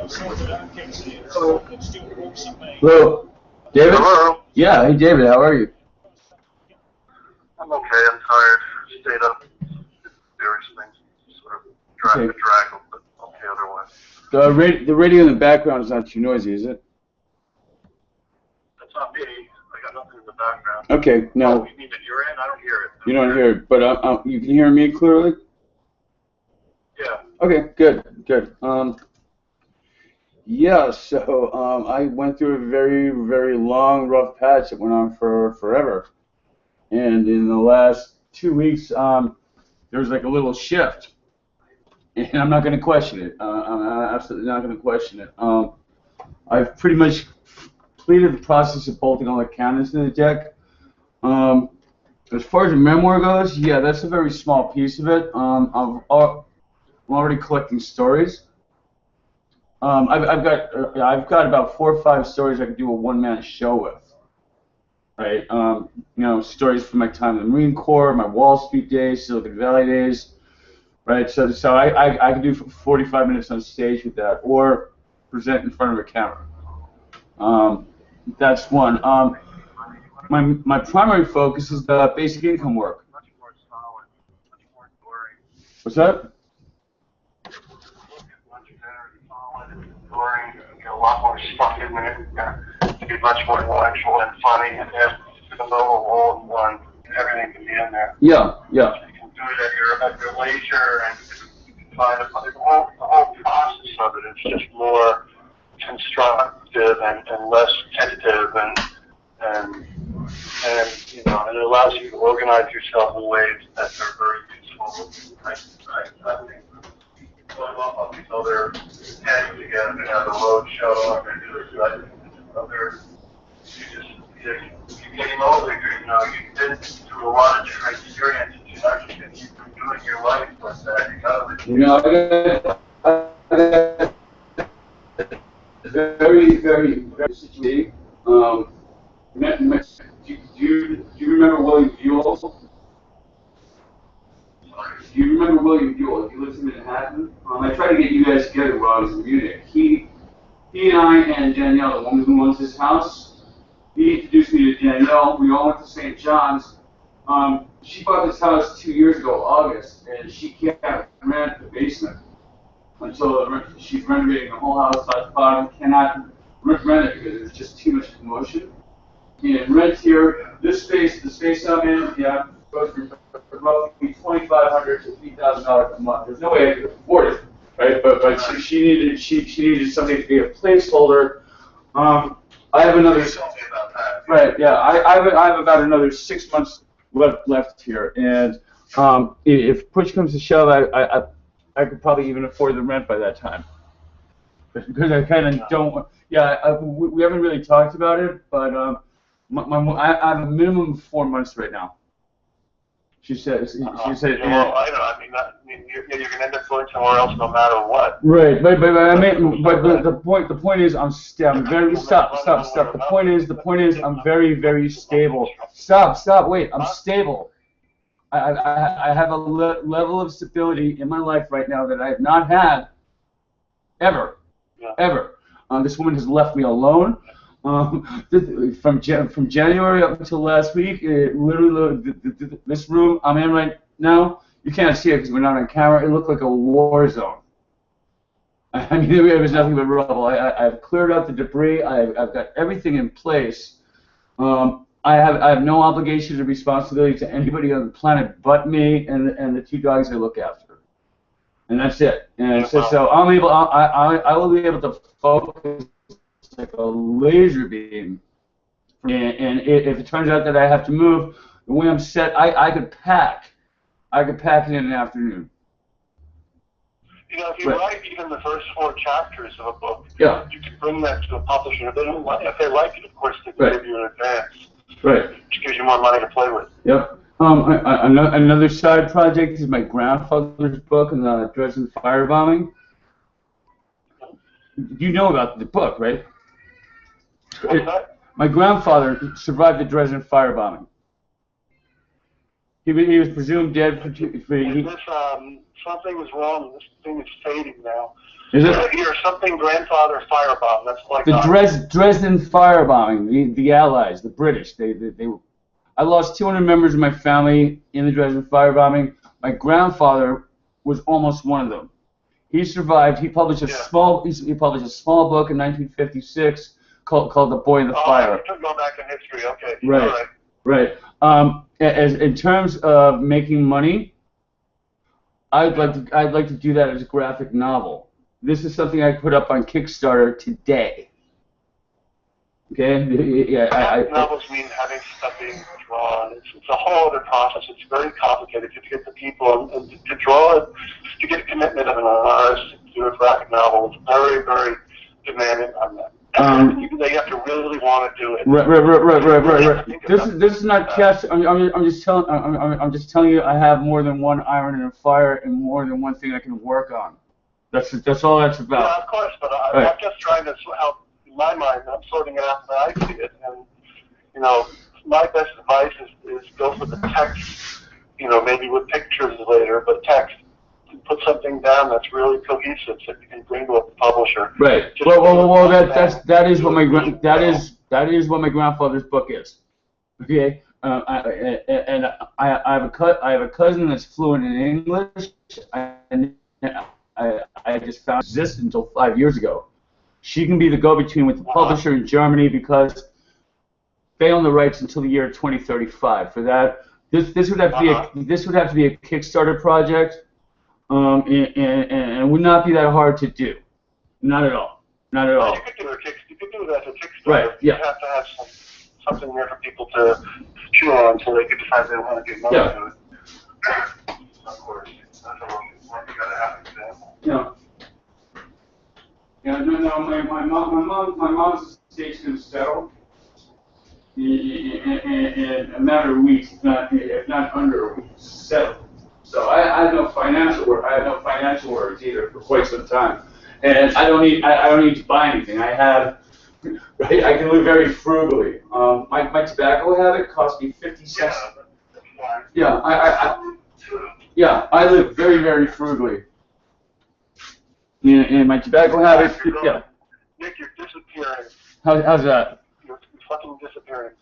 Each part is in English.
Hello, David? Hello. Yeah, hey David, how are you? I'm okay. I'm tired. Stayed up. Various things. Sort of Okay. draggle, but okay otherwise. The radio in the background is not too noisy, is it? That's not me. I got nothing in the background. Okay, Oh, no, you mean that you're in? I don't hear it. you don't hear it, but you can hear me clearly? Yeah. Okay, good. Yeah, so I went through a very, very long, rough patch that went on for forever. And in the last 2 weeks, there was like a little shift. And I'm not going to question it. I'm absolutely not going to question it. I've pretty much completed the process of bolting all the counters to the deck. Um, as far as the memoir goes, yeah, that's a very small piece of it. I'm already collecting stories. I've got about 4 or 5 stories I could do a one-man show with. Right, stories from my time in the Marine Corps, my Wall Street days, Silicon Valley days, right? So I could do 45 minutes on stage with that, or present in front of a camera. That's one. My primary focus is the basic income work. Much more solid. Much more boring. What's that? Much better, solid, and boring. You get a lot more stuff in there. To be much more intellectual and funny, and have the little all in one. Everything can be in there. Yeah. You can do it at your leisure, and you can find the whole process of it is just more constructive and less tentative, and and it allows you to organize yourself in ways that are very useful. I think all these other heads together and have a road show and do this, I think other you're getting older, you've been through a lot of different experiences, you've been doing your life like that, I got very, very, very situation. Do you remember William Buell? Do you remember William Buell? He lives in Manhattan. I tried to get you guys together while I was in Munich. He and I and Danielle, the woman who owns his house, he introduced me to Danielle. We all went to St. John's. She bought this house 2 years ago, August, and she can't rent the basement until she's renovating the whole house top to bottom. Cannot rent it because there's just too much commotion. And rent here, the space I'm in, goes from roughly $2,500 to $3,000 a month. There's no way I could afford it, right? But she needed something to be a placeholder. I have another. Right, yeah. I have about another 6 months left here, and if push comes to shove, I could probably even afford the rent by that time. Because I kind of don't. Yeah, we haven't really talked about it, but I have a minimum of 4 months right now. She said. Well, you're going to end up going somewhere else no matter what. Right, but the point is I'm very stop. The point is I'm very, very stable. Stop. Wait, I'm stable. I have a level of stability in my life right now that I have not had ever. This woman has left me alone. From January up until last week, literally this room I'm in right now, you can't see it because we're not on camera. It looked like a war zone. I mean, there was nothing but rubble. I've cleared out the debris. I've got everything in place. I have no obligation or responsibility to anybody on the planet but me and the 2 dogs I look after. And that's it. And so I will be able to focus like a laser beam. And if it turns out that I have to move, the way I'm set, I could pack. I could pack it in an afternoon. If you write even the first 4 chapters of a book, you can bring that to a publisher. If they like it, of course, they can give you an advance. Right. Which gives you more money to play with. Yep. Another side project is my grandfather's book on the Dresden firebombing. You know about the book, right? My grandfather survived the Dresden firebombing. He was presumed dead for Something was wrong. This thing is fading now. Is it? Here, something grandfather firebomb. That's like the Dresden firebombing. The Allies, the British. I lost 200 members of my family in the Dresden firebombing. My grandfather was almost one of them. He survived. He published a small book in 1956 called The Boy in the Fire. Oh, go back in history. Okay. Right. Right. As in terms of making money, I'd like to do that as a graphic novel. This is something I put up on Kickstarter today. Okay. Novels mean having stuff being drawn. It's a whole other process. It's very complicated to get the people and to draw it, to get a commitment of an artist to do a graphic novel. It's very, very demanding on them. They have to really want to do it. Right. This is not cash. I'm just telling you. I have more than one iron in the fire and more than one thing I can work on. That's all that's about. Yeah, of course. But I'm just trying to help. In my mind, I'm sorting it out the way I see it, and my best advice is go for the text. Maybe with pictures later, but text. Put something down that's really cohesive that you can bring to a publisher. Right. Well, that is what my grandfather's book is. Okay. And I have a cousin that's fluent in English. I just found exist until 5 years ago. She can be the go-between with the publisher in Germany because they own the rights until the year 2035. For that, this would have to be a Kickstarter project. And it would not be that hard to do. Not at all. Not at all. You could do it as a Kickstarter. Right, yeah. You have to have something there for people to chew on so they could decide they want to get money to it. Of course. That's what you got to have an example. My mom's estate's going to settle in a matter of weeks, if not under a week. Settle. So I have no financial worries either for quite some time, and I don't need to buy anything. I can live very frugally. My tobacco habit cost me 50 cents. Yeah, I live very, very frugally. And my tobacco habit. Yeah. Nick, you're disappearing. How's that? You're fucking disappearing.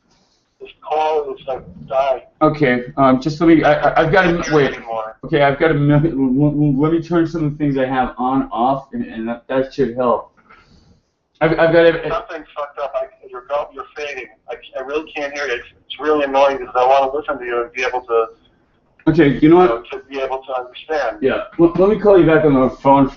This call is like dying. Okay, just let me. I've got to wait. Okay, I've got to. Let me turn some of the things I have on off, and that should help. I've got to. Something's fucked up. You're fading. I really can't hear you. It's really annoying because I want to listen to you and be able to. Okay, you know what? To be able to understand. Yeah. Let me call you back on the phone.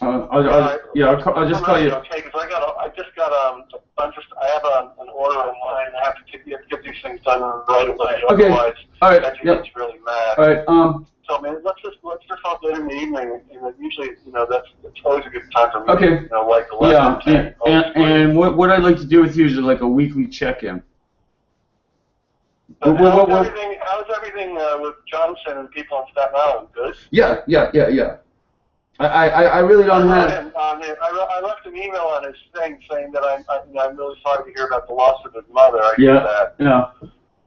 I'll just call you. Okay, because I just got a bunch of. I have an order online. I have to get these things done right away. Okay. Otherwise, all right. That gets really mad. All right. So man, let's just talk later in the evening. And usually, that's always a good time for me. Okay. Like 11, 10. And what I'd like to do with you is like a weekly check-in. How's everything with Johnson and people on Staten Island? Good. Yeah. I really don't have. I left an email on his thing saying that I'm really sorry to hear about the loss of his mother. I hear that. Yeah.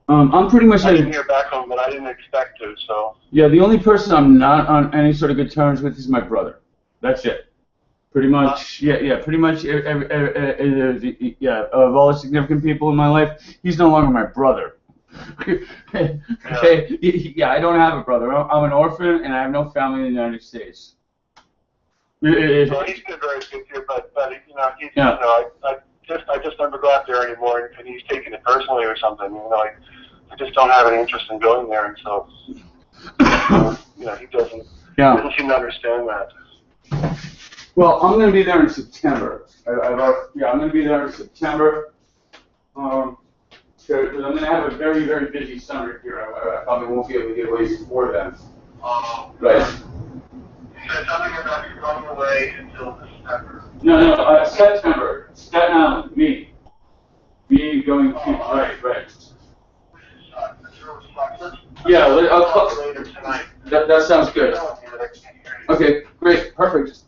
I'm pretty much. I didn't hear back from him, but I didn't expect to. So. Yeah, the only person I'm not on any sort of good terms with is my brother. That's it. Pretty much. Pretty much. Of all the significant people in my life, he's no longer my brother. Okay. Yeah, I don't have a brother. I'm an orphan, and I have no family in the United States. Well, he's been very good here, but I just never go out there anymore, and he's taking it personally or something. I just don't have any interest in going there, and so he doesn't seem to understand that. Well, I'm going to be there in September. I'm going to be there in September. Because I'm going to have a very, very busy summer here. I probably won't be able to get away before then. Right. You said something about you going away until September. No, September. Staten Island, me going to, right. Yeah, I'll call later tonight. That sounds good. Okay, great, perfect.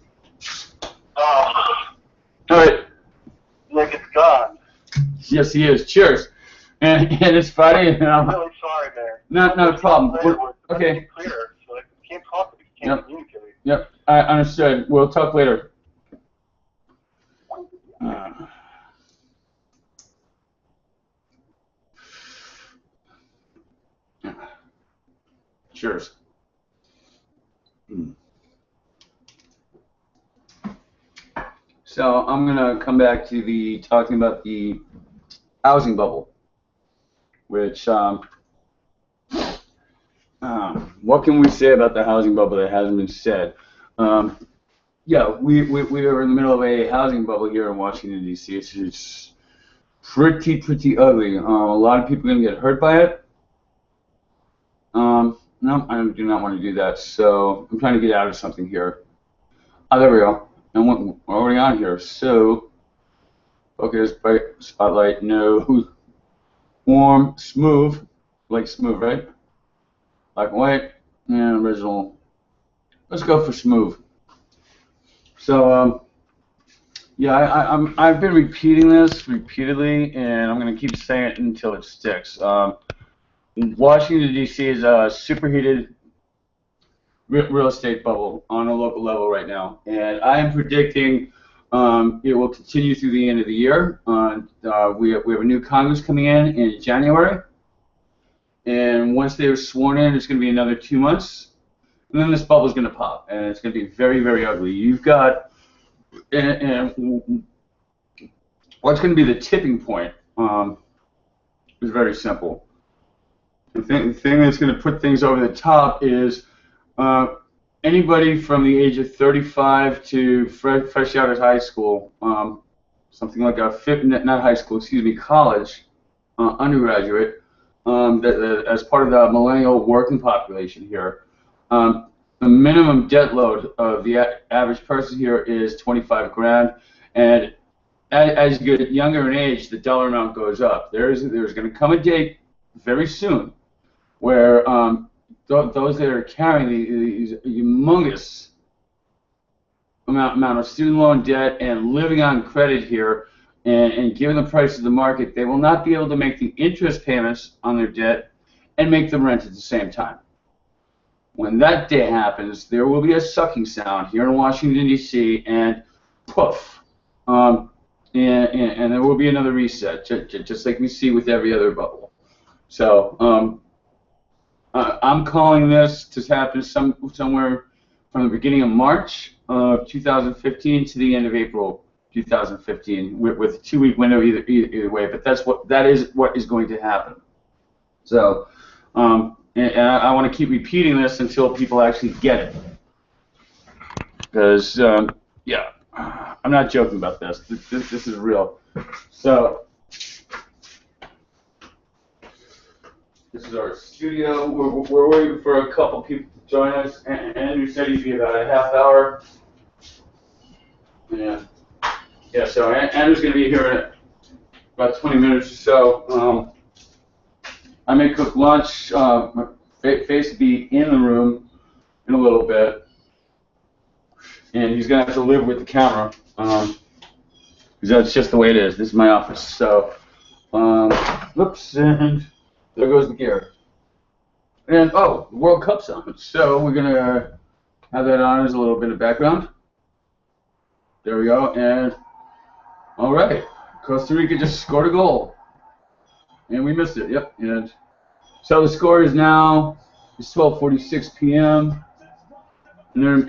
All right. Nick, it's gone. Yes, he is. Cheers. And it's Friday, and I'm really sorry, man. Not a problem. Okay. Clear, so like, we can't talk if we can't communicate. Yep, I understood. We'll talk later. Cheers. So I'm gonna come back to talking about the housing bubble, which what can we say about the housing bubble that hasn't been said? Yeah, we are in the middle of a housing bubble here in Washington, D.C. It's pretty ugly. A lot of people are going to get hurt by it. No, I do not want to do that, so I'm trying to get out of something here. Oh, there we go. And we're already on here, so focus, bright, spotlight, no, warm, smooth, like smooth, right? Black and white, and original. Let's go for smooth. So, yeah, I've been repeating this repeatedly, and I'm going to keep saying it until it sticks. Washington, D.C. is a superheated real estate bubble on a local level right now, and I am predicting it will continue through the end of the year. We have a new Congress coming in January, and once they're sworn in, it's going to be another 2 months, and then this bubble is going to pop, and it's going to be very ugly. You've got, and what's going to be the tipping point is very simple. The thing that's going to put things over the top is anybody from the age of 35 to fresh out of high school, something like not high school, excuse me, college, undergraduate, as part of the millennial working population here. The minimum debt load of the average person here is 25 grand, and as you get younger in age, the dollar amount goes up. There's going to come a date very soon where those that are carrying these humongous amount of student loan debt and living on credit here, and given the price of the market, they will not be able to make the interest payments on their debt and make the rent at the same time. When that day happens, there will be a sucking sound here in Washington, D.C., and poof, and there will be another reset, just like we see with every other bubble. So I'm calling this to happen somewhere from the beginning of March of 2015 to the end of April 2015, with a 2-week window either way. But that is what is going to happen. So, and I want to keep repeating this until people actually get it, because yeah, I'm not joking about this. This is real. So. This is our studio. We're waiting for a couple people to join us. Andrew said he'd be about a half hour. Yeah. So Andrew's going to be here in about 20 minutes or so. I may cook lunch. My face will be in the room in a little bit, and he's going to have to live with the camera, because that's just the way it is. This is my office. So, whoops, and there goes the gear. And, oh, the World Cup's on. So we're going to have that on as a little bit of background. There we go. And, all right. Costa Rica just scored a goal. And we missed it. Yep. And so the score is now 12:46 p.m. And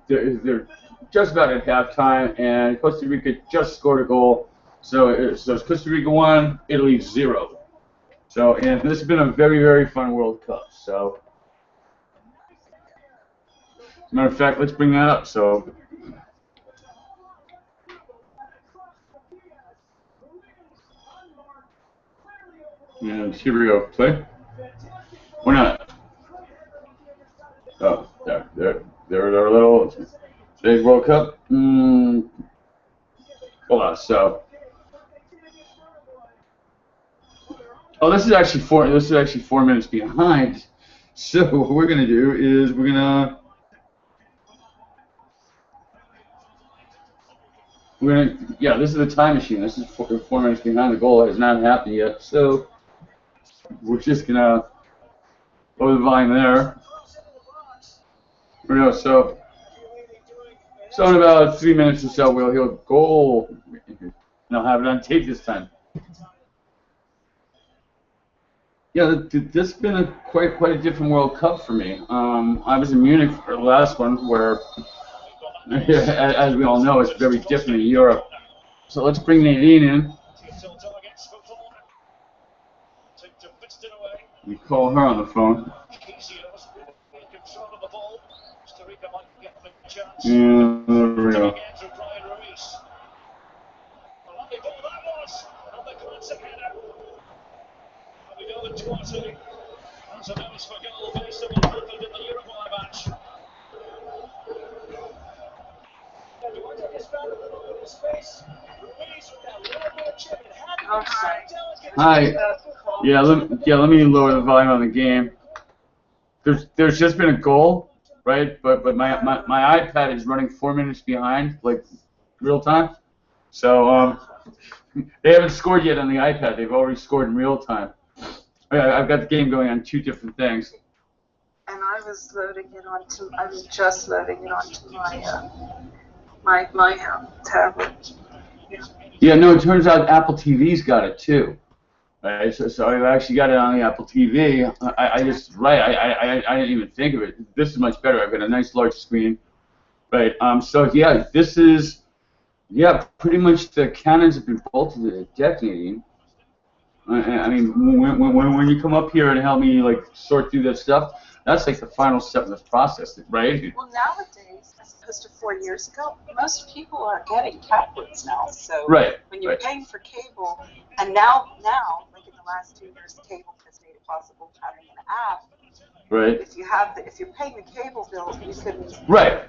they're just about at halftime. And Costa Rica just scored a goal. So it's Costa Rica 1, Italy 0. So, and this has been a very fun World Cup. So, as a matter of fact, let's bring that up. So, and here we go. Play. Or not? Oh, there's our little today's World Cup. Hold on. So. Oh, this is actually 4 minutes behind. So what we're gonna do is this is the time machine. This is 4 minutes behind. The goal has not happened yet. So we're just gonna lower the volume there. So in about 3 minutes or so, he'll go, and I'll have it on tape this time. Yeah, this has been quite a different World Cup for me. I was in Munich for the last one, where, as we all know, it's very different in Europe. So let's bring Nadine in. We call her on the phone. And there we go. Hi. Yeah, let me lower the volume on the game. There's just been a goal, right? But my iPad is running 4 minutes behind, like real time. So they haven't scored yet on the iPad. They've already scored in real time. I've got the game going on 2 different things. And I was just loading it onto my tablet. Yeah, no, it turns out Apple TV's got it too. Right, so I've actually got it on the Apple TV. I didn't even think of it. This is much better. I've got a nice large screen. Right. So yeah, this is pretty much the canons have been bolted to the deck, Nadine. I mean, when you come up here and help me like sort through that stuff, that's like the final step in this process, right? Well, nowadays, as opposed to 4 years ago, most people are getting tablets now. So when you're paying for cable, and now, like in the last 2 years, cable has made it possible having an app. Right. If you're paying the cable bill, you can. Right.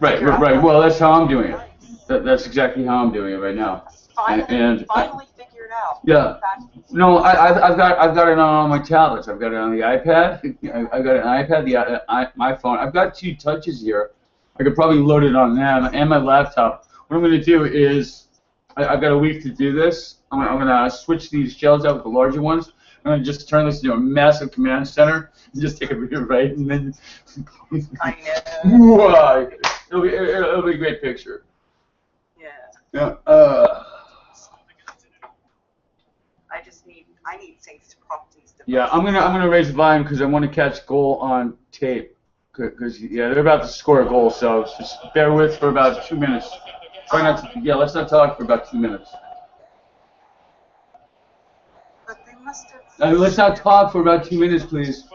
Well, that's how I'm doing it. That's exactly how I'm doing it right now. Finally figured out. Yeah. No, I've got it on all my tablets. I've got it on the iPad. I've got an iPad, my phone. I've got 2 touches here. I could probably load it on them and my laptop. What I'm going to do is, I've got a week to do this. I'm going to switch these shells out with the larger ones. I'm going to just turn this into a massive command center and just take a video right and then. I know. It'll be a great picture. Yeah. Yeah. I need things to prop these devices. Yeah, I'm gonna raise the volume because I want to catch goal on tape. Because they're about to score a goal, so just bear with for about 2 minutes. Try not to. Yeah, let's not talk for about 2 minutes. But they must have. Let's not talk for about 2 minutes, please.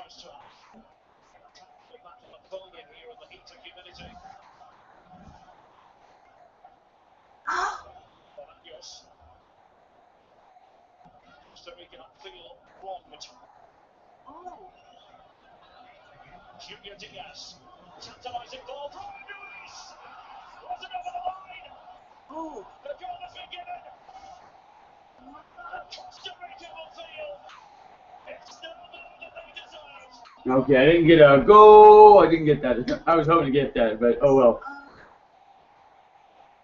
Okay, I didn't get a goal. I didn't get that. I was hoping to get that, but oh well.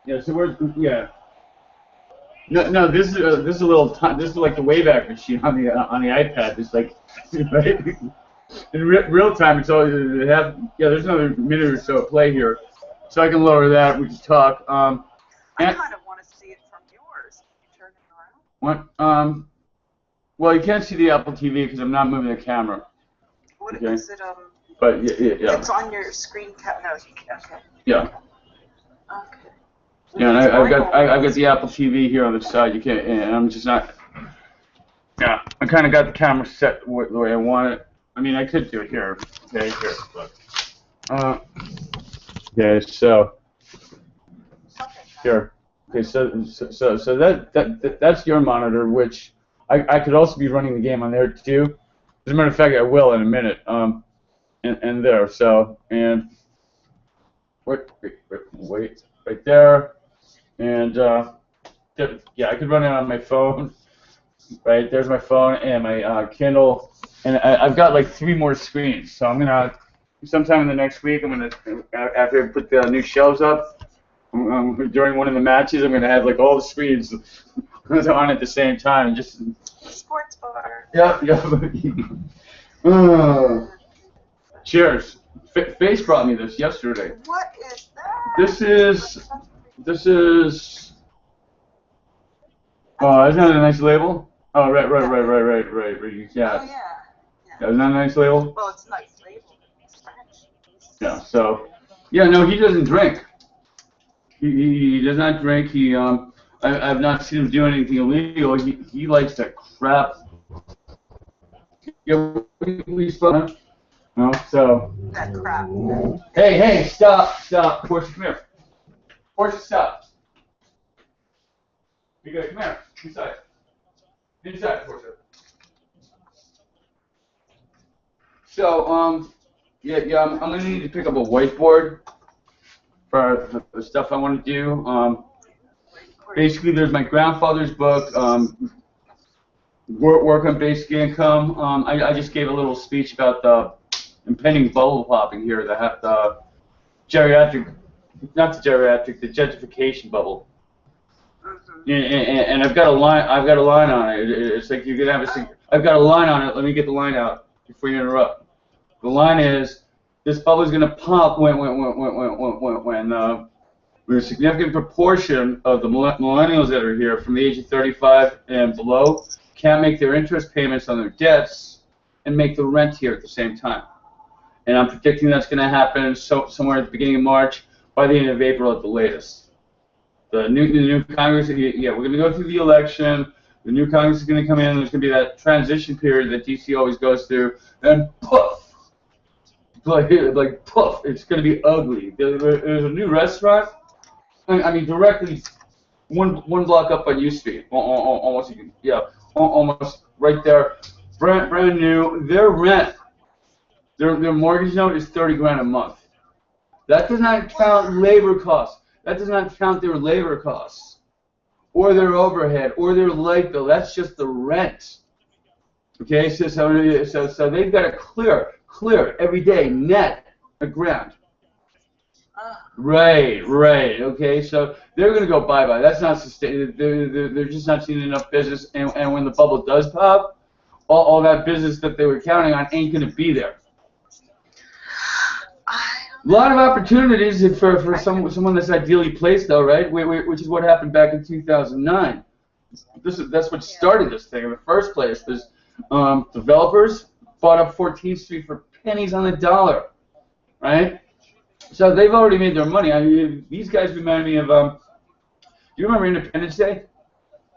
Yeah, so No, this is a little. This is like the Wayback Machine on the iPad. It's like, right? In real time, it's all there's another minute or so of play here, so I can lower that. We can talk. I kind of want to see it from yours. Can you turn it around? What? Well, you can't see the Apple TV because I'm not moving the camera. What okay. is it? But yeah. It's on your screen cap. No. Okay. Yeah. Okay. Yeah, and I've got the Apple TV here on the side. You can't, and I'm just not. Yeah, I kind of got the camera set the way I want it. I mean, I could do it here. Okay, here. Look. Okay, so here. Okay, so that's your monitor, which I could also be running the game on there too. As a matter of fact, I will in a minute. And there. So and wait, right there. And yeah, I could run it on my phone. Right, there's my phone and my Kindle, and I've got like 3 more screens. So I'm gonna, sometime in the next week, after I put the new shelves up, during one of the matches, I'm gonna have like all the screens on at the same time, and just sports bar. Yeah. Cheers. Face brought me this yesterday. What is that? This is. Oh, isn't that a nice label? Oh, right. Oh, Yeah. yeah. Isn't that a nice label? Well, it's a nice label. It's French. Yeah. So, yeah. No, he doesn't drink. He does not drink. I've not seen him do anything illegal. He likes to crap. Yeah, we spoke. No, so. That crap. Hey, stop. Portia, come here. Portia, stop. You go, come here. Inside, Portia. So, I'm gonna need to pick up a whiteboard for the stuff I want to do. Basically, there's my grandfather's book, Work on Basic Income. I just gave a little speech about the impending bubble popping here, the gentrification bubble. And I've got a line on it. It's like you're gonna have I've got a line on it. Let me get the line out before you interrupt. The line is, this bubble is gonna pop when a significant proportion of the millennials that are here from the age of 35 and below can't make their interest payments on their debts and make the rent here at the same time. And I'm predicting that's going to happen somewhere at the beginning of March, by the end of April at the latest. The new Congress, yeah, we're going to go through the election. The new Congress is going to come in. There's going to be that transition period that DC always goes through, and poof, like poof, it's going to be ugly. There's a new restaurant. I mean, directly one block up on U Street, almost right there, brand new. Their rent, their mortgage note is $30,000 a month. That does not count labor costs. That does not count their labor costs, or their overhead, or their light bill. That's just the rent. Okay, so they've got to clear every day net $1,000. Right. Okay, so they're going to go bye-bye. That's not sustainable. They're just not seeing enough business, and when the bubble does pop, all that business that they were counting on ain't going to be there. A lot of opportunities for someone that's ideally placed, though, right? Which is what happened back in 2009. That's what started this thing in the first place. Is developers bought up 14th Street for pennies on the dollar, right? So they've already made their money. These guys remind me of. Do you remember Independence Day,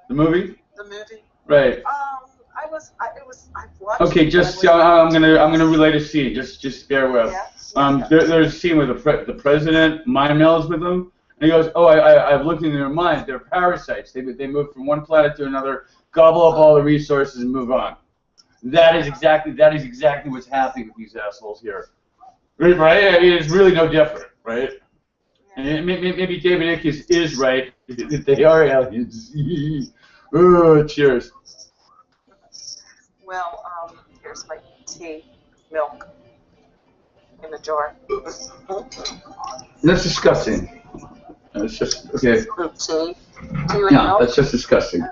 the movie? The movie. Right. I've watched. Okay, I'm gonna relate a scene. Just bear with. Yeah. There's a scene where the president mind melds with them, and he goes, "Oh, I've looked into their minds. They're parasites. They move from one planet to another, gobble up all the resources, and move on." That is exactly what's happening with these assholes here, right? I mean, it's really no different, right? And maybe David Icke is right. They are aliens. Oh, cheers. Well, here's my tea, milk in a jar. That's disgusting. It's just okay. Tea with No, milk. that's just disgusting.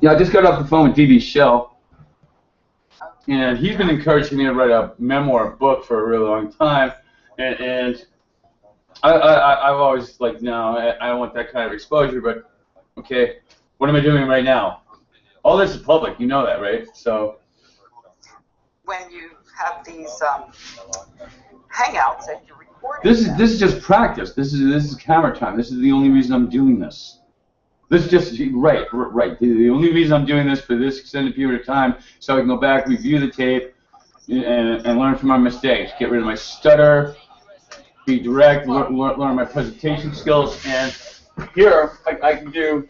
Yeah, I just got off the phone with D.B. Shell, and he's been encouraging me to write a memoir book for a really long time, and I've always like, no, I don't want that kind of exposure, but okay, what am I doing right now? All this is public, you know that, right? So when you have these hangouts and you're recording. this is just practice. This is camera time. This is the only reason I'm doing this. This is just right. The only reason I'm doing this for this extended period of time, so I can go back, review the tape, and learn from my mistakes. Get rid of my stutter, be direct, learn my presentation skills, and here I can do.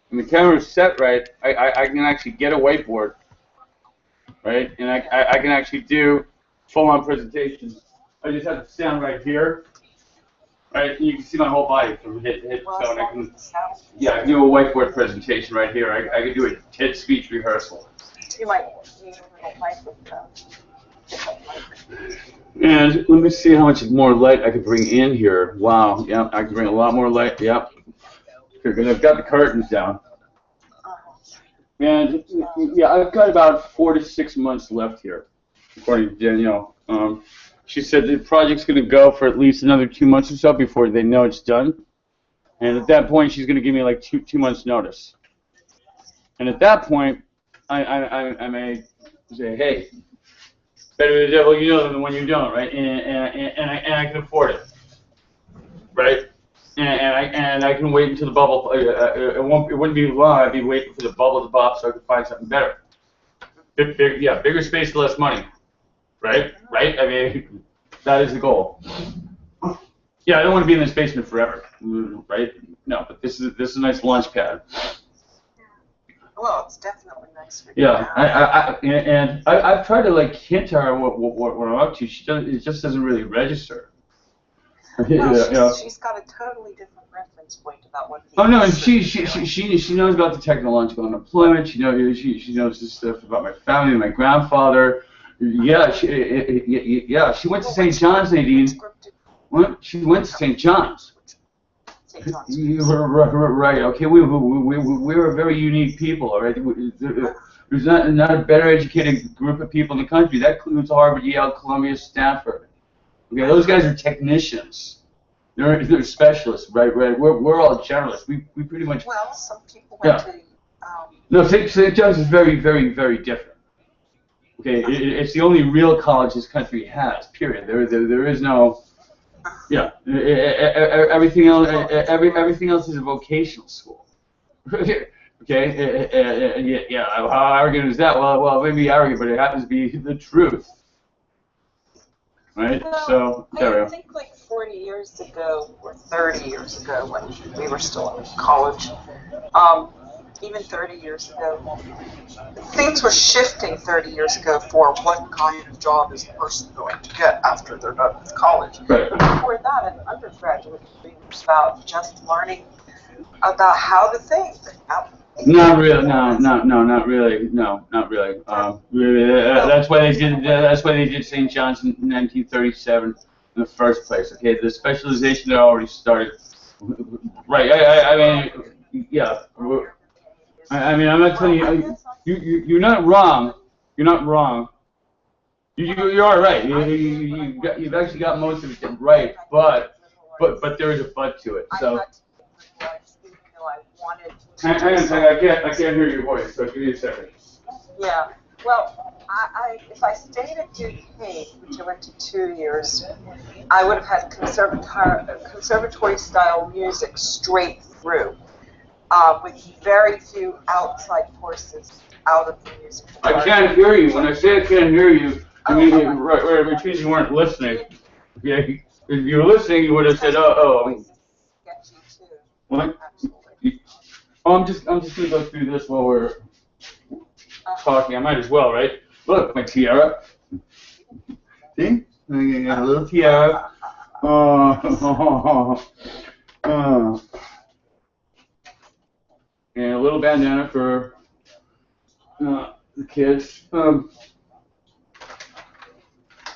When the camera's set right, I can actually get a whiteboard, right, and I can actually do full-on presentations. I just have to stand right here. Right, you can see my whole body from head to toe. And I can do a whiteboard presentation right here. I can do a TED speech rehearsal. You might need a little mic with And let me see how much more light I can bring in here. Wow, yeah, I can bring a lot more light. Yep. Because I've got the curtains down. And yeah, I've got about 4 to 6 months left here, according to Danielle. She said the project's going to go for at least another 2 months or so before they know it's done. And at that point, she's going to give me like two months' notice. And at that point, I may say, hey, better the devil you know than the one you don't, right? And I can afford it, right? And I can wait until the bubble. It wouldn't be long. I'd be waiting for the bubble to pop so I could find something better. Bigger space, less money, right? Right? I mean, that is the goal. Yeah, I don't want to be in this basement forever, right? No, but this is a nice launch pad. Well, it's definitely nice for you. Yeah, I've tried to like hint to her what I'm up to. It just doesn't really register. Well, she's got a totally different reference point about what. Oh no, and she knows about the technological unemployment. She knows this stuff about my family, my grandfather. Yeah, she went to St. John's, Nadine. What? She went to St. John's. St. John's. Right. Okay. We were very unique people. All right. There's not a better educated group of people in the country. That includes Harvard, Yale, Columbia, Stanford. Okay. Those guys are technicians. They're specialists, right? We're all generalists. We pretty much. Well, some people went to. No, St. John's is very, very, very different. Okay. It's the only real college this country has. Period. There is no. Yeah, everything else is a vocational school. Okay, yeah. How arrogant is that? Well, maybe arrogant, but it happens to be the truth, right? Well, so there we go. I think like 40 years ago or 30 years ago, when we were still in college, even 30 years ago, things were shifting 30 years ago for what kind of job is the person going to get after they're done with college. Right. Before that, an undergraduate degree was about just learning about how to think. Not really. No, not really. No, not really. That's why they did. That's why they did St. John's in 1937 in the first place. Okay, the specialization had already started. Right. I mean, yeah. I mean, I'm not telling you. You're not wrong. You're not wrong. You are right. You've actually got most of it right, but there is a but to it. So. Hang on a second. I can't hear your voice. So give me a second. Yeah. Well, if I stayed at Duke Hague, which I went to 2 years, I would have had conservatory-style music straight through. With very few outside courses out of the music. I can't hear you. When I say I can't hear you, I mean, which means you weren't listening. Yeah, if you were listening, you would have said, oh. Get you too. What? Oh, I'm just gonna go through this while we're talking. I might as well, right? Look, my tiara. See? I got a little tiara. And a little bandana for the kids. And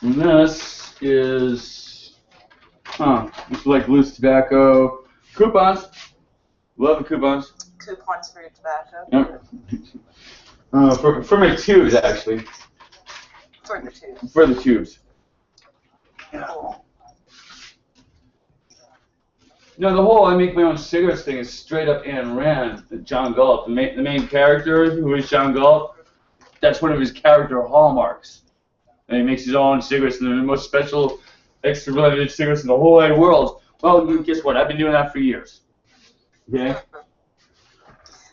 this is, it's like loose tobacco. Coupons. Love the coupons. Coupons for your tobacco? Yep. For my tubes, actually. For the tubes? For the tubes. Cool. No, the whole I make my own cigarettes thing is straight up Ayn Rand, John Galt. The main character, who is John Galt, that's one of his character hallmarks. And he makes his own cigarettes, and they're the most special, extra limited cigarettes in the whole wide world. Well, guess what? I've been doing that for years. Okay?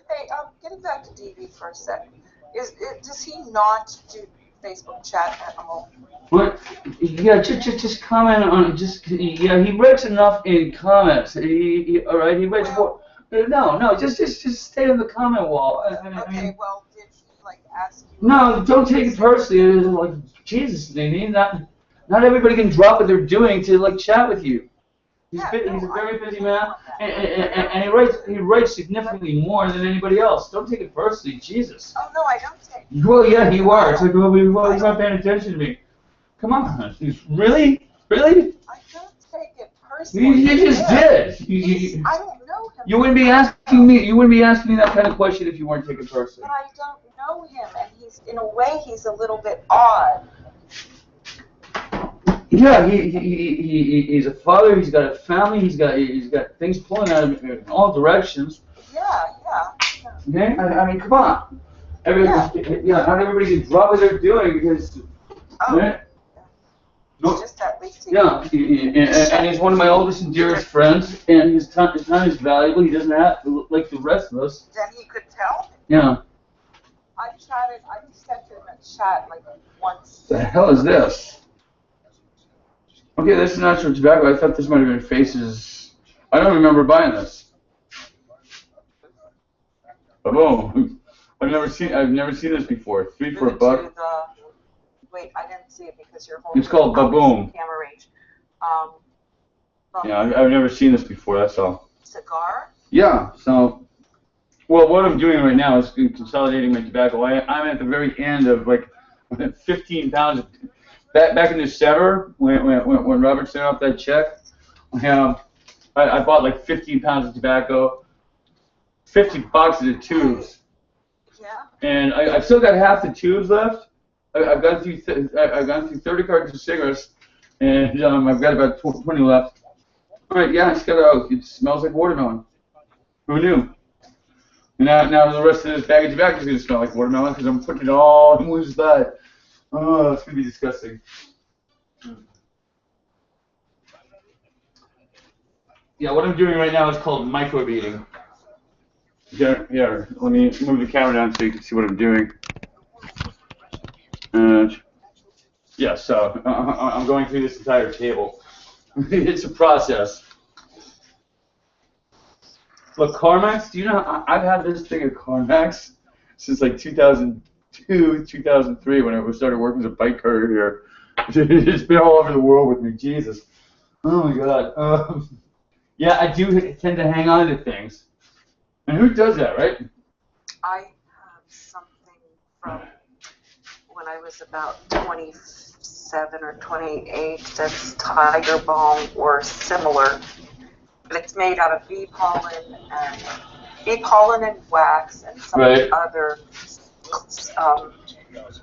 Hey, getting back to DB for a second. Does he not do Facebook chat at all? What? Yeah, just comment on he writes enough in comments. All right, he writes more. No, just stay on the comment wall. Okay, well, did he like ask you? No, don't take it personally. It's like Jesus, Nadine. Not everybody can drop what they're doing to like chat with you. He's a very busy man, and he writes significantly more than anybody else. Don't take it personally, Jesus. Oh no, I don't take it. Well, yeah, you are. It's like, well, he's not paying attention to me. Come on, really? I don't take it personally. You just did. I don't know him You wouldn't be asking me. You wouldn't be asking me that kind of question if you weren't taking person. But I don't know him, and in a way, he's a little bit odd. Yeah, he's a father. He's got a family. He's got things pulling out of him in all directions. Yeah. Okay, I mean, come on. Not everybody can drop what they're doing because. Oh. Right? No. Just at least. And he's one of my oldest and dearest friends, and his time is valuable. He doesn't have like the rest of us. Then he could tell. Yeah. I sent him a chat like once. The hell is this? Okay, this is natural tobacco. I thought this might have been Faces. I don't remember buying this. Boom. I've never seen this before. 3 for $1. Wait, I didn't see it because you're holding. It's called Baboom. Camera range. Yeah, I've never seen this before. That's all. Cigar. Yeah. So, well, what I'm doing right now is consolidating my tobacco. I'm at the very end of like 15 pounds. Back in December, when Robert sent out that check, I bought like 15 pounds of tobacco, 50 boxes of tubes. Yeah. And I've still got half the tubes left. I've gone through 30 cartons of cigarettes, and I've got about 20 left. All right, yeah, it smells like watermelon. Who knew? And now the rest of this bag of tobacco is going to smell like watermelon because I'm putting it all in one spot. Oh, it's going to be disgusting. Yeah, what I'm doing right now is called microbeading. Here, let me move the camera down so you can see what I'm doing. Yeah, so I'm going through this entire table. It's a process. Look, Carmex, do you know, I've had this thing at Carmex since like 2002, 2003 when I started working as a bike courier here. It's been all over the world with me, Jesus. Oh my God. Yeah, I do tend to hang on to things. And who does that, right? I have something from when I was about 27 or 28 that's Tiger Balm or similar. But it's made out of bee pollen and wax and some other,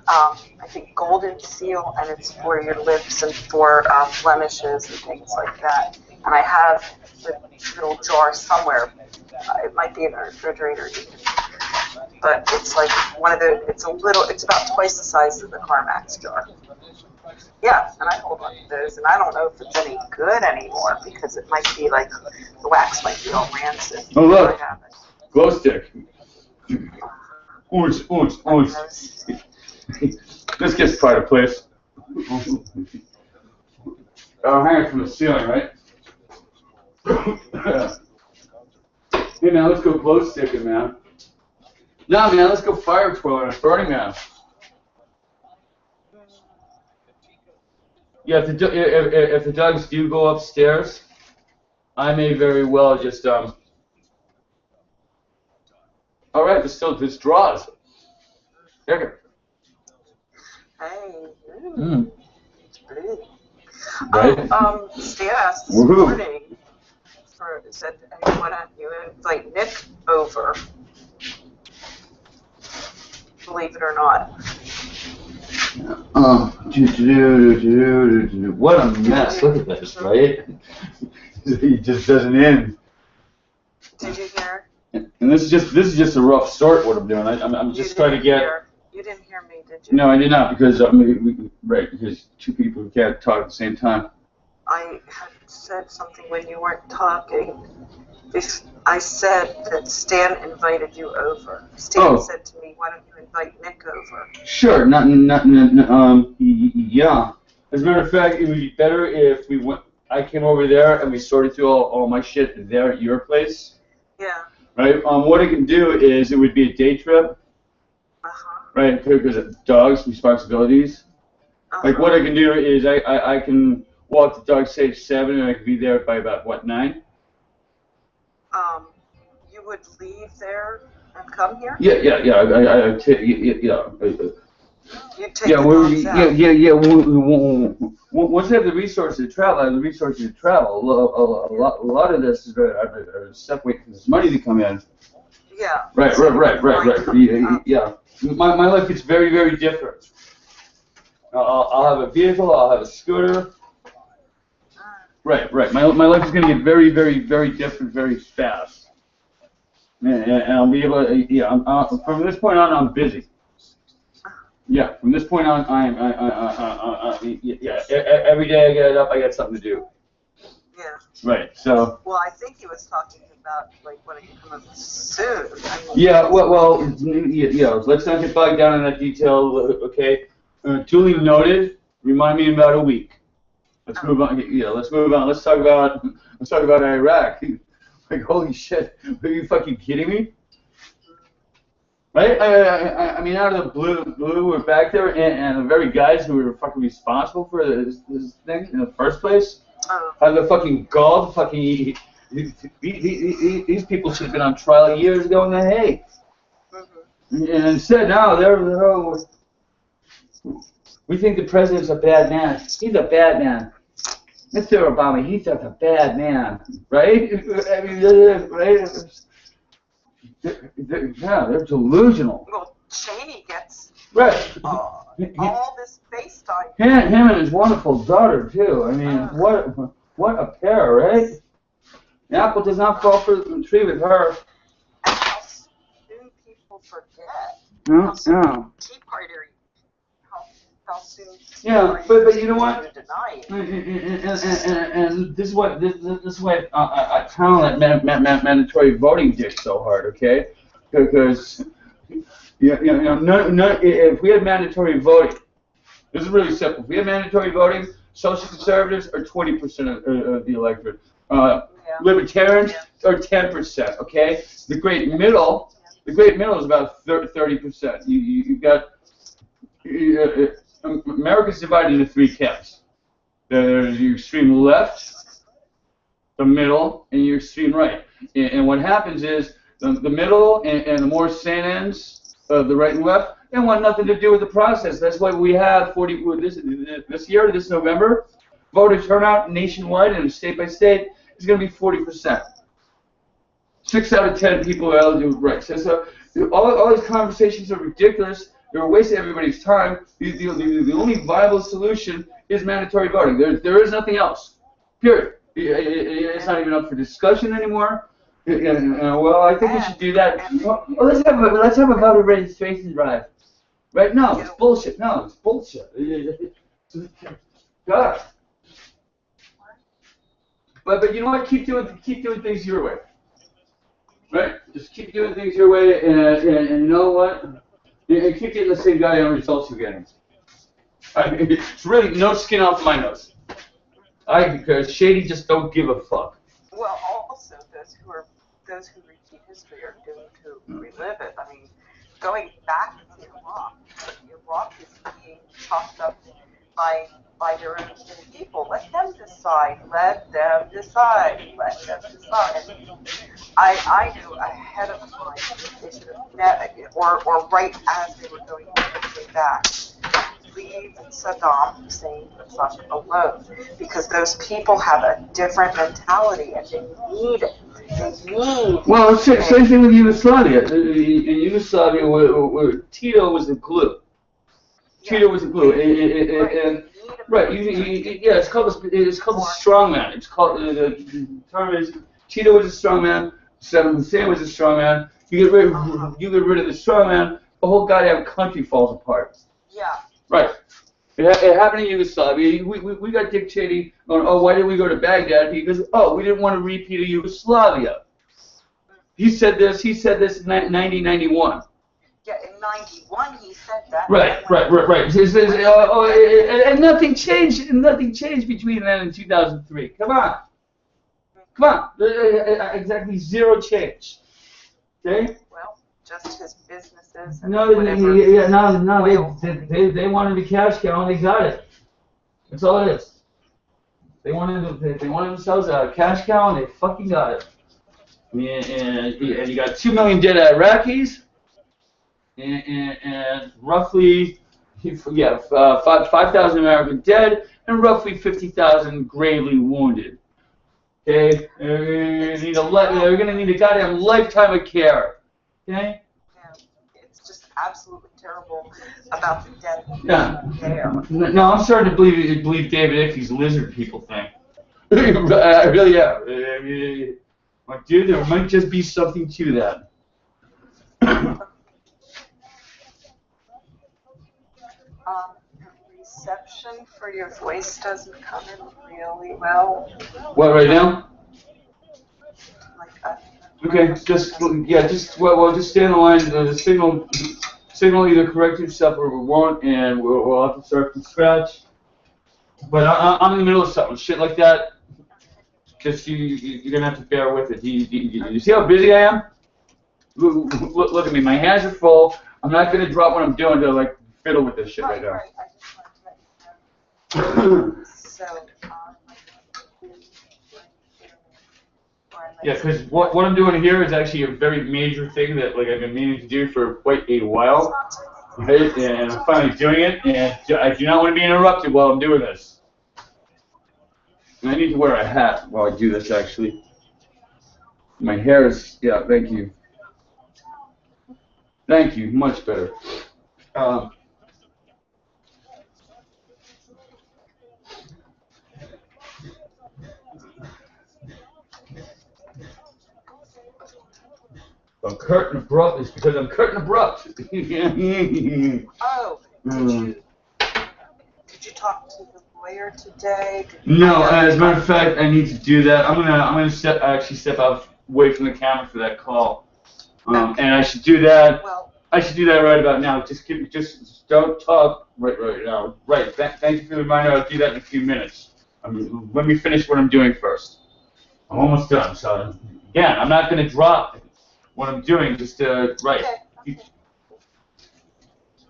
I think golden seal, and it's for your lips and for blemishes and things like that. And I have the little jar somewhere. It might be in the refrigerator even. But it's like it's about twice the size of the Carmex jar. Yeah, and I hold on to those, and I don't know if it's any good anymore because it might be like the wax might be all rancid. Oh look, glow stick. Ooch. This gets pride of place. Hang it from the ceiling, right? Hey man, let's go glow sticking, man. No man, let's go fire twirling at Burning Man. Yeah, if the dogs do go upstairs, I may very well just all right, this draws. Here. Hey. Right. Stan asked this morning said, hey, why don't you invite Nick over? Believe it or not. What a mess! Look at this, right? He just doesn't end. Did you hear? And this is just a rough start. What I'm doing, I'm just trying to get. You didn't hear me, did you? No, I did not because because two people who can't talk at the same time. I had said something when you weren't talking. I said that Stan invited you over. Stan said to me, "Why don't you invite Nick over?" Sure. Yeah. As a matter of fact, it would be better if I came over there and we sorted through all my shit there at your place. Yeah. Right. What I can do is it would be a day trip. Right, because of dogs' responsibilities. Like what I can do is I can walk the dog say 7 and I can be there by about what 9. You would leave there and come here? Yeah. You take the bombs out. Yeah. Once they have the resources to travel, A lot of this is stuff waiting for this money to come in. Yeah. Right. Yeah. My life gets very, very different. I'll have a vehicle. I'll have a scooter. Right. My life is going to get very, very, very different very fast. And I'll be able to, from this point on, I'm busy. Yeah, from this point on, every day I get up, I got something to do. Yeah. Right, so. Well, I think he was talking about, like, when it comes up soon. Yeah, let's not get bogged down in that detail, okay? Duly noted, remind me in about a week. Let's move on. Yeah, let's move on. Let's talk about Iraq. Like, holy shit, are you fucking kidding me? Right? I mean, out of the blue, we're back there, and the very guys who were fucking responsible for this thing in the first place have the fucking gall to fucking. These people should have been on trial years ago in The Hague. And instead, now we think the president's a bad man. He's a bad man. Mr. Obama, he's just a bad man, right? I mean, right? They're delusional. Well, Cheney gets all this face time. Him and his wonderful daughter too. I mean, what a pair, right? The apple does not fall from the tree with her. And how soon people forget. No. Tea Party. How soon? Yeah, but you know what? Deny it. And this is what I found that mandatory voting did so hard, okay? Because if we had mandatory voting, this is really simple. If we had mandatory voting, social conservatives are 20% of the electorate. Libertarians are 10%. Okay, the great middle is about 30%. You've got America's divided into three camps. There's your extreme left, the middle, and your extreme right. And what happens is the middle and the more sane ends of the right and left, they want nothing to do with the process. That's why we have this year, this November, voter turnout nationwide and state by state is going to be 40%. 6 out of 10 people are eligible. Right. So all these conversations are ridiculous. They're a waste of everybody's time. The only viable solution is mandatory voting. There is nothing else. Period. It's not even up for discussion anymore. Well, I think we should do that. Well, let's have a voter registration drive. Right? No, it's bullshit. No, it's bullshit. God. But you know what? Keep doing things your way. Right? Just keep doing things your way, and you know what? And keep getting the same goddamn results you're getting. I mean, it's really no skin off my nose. Because Shady just don't give a fuck. Well, also those who repeat history are doomed to relive it. I mean, going back to Iraq is being tossed up by their own people. Let them decide. I knew ahead of time they should have met, or right as they were going back, leave Saddam Hussein alone, because those people have a different mentality and they need it. Well, same thing with Yugoslavia. In Yugoslavia, where Tito was the glue. Tito was the glue, and it's called a strongman. It's called the term is Tito was a strongman. Saddam Hussein was a strongman. You get rid of the strongman, the whole goddamn country falls apart. Yeah. Right. It happened in Yugoslavia. We got Dick Cheney going, oh, why did we go to Baghdad? Because, we didn't want to repeat of Yugoslavia. He said this in 1991. Yeah, in 91 he said that. Right. And nothing changed between then and 2003. Come on. Exactly zero change. Okay? Well, just his businesses. No, they wanted the cash cow and they got it. That's all it is. They wanted themselves a cash cow and they fucking got it. And you got 2 million dead Iraqis and roughly Yeah, 5,000 American dead and roughly 50,000 gravely wounded. Okay, they're going to need a goddamn lifetime of care. Okay. Yeah, it's just absolutely terrible about the dead Yeah. there. No, I'm starting to believe David Ickey's lizard people thing. I really am. I mean, like, dude, there might just be something to that. Reception for your voice doesn't come in really well. What, right now? Like Okay, just stay on the line. The signal either correct itself or it won't, and we'll have to start from scratch. But I'm in the middle of something, shit like that. Just you're gonna have to bear with it. You see how busy I am? Look at me. My hands are full. I'm not gonna drop what I'm doing to like fiddle with this shit right now. Right. I just wanted to let you know. So, yeah, because what I'm doing here is actually a very major thing that like I've been meaning to do for quite a while, right? And I'm finally doing it, and I do not want to be interrupted while I'm doing this. And I need to wear a hat while I do this, actually. My hair is, yeah, thank you. Thank you, much better. I'm curt and abrupt. It's because I'm curt and abrupt. oh, did you talk to the lawyer today? No, as a matter of fact, I need to do that. I'm gonna step away from the camera for that call, and I should do that. Well, I should do that right about now. Just don't talk right now. Right. Thank you for the reminder. I'll do that in a few minutes. Let me finish what I'm doing first. I'm almost done. So again, I'm not gonna drop what I'm doing. Just right. Okay.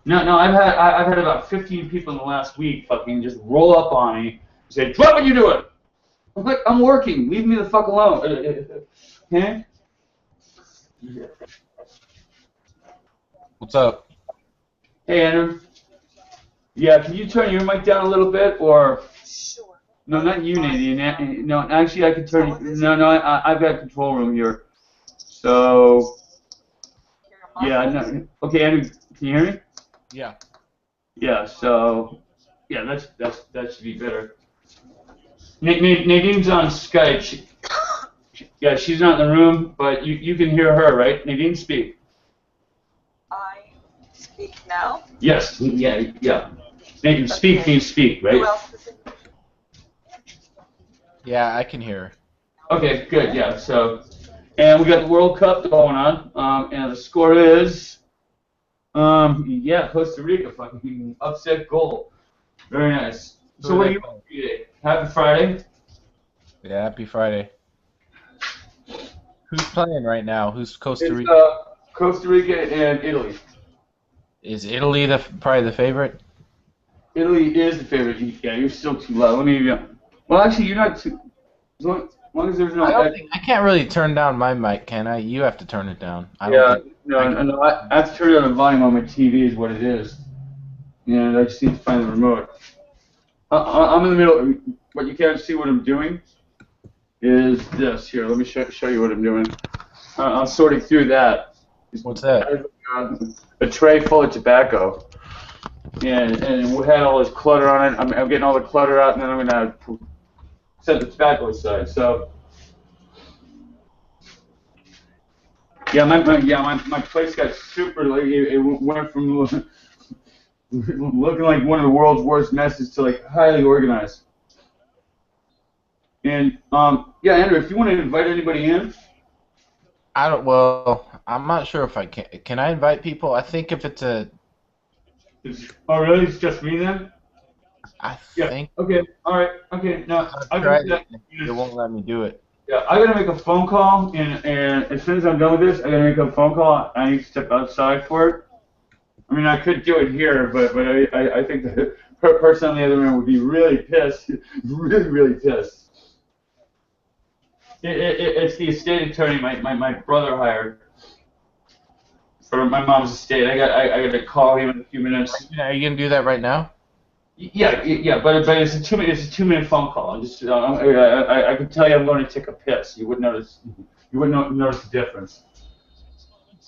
No, I've had about 15 people in the last week fucking just roll up on me and say, "Drop what you're doing." I'm like, I'm working. Leave me the fuck alone. Okay? What's up? Hey, Andrew. Yeah, can you turn your mic down a little bit, or? Sure. No, not you, Nadine. No, actually, I can turn. No, I've got control room here. So. Yeah. No. Okay, Andrew, can you hear me? Yeah. Yeah. So. Yeah, that should be better. Nadine's on Skype. Yeah, she's not in the room, but you can hear her, right? Nadine, speak. I speak now? Yes. Yeah. Nadine, speak means speak, right? Who else is in? Yeah, I can hear her. Okay, good. Yeah. So, and we got the World Cup going on, and the score is, Costa Rica fucking upset goal. Very nice. So what are you doing today? Happy Friday. Yeah, happy Friday. Who's playing right now? Who's Costa Rica? It's Costa Rica and Italy. Is Italy probably the favorite? Italy is the favorite. Yeah, you're still too loud. Let me. Well, actually, you're not too. As long as there's no. I can't really turn down my mic, can I? You have to turn it down. I have to turn down the volume on my TV. Is what it is. And I just need to find the remote. I'm in the middle. What you can't see what I'm doing is this. Here, let me show you what I'm doing. I'm sorting through that. What's that? A tray full of tobacco. And we had all this clutter on it. I'm getting all the clutter out, and then I'm gonna set the tobacco aside. So, yeah, my place got super. Like, it went from looking like one of the world's worst messes to like highly organized. And yeah, Andrew, if you want to invite anybody in. Well, I'm not sure if I can. Can I invite people? I think if it's a. Oh, really? It's just me then? I think. Okay. All right. Okay. No, it won't let me do it. Yeah, I gotta make a phone call, and as soon as I'm done with this, I gotta make a phone call. I need to step outside for it. I mean, I could do it here, but I think the person on the other end would be really pissed, really pissed. It's the estate attorney my brother hired. for my mom's estate. I got to call him in a few minutes. Are you gonna do that right now? Yeah, but it's a 2-minute phone call. I can tell you I'm going to take a piss. You wouldn't notice the difference.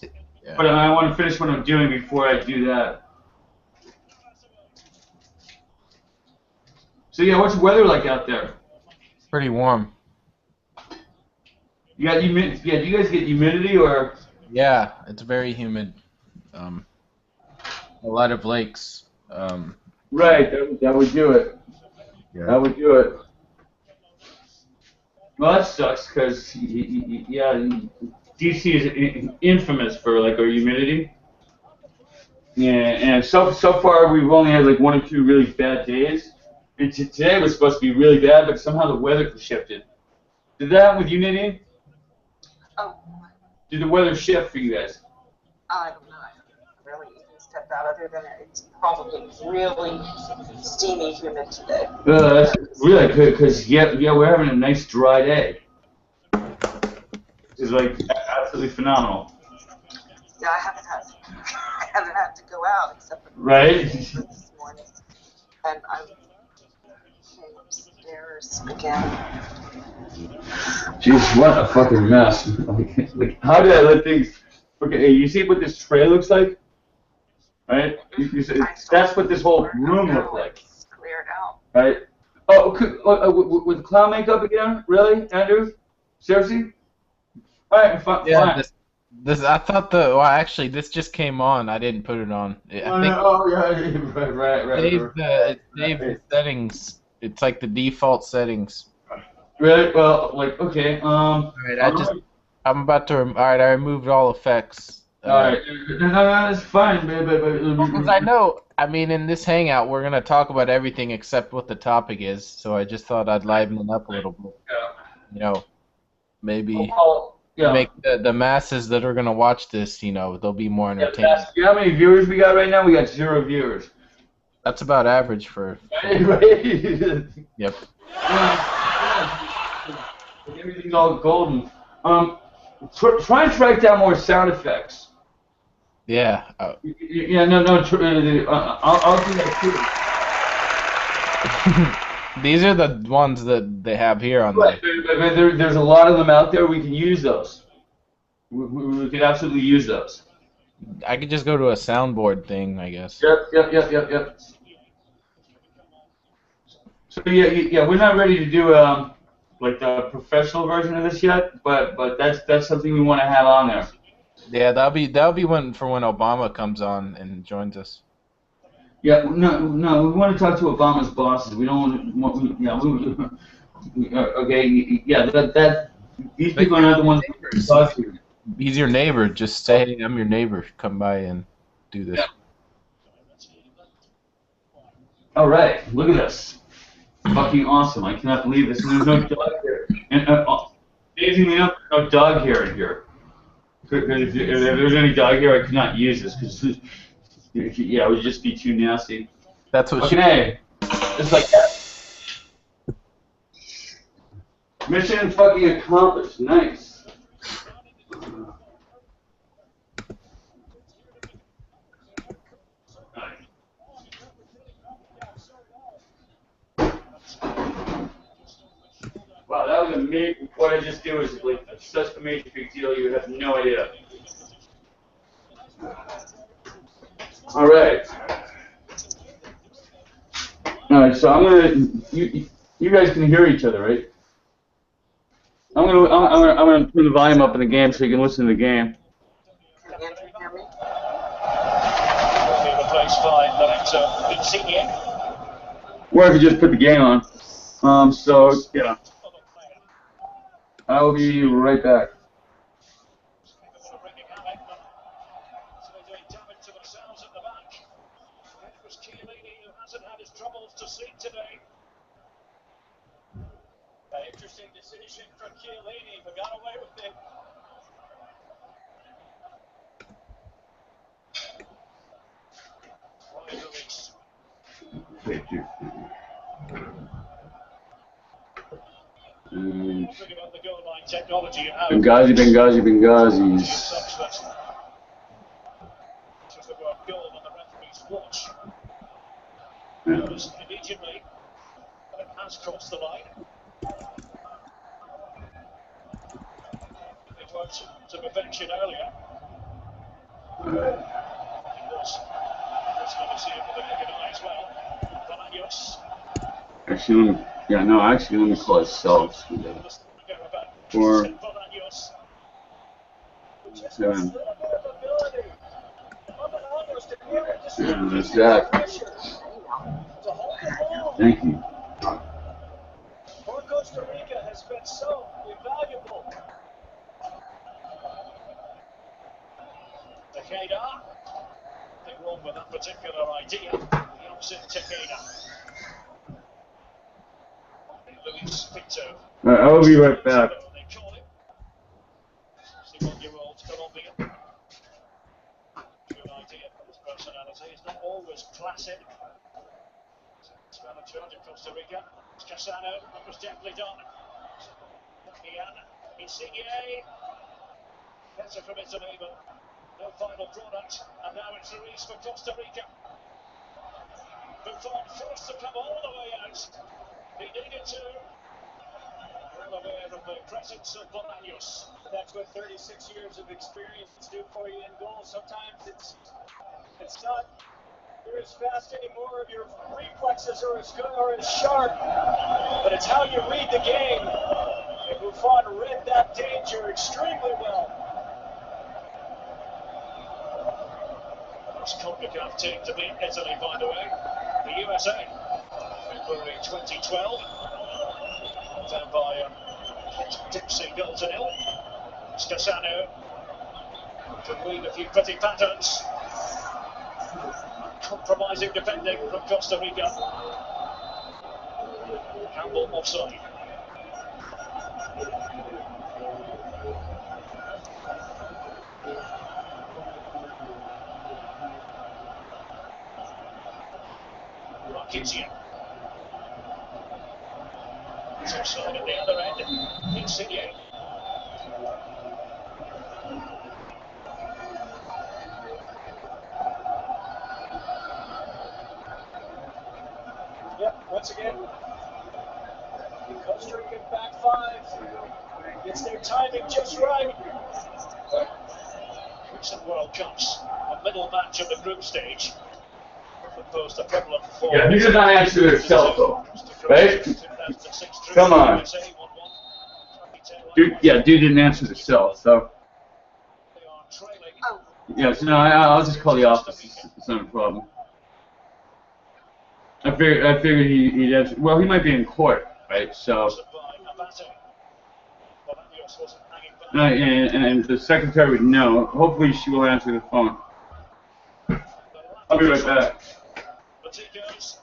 Yeah. But I want to finish what I'm doing before I do that. So yeah, what's the weather like out there? Pretty warm. You got humidity? Yeah, do you guys get humidity or? Yeah, it's very humid. A lot of lakes. Right, that would do it. Yeah. That would do it. Well, that sucks because DC is infamous for like our humidity. Yeah, and so far we've only had like 1 or 2 really bad days. And today was supposed to be really bad, but somehow the weather shifted. Did that happen with you, Nadine? Oh, Did the weather shift for you guys? I don't know. I haven't really even stepped out other than it's probably really steamy humid today. That's really good because we're having a nice dry day. It's like absolutely phenomenal. Yeah, I haven't had to go out except for Right? this morning, and I came upstairs again. Jeez, what a fucking mess. Like, how did I let things... Okay, you see what this tray looks like? Right? That's what this whole room looked like. It's cleared out. Right? With clown makeup again? Really, Andrew? Seriously? Alright, fine. Yeah. This I thought actually this just came on. I didn't put it on. I think Right. Save the settings. It's like the default settings. Really? Well, like, okay, Alright, I'm about to. Alright, I removed all effects. Alright, no, that's fine, Because I know, I mean, in this hangout, we're gonna talk about everything except what the topic is. So I just thought I'd liven it up a little bit. You know, maybe make the masses that are gonna watch this, they'll be more entertained. You know how many viewers we got right now? We got 0 viewers. That's about average for. Yep. Everything's all golden. Try and track down more sound effects. Yeah. I'll do that too. These are the ones that they have here on the. There's a lot of them out there. We can use those. We could absolutely use those. I could just go to a soundboard thing, I guess. Yep. So yeah, we're not ready to do like the professional version of this yet, but that's something we want to have on there. Yeah, that'll be when Obama comes on and joins us. Yeah, no, we want to talk to Obama's bosses. We don't want okay, yeah, that these people are not the ones who talk to you. He's your neighbor. Just say, hey, I'm your neighbor. Come by and do this. Yeah. All right, look at this. Fucking awesome. I cannot believe this. There's no dog hair. And amazingly enough, no dog hair in here. If there's any dog hair, I could not use this because it would just be too nasty. That's what okay. It's like that. Mission fucking accomplished. Nice. Wow, that was amazing. What I just did was like such a major big deal. You have no idea. All right. All right. So I'm gonna. You guys can hear each other, right? I'm gonna turn the volume up in the game so you can listen to the game. Can Andrew hear me? Or I could just put the game on. So yeah. I will be right back. Interesting decision from Chiellini, but got away with it. Benghazi's. Goes immediately. It has crossed the line. It was to perfection earlier. It was going to see it with a naked eye as well. Bolaños. Actually, let me call it self. 4, 7. And there's that. Thank you. For Costa Rica has been so invaluable. Takeda. Nothing wrong with that particular idea. The opposite Takeda. Luis Pinto. I will be right back. They call him. 61-year-old Colombian. Good idea for his personality. He's not always placid. Spell in charge of Costa Rica. It's Cassano. That was definitely done. Ian. Insigne. Better from Italy, but no final product. And now it's Ruiz for Costa Rica. Buffon forced to come all the way out. He needed to. Well aware of the presence of Bolaños. That's what 36 years of experience do for you in goal. Sometimes it's not you're as fast anymore, your reflexes are as good or as sharp, but it's how you read the game. And Buffon read that danger extremely well. It's CONCACAF team to beat Italy, by the way. The USA, February 2012. Down by Dempsey, goal to nil. Cassano can read a few pretty patterns. Compromising defending from Costa Rica. Campbell offside. Marquinhos. It's offside at the other end. Insigne. Yep, once again, Costa Rica back 5. Gets their timing just right. Recent World Cups, a middle match of the group stage. Proposed a prevalent Yeah, he did not answer himself though, right? Come on. Dude didn't answer the cell, so. Yes, no, I'll just call the office. It's not a problem. I figured he'd answer. Well, he might be in court, right? So. And the secretary would know. Hopefully, she will answer the phone. I'll be right back. Maticos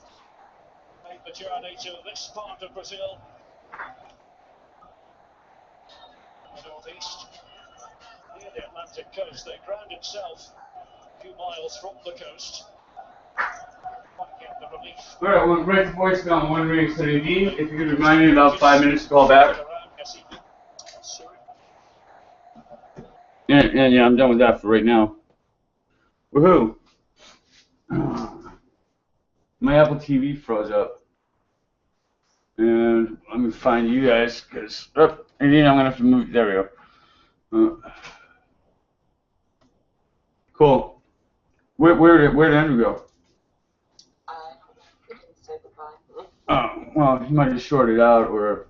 make the journey to this part of Brazil. Northeast, near the Atlantic coast. The ground itself, a few miles from the coast. Might get the relief. All right, we'll write the voicemail on 1 ring 17. If you could remind me in about 5 minutes to call back. And yeah, I'm done with that for right now. Woohoo! My Apple TV froze up. And let me find you guys, because and then I'm going to have to move. There we go. Cool. Where did Andrew go? He didn't say goodbye. Oh, well, he might have shorted out, or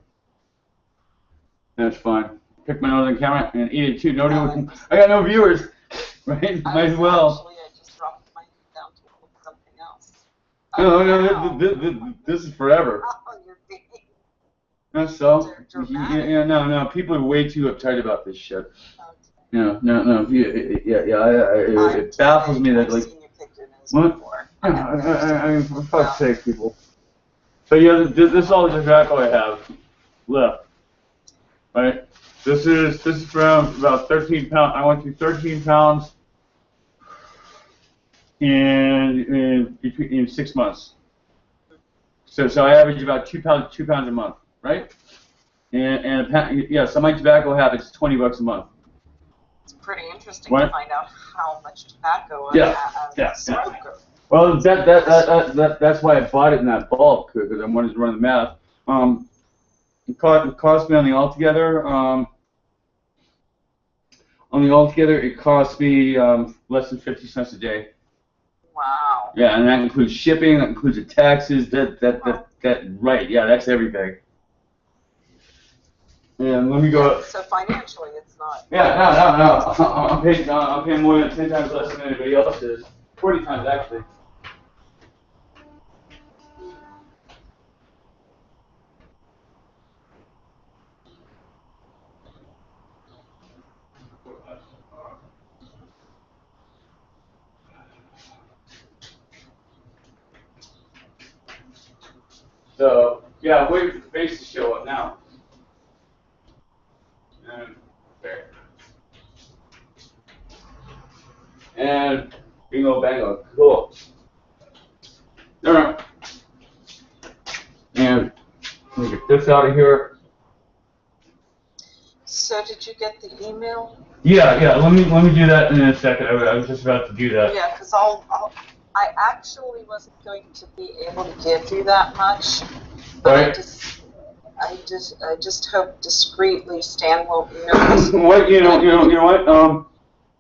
that's fine. Pick my nose on camera and eat it too. Nobody would. I got no viewers, right? Might as well. Actually, I just dropped my down to something else. No, this is forever. Oh, you're being That's so. dramatic. Yeah, no. People are way too uptight about this shit. Okay. No. It baffles me that, like. I've seen your picture news What? before. I mean, for fuck's sake, people. So yeah, this is all the tobacco I have left. Right. This is from about 13 pounds. I went through 13 pounds in 6 months. So I average about 2 pounds a month, right? And a pound, yeah. So my tobacco habit is $20 a month. It's pretty interesting What? to find out how much tobacco Yeah. a smoker. Well, that's why I bought it in that bulk, because I wanted to run the math. It cost me on the altogether. It cost me less than 50 cents a day. Wow. Yeah, and that includes shipping, that includes the taxes, right, yeah, that's everything. And let me go. So financially, it's not. Yeah, no. I'm paying more than 10 times less than anybody else is. 40 times actually. So, yeah, wait for the face to show up now. And there. And bingo bango. Cool. Alright. And let me get this out of here. So did you get the email? Yeah. Let me do that in a second. I was just about to do that. Yeah, because I actually wasn't going to be able to give you that much, but Right. I just hope discreetly Stan won't notice. What you know what?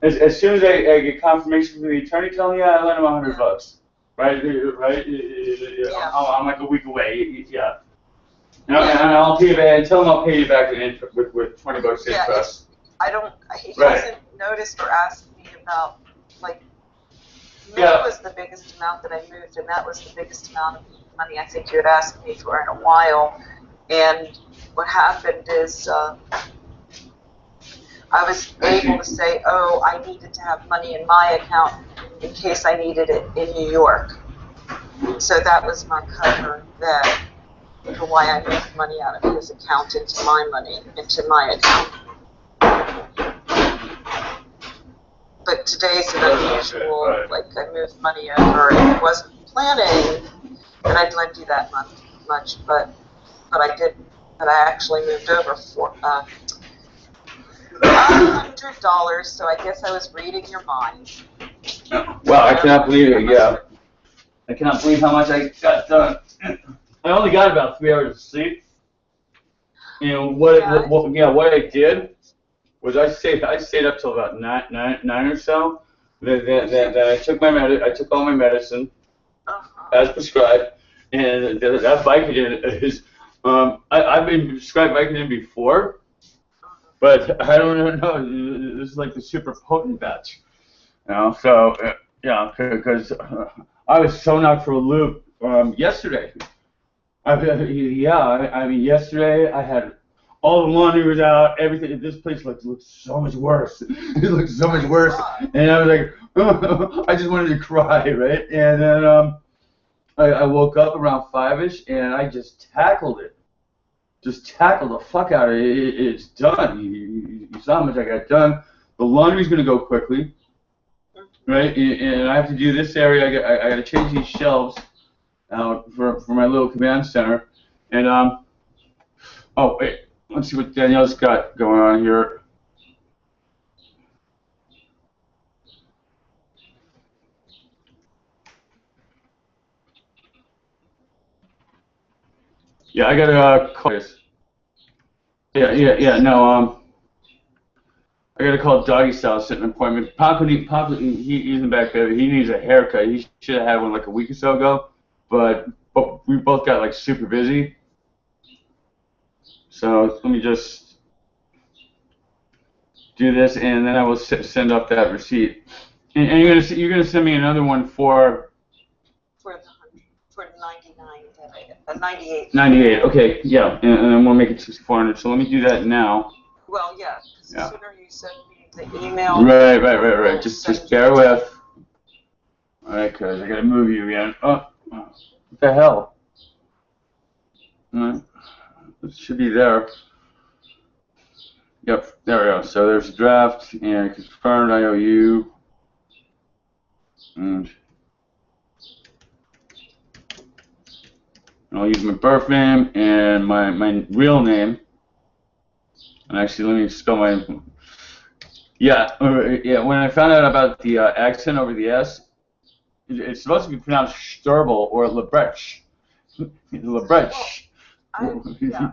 As soon as I get confirmation from the attorney telling me, I lend him $100. Right. Yeah. I'm like a week away. Yeah. And I'll pay you back. Tell him I'll pay you back with $20 interest. He Right. hasn't noticed or asked me about, like, May Yeah. was the biggest amount that I moved, and that was the biggest amount of money I think you had asked me for in a while. And what happened is I was able to say, oh, I needed to have money in my account in case I needed it in New York. So that was my cover then for why I moved money out of his account into my account. But today's an unusual, like I moved money over and wasn't planning that I'd lend you that much, but I did. But I actually moved over for $100. So I guess I was reading your mind. Well, I cannot believe it. Yeah, I cannot believe how much I got done. I only got about 3 hours of sleep. You know what I did was I stayed up till about nine or so. Then I took all my medicine as prescribed, and that Vicodin is I've been prescribed Vicodin before, but I don't know. This is like the super potent batch, you know. So yeah, because I was so knocked for a loop yesterday. I mean, yesterday I had all the laundry was out, everything. This place looked so much worse. It looked so much worse, and I was like, I just wanted to cry, right? And then I woke up around 5-ish, and I just tackled it. Just tackled the fuck out of it. It's done. You saw how much I got done. The laundry's gonna go quickly, right? And I have to do this area. I got to change these shelves out for my little command center, and oh wait. Let's see what Danielle's got going on here. Yeah, I gotta call this. Yeah. No, I gotta call Doggy Style, set an appointment. Papa, he's in back there. He needs a haircut. He should have had one like a week or so ago, but we both got like super busy. So let me just do this, and then I will send up that receipt. And you're gonna send me another one for the 99 that I got, 98. 98. Okay, yeah, and then we'll make it 6,400. So let me do that now. Well, yeah. The sooner you send me the email. Right. Just bear with. All right, cause I gotta move you again. Oh, what the hell? All right. It should be there. Yep, there we go. So there's a draft and confirmed IOU. And I'll use my birth name and my real name. And actually, let me spell my. Yeah. When I found out about the accent over the S, It's supposed to be pronounced Sturble or Lebrecht. Lebrecht. Well, in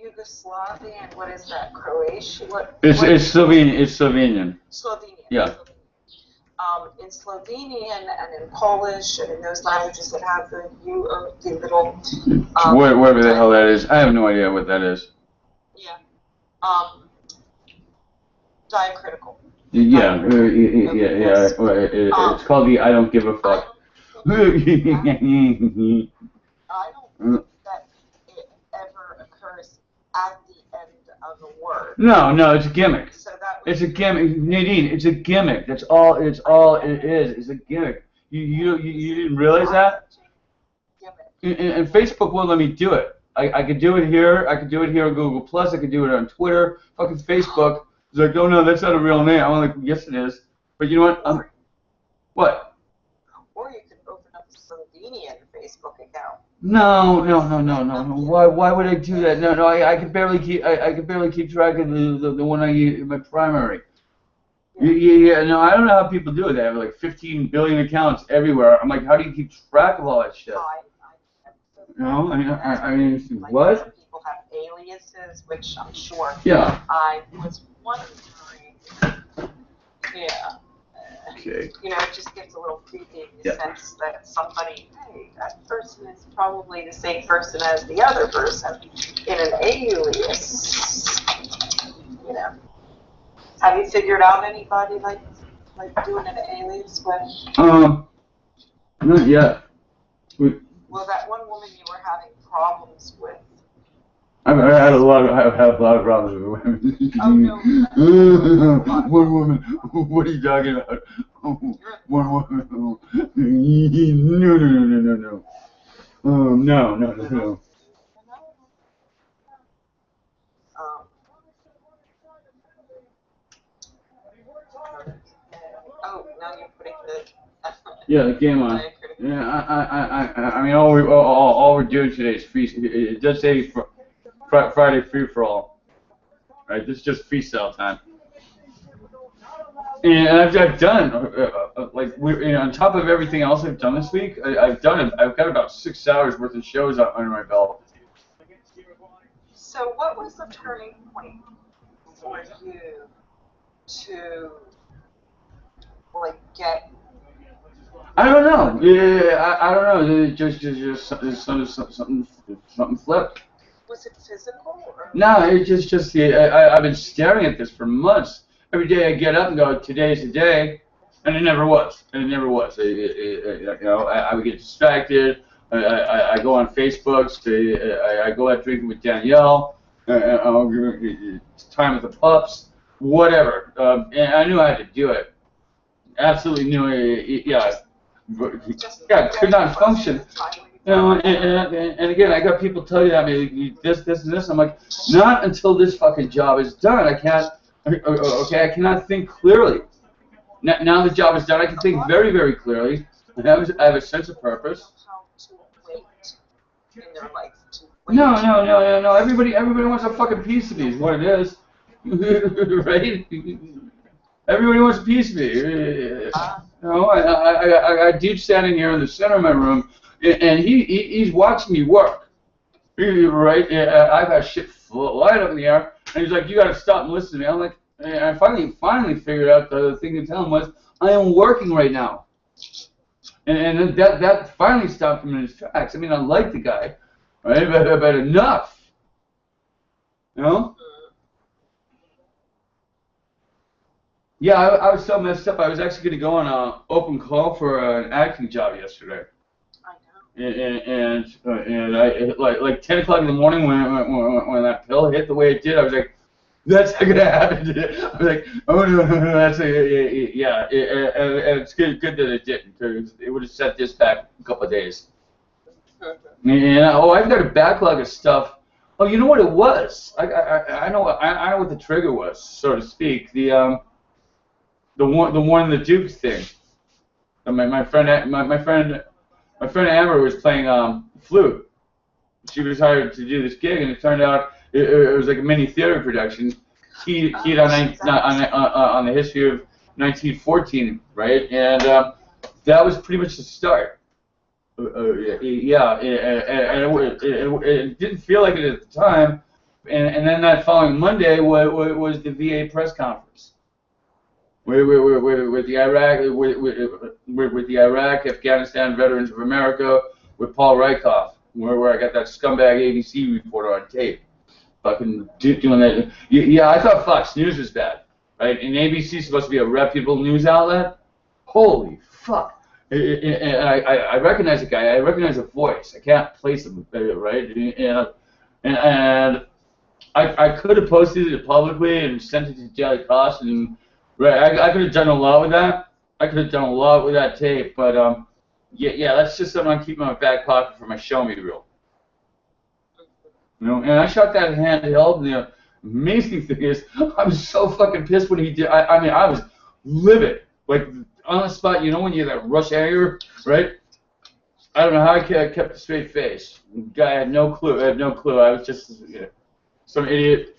Yugoslavia, and what is that? Croatia? It's Slovenian. It's Slovenian. Slovenian. Yeah. In Slovenian and in Polish and in those languages that have the little. Wherever the hell that is, I have no idea what that is. Yeah. Diacritical. Yeah. It's called the I don't give a fuck. I don't think that it ever occurs at the end of a word. No, it's a gimmick. So that It's a gimmick, Nadine. It's a gimmick. That's all. It's all it is. It's a gimmick. You didn't realize that? And Facebook won't let me do it. I could do it here. I could do it here on Google Plus. I could do it on Twitter. Fucking Facebook is like, oh no, that's not a real name. I'm like, yes it is. But you know what? What? Or you could open up a Slovenian Facebook account. No. Why would I do that? No. I could barely keep. I could barely keep track of the one I use, my primary. Yeah. No, I don't know how people do it. They have like 15 billion accounts everywhere. I'm like, how do you keep track of all that shit? No, I mean, what? Some people have aliases, which I'm sure. Yeah. I was wondering. Yeah. Okay. You know, it just gets a little creepy in the sense that somebody, hey, that person is probably the same person as the other person in an alias. You know. Have you figured out anybody like doing an alias with? Not yet. Well, that one woman you were having problems with. I have a lot of problems with women. Oh no. One woman. What are you talking about? One woman. No. No. Oh, now you're putting the. Yeah, the game on. Yeah, I mean, all we're doing today is free. It does say Friday free for all. Right, this is just freestyle time. And I've done on top of everything else I've done this week. I've got about 6 hours worth of shows under my belt. So, what was the turning point for you to get? I don't know. Yeah, I don't know. Just something flipped. Was it physical or? No, it's just I've been staring at this for months. Every day I get up and go, today's the day, and it never was. You know, I would get distracted. I go on Facebook. I go out drinking with Danielle. Time with the pups. Whatever. And I knew I had to do it. Absolutely knew it. Yeah. Could not function. You know, and again, I got people tell you that this and this. I'm like, not until this fucking job is done. I can't. Okay, I cannot think clearly. Now the job is done, I can think very, very clearly. I have a sense of purpose. No. Everybody wants a fucking piece of me. Is what it is, right? Everybody wants a piece of me. You know, I got dude standing here in the center of my room, and he's watching me work. Right? I've got shit flying up in the air, and he's like, "You got to stop and listen to me." I'm like, and I finally figured out the thing to tell him was, "I am working right now," and that finally stopped him in his tracks. I mean, I like the guy, right? But enough, you know. Yeah, I was so messed up. I was actually going to go on an open call for an acting job yesterday. I know. And I like 10 o'clock in the morning when that pill hit the way it did, I was like, that's not going to happen. I was like, oh no, that's yeah. And it's good that it didn't, because it would have set this back a couple of days. And I've got a backlog of stuff. Oh, you know what it was? I know what the trigger was, so to speak. The one in the Duke thing. My friend Amber was playing flute. She was hired to do this gig, and it turned out it was like a mini theater production, keyed on the history of 1914, right? And that was pretty much the start. Yeah, and it didn't feel like it at the time. And then that following Monday was the VA press conference. With the Iraq, with the Iraq, Afghanistan Veterans of America, with Paul Rykoff, where I got that scumbag ABC reporter on tape, fucking doing that. Yeah, I thought Fox News was bad, right? And ABC is supposed to be a reputable news outlet. Holy fuck! And I recognize the guy. I recognize the voice. I can't place him, right? And I could have posted it publicly and sent it to Jelly Cost, and right, I could have done a lot with that. I could have done a lot with that tape, but yeah, that's just something I'm keeping in my back pocket for my show me reel. You know, and I shot that handheld, and the amazing thing is, I was so fucking pissed when he did. I mean, I was livid, like on the spot. You know when you have that rush anger, right? I don't know how I kept a straight face. The guy had no clue. I had no clue. I was just some idiot.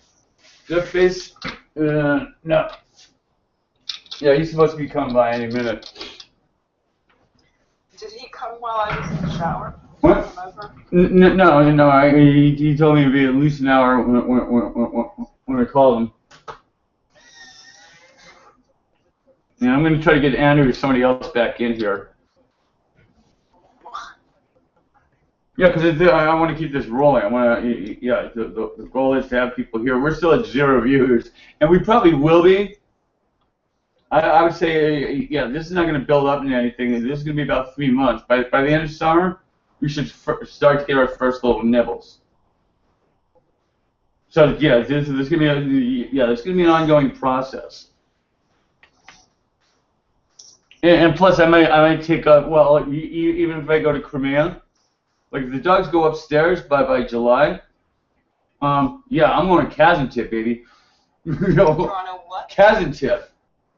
Good face? No. Yeah, he's supposed to be coming by any minute. Did he come while I was in the shower? What? No. He told me it'd be at least an hour when I called him. Yeah, I'm going to try to get Andrew or somebody else back in here. Yeah, because I want to keep this rolling. I want to, yeah, the goal is to have people here. We're still at 0 views, and we probably will be. I would say, yeah, this is not going to build up into anything. This is going to be about 3 months. By the end of summer, we should start to get our first little nibbles. So yeah, this is going to be an ongoing process. And plus, I might take up. Well, even if I go to Crimea, like if the dogs go upstairs by July, yeah, I'm going to Kazantip, baby. You know, Kazantip.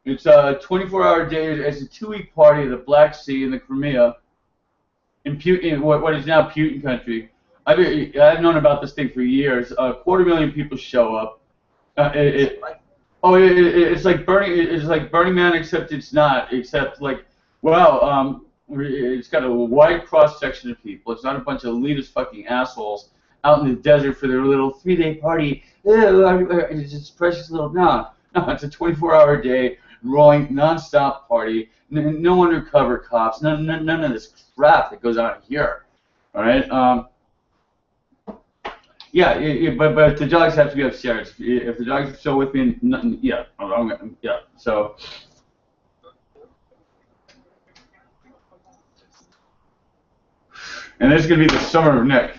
It's a 24-hour day. It's a 2-week party of the Black Sea and the Crimea in what is now Putin country. I've known about this thing for years. 250,000 people show up. It's like Burning Man, except it's not. Except like, well, it's got a wide cross section of people. It's not a bunch of elitist fucking assholes out in the desert for their little 3-day party. It's just precious little. No, it's a 24-hour day, rolling non-stop party. No undercover cops. None of this crap that goes on here. All right. Yeah, but the dogs have to be upstairs. If the dogs are still with me, yeah, yeah. So. And this is gonna be the summer of Nick.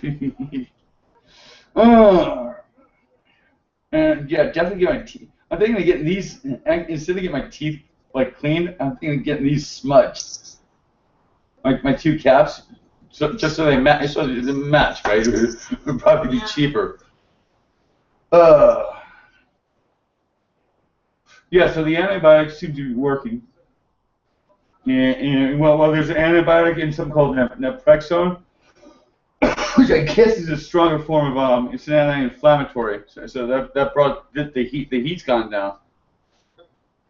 And yeah, definitely get my teeth. I'm thinking of getting these instead of getting my teeth like cleaned. I'm thinking of getting these smudged, like my 2 caps. So just so they match, right? It would probably be cheaper. Yeah, so the antibiotics seem to be working. And well, there's an antibiotic in something called Naproxen, which I guess is a stronger form of it's an anti-inflammatory. So that brought the heat. The heat's gone down.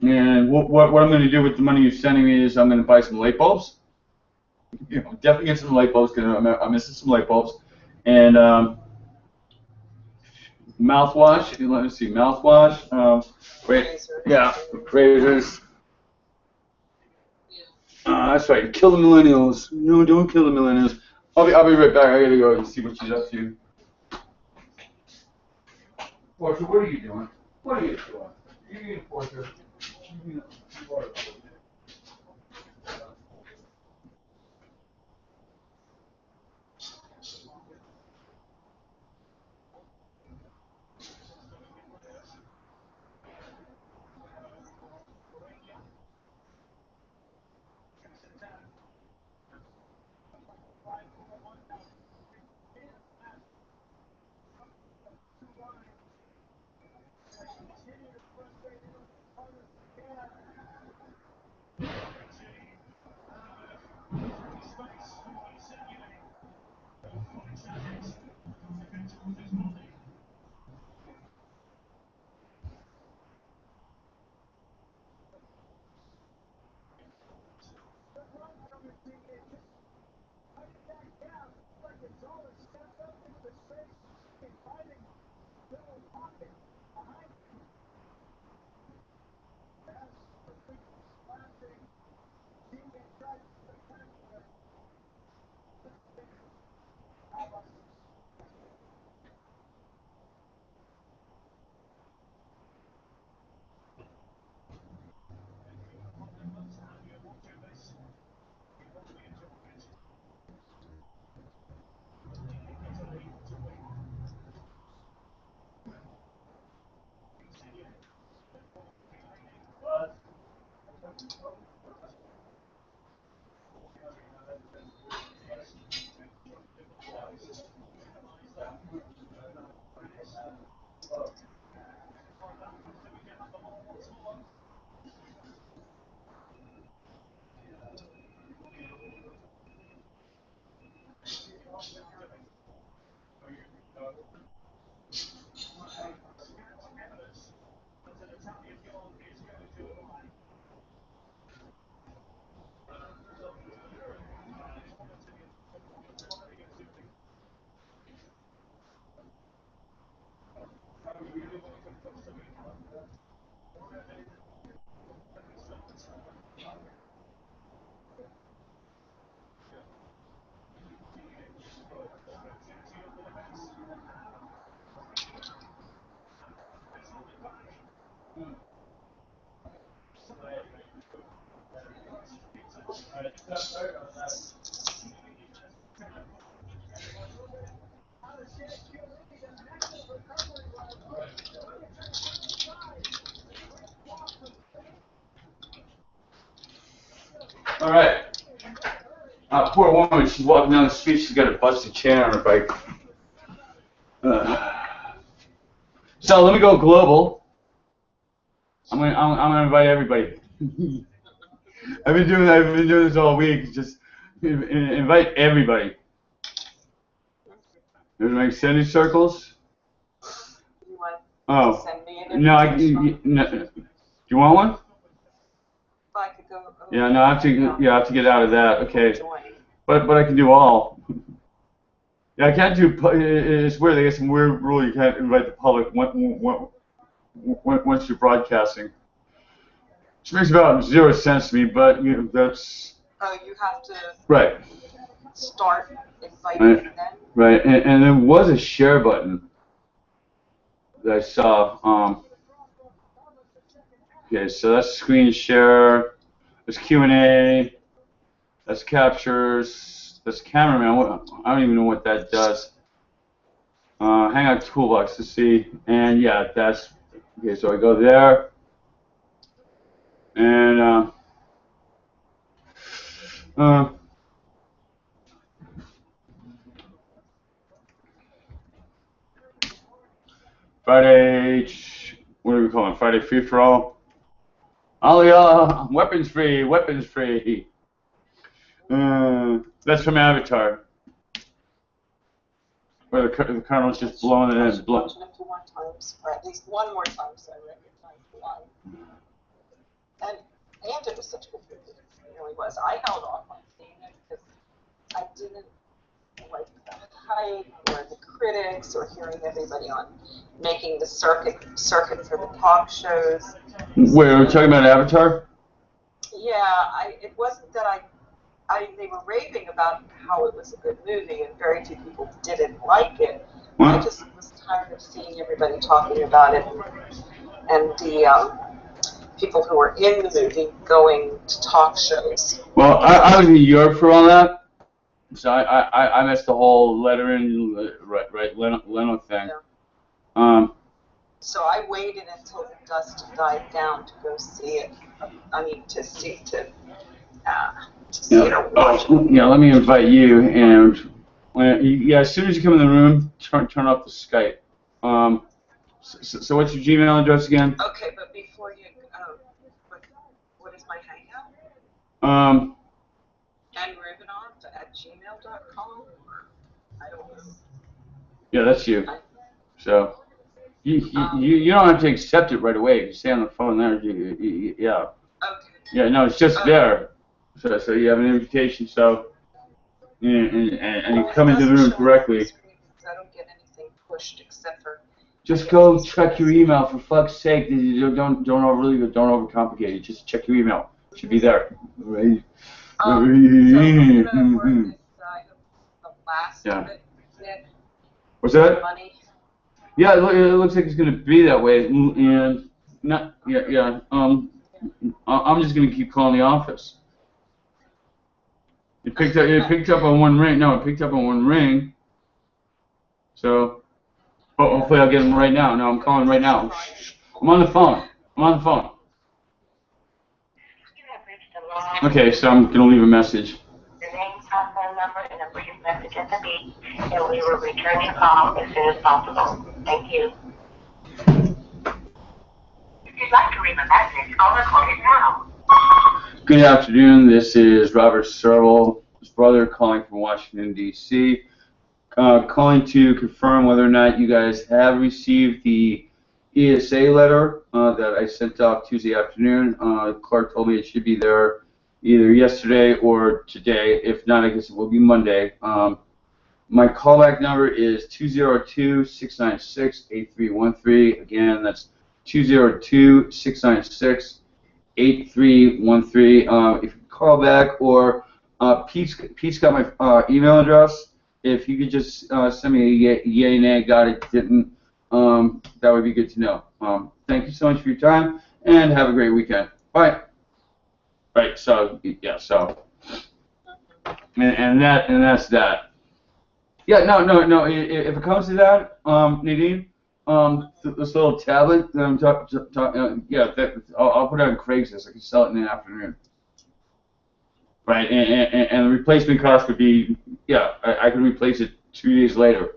And what I'm going to do with the money you're sending me is I'm going to buy some light bulbs. You know, definitely get some light bulbs because I'm missing some light bulbs, and mouthwash. Let me see, mouthwash. Razors. That's right. Kill the millennials. No, don't kill the millennials. I'll be right back. I gotta go and see what she's up to. Portia, what are you doing? What are you doing? You need Portia. All right. Poor woman, she's walking down the street, she's got a busted chain on her bike. So let me go global. I'm gonna invite everybody. I've been doing this all week. Just invite everybody. There's my sending circles. You want Oh to send me no, do you want one? I could go. Yeah, no, I have to get out of that. Okay, Join. but I can do all. Yeah, I can't do. It's weird. They got some weird rule. You can't invite the public once you're broadcasting. Which makes about 0 sense to me, but that's. Oh, you have to. Right. Start inviting them. Right, and there was a share button that I saw. Okay, so that's screen share. There's Q&A. That's captures. That's cameraman. I don't even know what that does. Hangout toolbox to see, and yeah, that's okay. So I go there, and Friday. What are we calling Friday free for all? Oh, weapons free, weapons free. That's from Avatar. Where the colonel's just blowing it in. Watching it for one time, or at least one more time, so I recognize the line. And it was such a good movie. It really was. I held off on seeing it because I didn't like the hype or the critics or hearing everybody on making the circuit for the talk shows. Wait, are we talking about Avatar? Yeah, it wasn't that they were raving about how it was a good movie, and very few people didn't like it. What? I just was tired of seeing everybody talking about it, and the people who were in the movie going to talk shows. Well, I was in Europe for all that, so I missed the whole Letterin, right, Leno thing. Yeah. So I waited until the dust died down to go see it. I mean, to see it or watch it. Yeah, let me invite you, and as soon as you come in the room, turn off the Skype. So what's your Gmail address again? Okay, but before you, what is my hangout? nrubinoff@gmail.com. I don't know. Yeah, that's you. So you don't have to accept it right away. You stay on the phone there. Yeah. Okay. Yeah, no, it's just there. So you have an invitation. So and you come into the room correctly. I don't get anything pushed except for. Just go check your email, for fuck's sake. Don't overcomplicate it. Just check your email. It should be there. Right. So the last Yeah. of it, Nick, What's that? money. Yeah, it looks like it's gonna be that way, and not. Yeah. I'm just gonna keep calling the office. It picked up on one ring. No, it picked up on one ring. So, hopefully I'll get him right now. No, I'm calling right now. I'm on the phone. Okay, so I'm gonna leave a message. Your name, telephone number, and a brief message at the beep, and we will return your call as soon as possible. Thank you. If you'd like to leave a message, I'll record it now. Good afternoon. This is Robert Serval, his brother, calling from Washington, D.C. Calling to confirm whether or not you guys have received the ESA letter that I sent off Tuesday afternoon. Clark told me it should be there either yesterday or today. If not, I guess it will be Monday. My callback number is 202-696-8313. Again, that's 202-696-8313. If you call back, or Pete's got my email address. If you could just send me a yay, nay, got it, didn't, that would be good to know. Thank you so much for your time, and have a great weekend. Bye. Right. So yeah. So and that's that. Yeah. No. If it comes to that, Nadine, this little tablet that I'm talking, yeah, I'll put it on Craigslist. I can sell it in the afternoon. right? And the replacement cost would be, yeah, I could replace it 2 days later.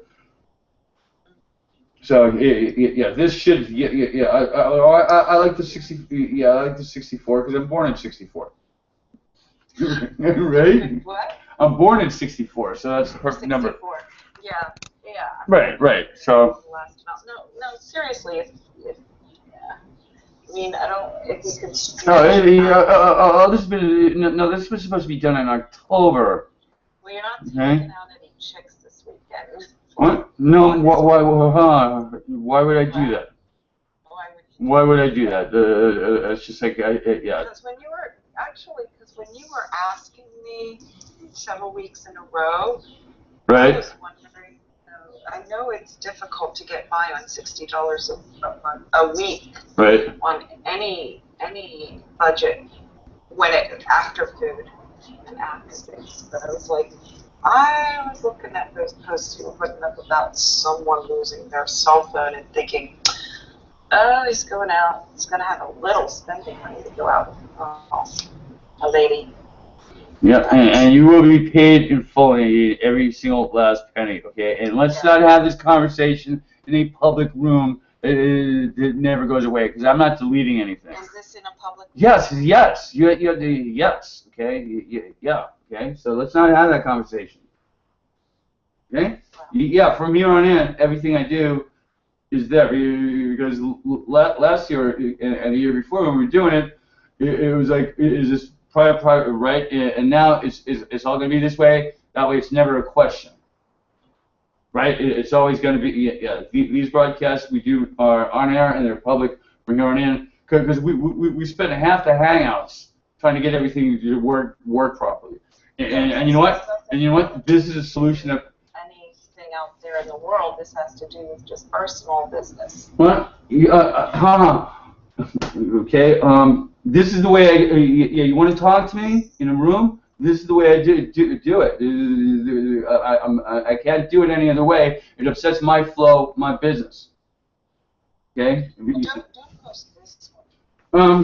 So yeah, this should, yeah. I like the 60, yeah, I like the 64 because I'm born in 64. Right? What? I'm born in 64, so that's the perfect 64. number. Yeah. Right. So. No, seriously, if yeah. I mean, I don't, if we could. This was supposed to be done in October. Well, you're not taking out any chicks this weekend. What? No, why would I do that? Why would I do that? It's just like, yeah. Because when you were asking me several weeks in a row, right. I was wondering, I know it's difficult to get by on $60 a week. Right. On any budget after food and after things. But I was looking at those posts you were putting up about someone losing their cell phone and thinking, oh, he's going out. He's going to have a little spending money to go out with a lady. Yeah, and you will be paid in full, every single last penny, okay? And let's not have this conversation in a public room. It never goes away, because I'm not deleting anything. Is this in a public room? Yes. You have the yes, okay? Yeah, okay? So let's not have that conversation. Okay? Yeah, from here on in, everything I do is there. Because last year and the year before when we were doing it, it was like, is this private, right? And now it's all going to be this way. That way it's never a question. Right? It's always going to be, yeah, these broadcasts we do are on air and they're public from here on in. Because we spent half the hangouts trying to get everything to work properly. And you know what? This is a solution of anything out there in the world. This has to do with just personal business. What? Okay. This is the way you want to talk to me in a room? This is the way I do it. I can't do it any other way. It upsets my flow, my business. Okay? Well, don't post this one. Then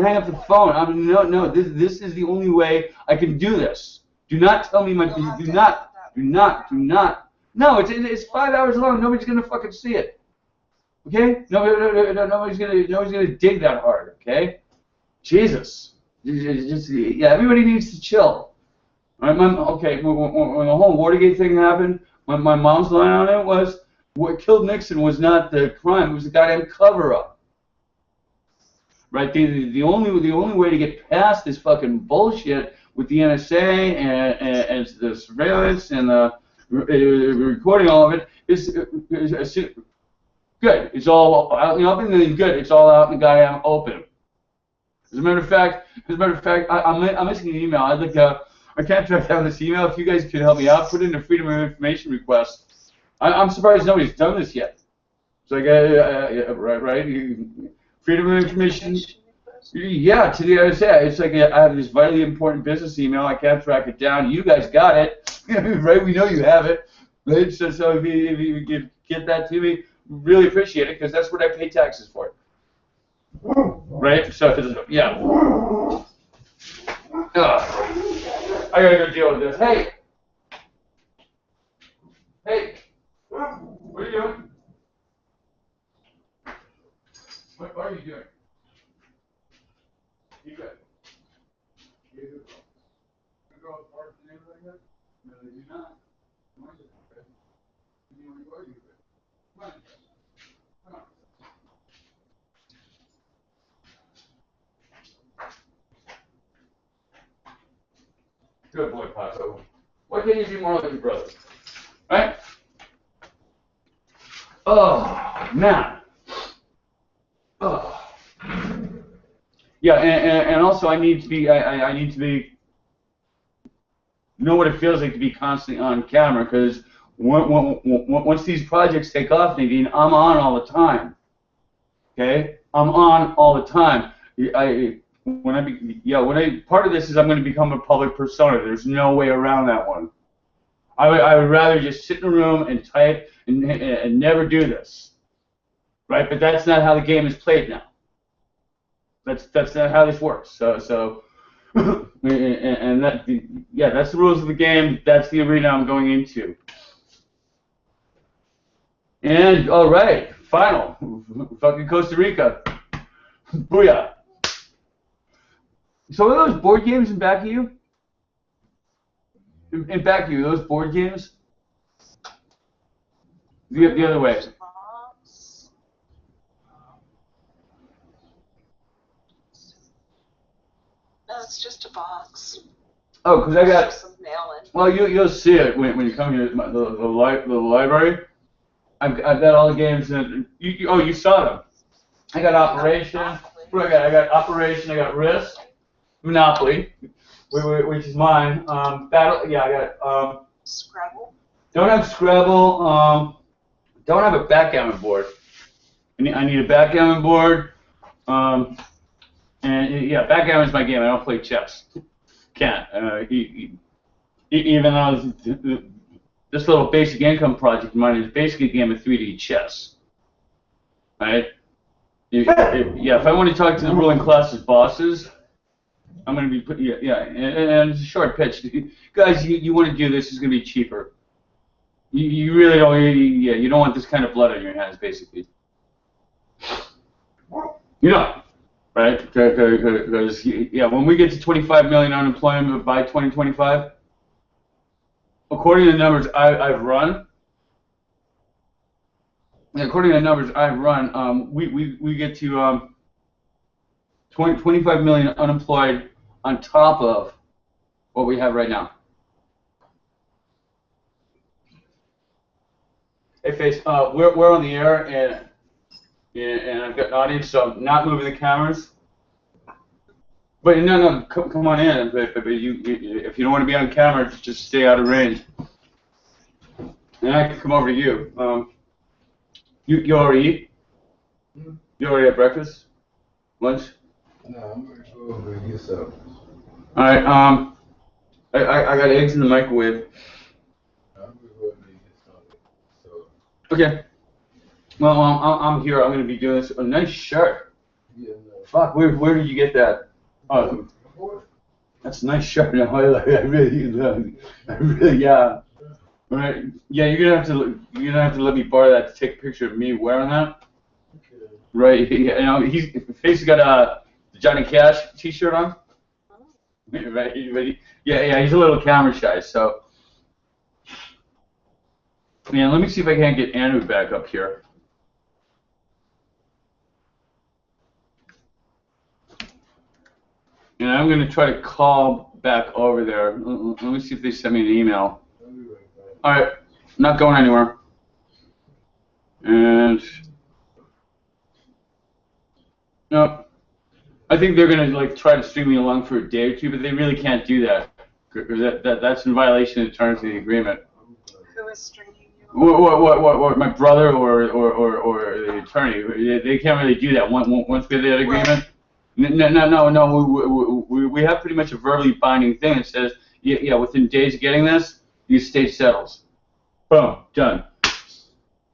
hang up the phone. No. This is the only way I can do this. Do not tell me do not. No, it's 5 hours long. Nobody's gonna fucking see it. Okay? Nobody's gonna dig that hard. Okay? Jesus. Yeah, everybody needs to chill. All right, okay, when the whole Watergate thing happened, when my mom's line on it was, what killed Nixon was not the crime, it was the goddamn cover-up. Right? The only way to get past this fucking bullshit with the NSA and the surveillance and the recording all of it is good. It's all out in the open, and then good. It's all out in the goddamn open. As a matter of fact, I'm missing an email. I can't track down this email. If you guys could help me out, put in a Freedom of Information request. I'm surprised nobody's done this yet. It's like, right? Freedom of Information. Yeah, to the NSA. It's like I have this vitally important business email. I can't track it down. You guys got it, right? We know you have it. Right? So if you could get that to me, really appreciate it, because that's what I pay taxes for. Right? So, yeah. I gotta go deal with this. Hey! What are you doing? What are you doing? You good? You good? You go out to the park and everything like that? No, you're not. Why is it good? You are you good? Come on. Come on. Good boy, Pato. Why can't you be more like your brother? Right? Oh, man. Oh. Yeah, and also I need to be, I need to be, know what it feels like to be constantly on camera, because once these projects take off, Nadine, I'm on all the time. Okay? I'm on all the time. Part of this is I'm going to become a public persona. There's no way around that one. I would rather just sit in a room and type and never do this, right? But that's not how the game is played now. That's not how this works. So and that's the rules of the game. That's the arena I'm going into. And all right, final, fucking Costa Rica, booyah. So are those board games in back of you? In back of you, those board games? The other way. No, it's just a box. Oh, because I got. Some mail-in. Well, you'll see it when you come here to the library. I've got all the games in. You saw them. I got Operation. I got Operation. I got Risk, Monopoly, which is mine. Battle. Yeah, I got. Scrabble. Don't have Scrabble. Don't have a backgammon board. I need a backgammon board. And yeah, backgammon's my game. I don't play chess. Can't. Even though this little basic income project of mine is basically a game of 3D chess. Right? Yeah, if I want to talk to the ruling class's bosses, I'm going to be and it's a short pitch. Guys, you want to do this, it's going to be cheaper. You really don't, you don't want this kind of blood on your hands, basically. You know, right? Because, when we get to 25 million unemployment by 2025, according to the numbers I've run, we get to 25 million unemployed on top of what we have right now. Hey, Face, we're on the air, and I've got an audience, so I'm not moving the cameras. But no, come on in. But if you don't want to be on camera, just stay out of range. And I can come over to you. You already eat? You already had breakfast? Lunch? No, I'm going to go over and get some. All right. I got eggs in the microwave. Okay. Well, I'm here. I'm going to be doing this. A nice shirt. Yeah, no. Fuck, where did you get that? Oh, that's a nice shirt. I really, yeah. All right. Yeah, you're gonna have to let me borrow that to take a picture of me wearing that. Okay. Right. You know, Face has got a Johnny Cash T-shirt on. Right. Yeah. He's a little camera shy, so. Yeah, let me see if I can't get Andrew back up here. And I'm going to try to call back over there. Let me see if they send me an email. All right, not going anywhere. And no, I think they're going to try to string me along for a day or two, but they really can't do that because that's in violation of the terms of the agreement. Who is stringing you? What? My brother or the attorney? They can't really do that once we have that agreement. No. We have pretty much a verbally binding thing that says, within days of getting this, the estate settles. Boom, done.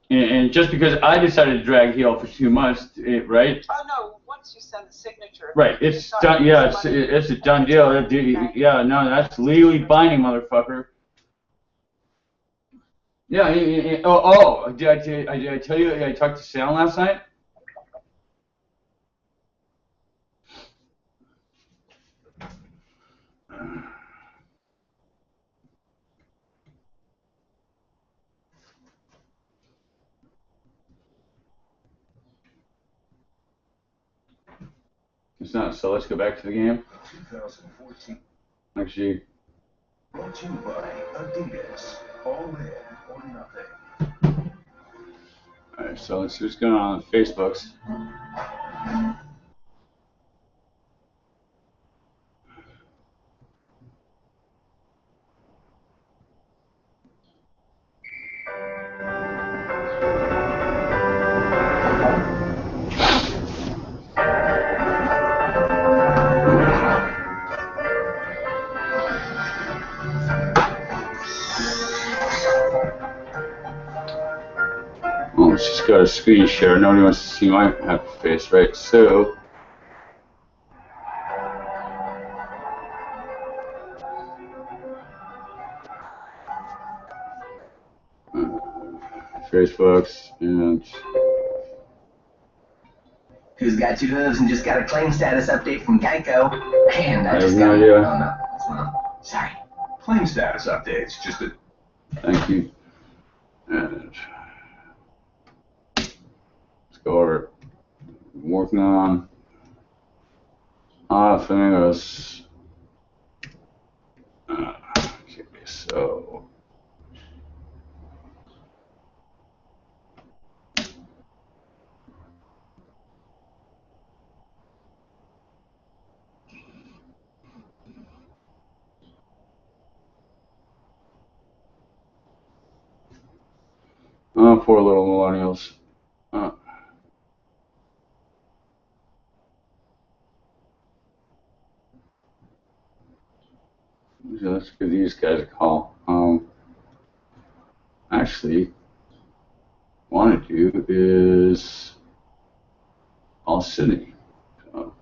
And just because I decided to drag heel for 2 months, right? Oh no, once you send the signature. Right, it's done. Yeah, it's a done deal. Yeah, no, that's legally binding, motherfucker. Yeah. Did I tell you I talked to Sam last night? It's not, so let's go back to the game. 2014. Actually. Brought to you by Adidas. All in or nothing. Alright, so let's see what's going on Facebooks. Let's just go to screen share. Nobody wants to see my face, right? So folks, and Who's got two hooves and just got a claim status update from Geico? And I I just have got no idea. Oh, no, that's wrong. Sorry. Claim status updates, just a... Thank you. And let's go over it. Working on fingers. Okay, so poor little millennials. Let's give these guys a call. Actually, what I want to do is call Sydney. So,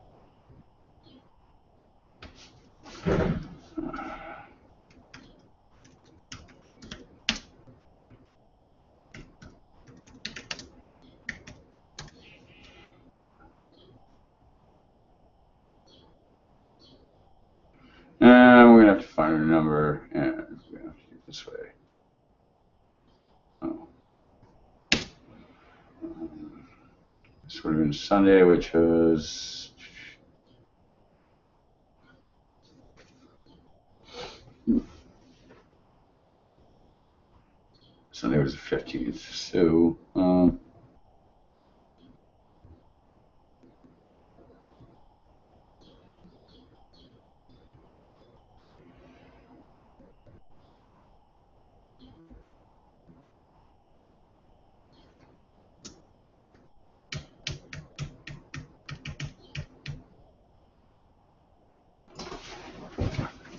and we're going to have to find a number, and we're going to have to do it this way. This would have been Sunday, which was Sunday was the 15th. So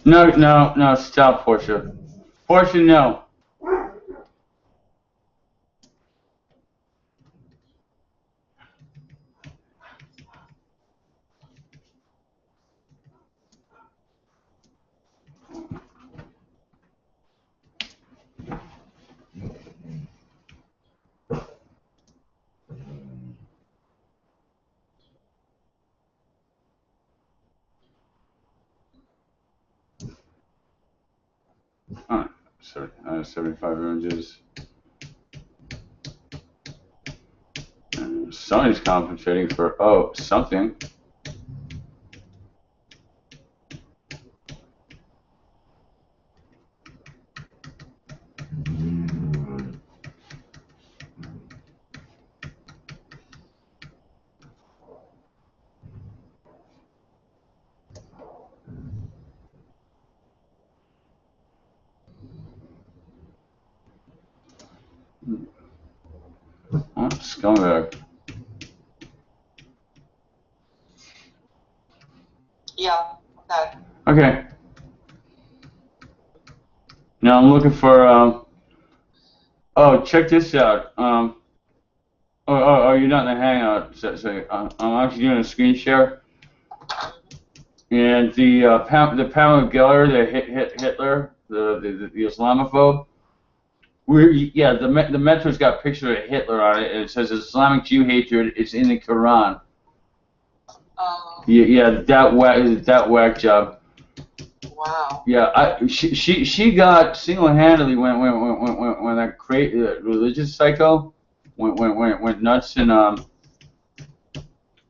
no, stop, Portia. Portia, no. Alright, sorry, 75 images. And somebody's compensating for, something. Oh, scumbag. Yeah, okay. Okay. Now I'm looking for, check this out. You're not in the Hangout. So, I'm actually doing a screen share. And the Pamela Geller, the Hitler, the Islamophobe. The Metro's got a picture of Hitler on it, and it says Islamic Jew hatred. It's in the Quran. That whack job. Wow. Yeah, she got single-handedly when that religious psycho went nuts in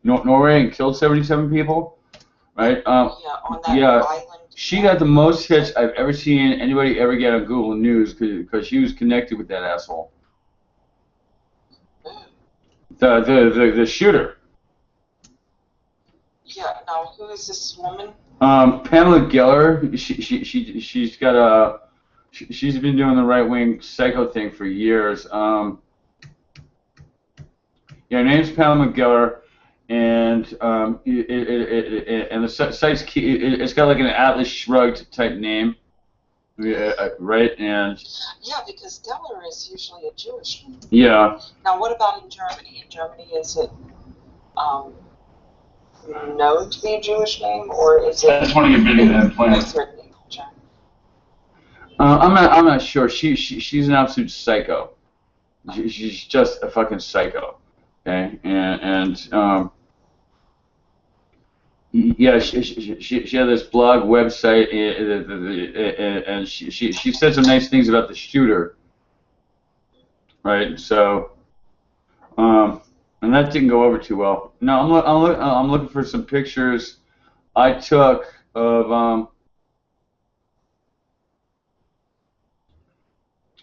Norway and killed 77 people, right? On that island. She got the most hits I've ever seen anybody ever get on Google News because she was connected with that asshole. The shooter. Yeah. Now, who is this woman? Pamela Geller. She's got she's been doing the right-wing psycho thing for years. Her name's Pamela Geller. And the site's it's got like an Atlas Shrugged type name, right? And yeah, because Geller is usually a Jewish name. Yeah. Now, what about in Germany? In Germany, is it known to be a Jewish name, or is it? I just want to get rid of that plan. I'm not sure. She's an absolute psycho. She's just a fucking psycho. Okay, and yeah, she had this blog website, and she said some nice things about the shooter, right? So, and that didn't go over too well. No, I'm looking for some pictures I took of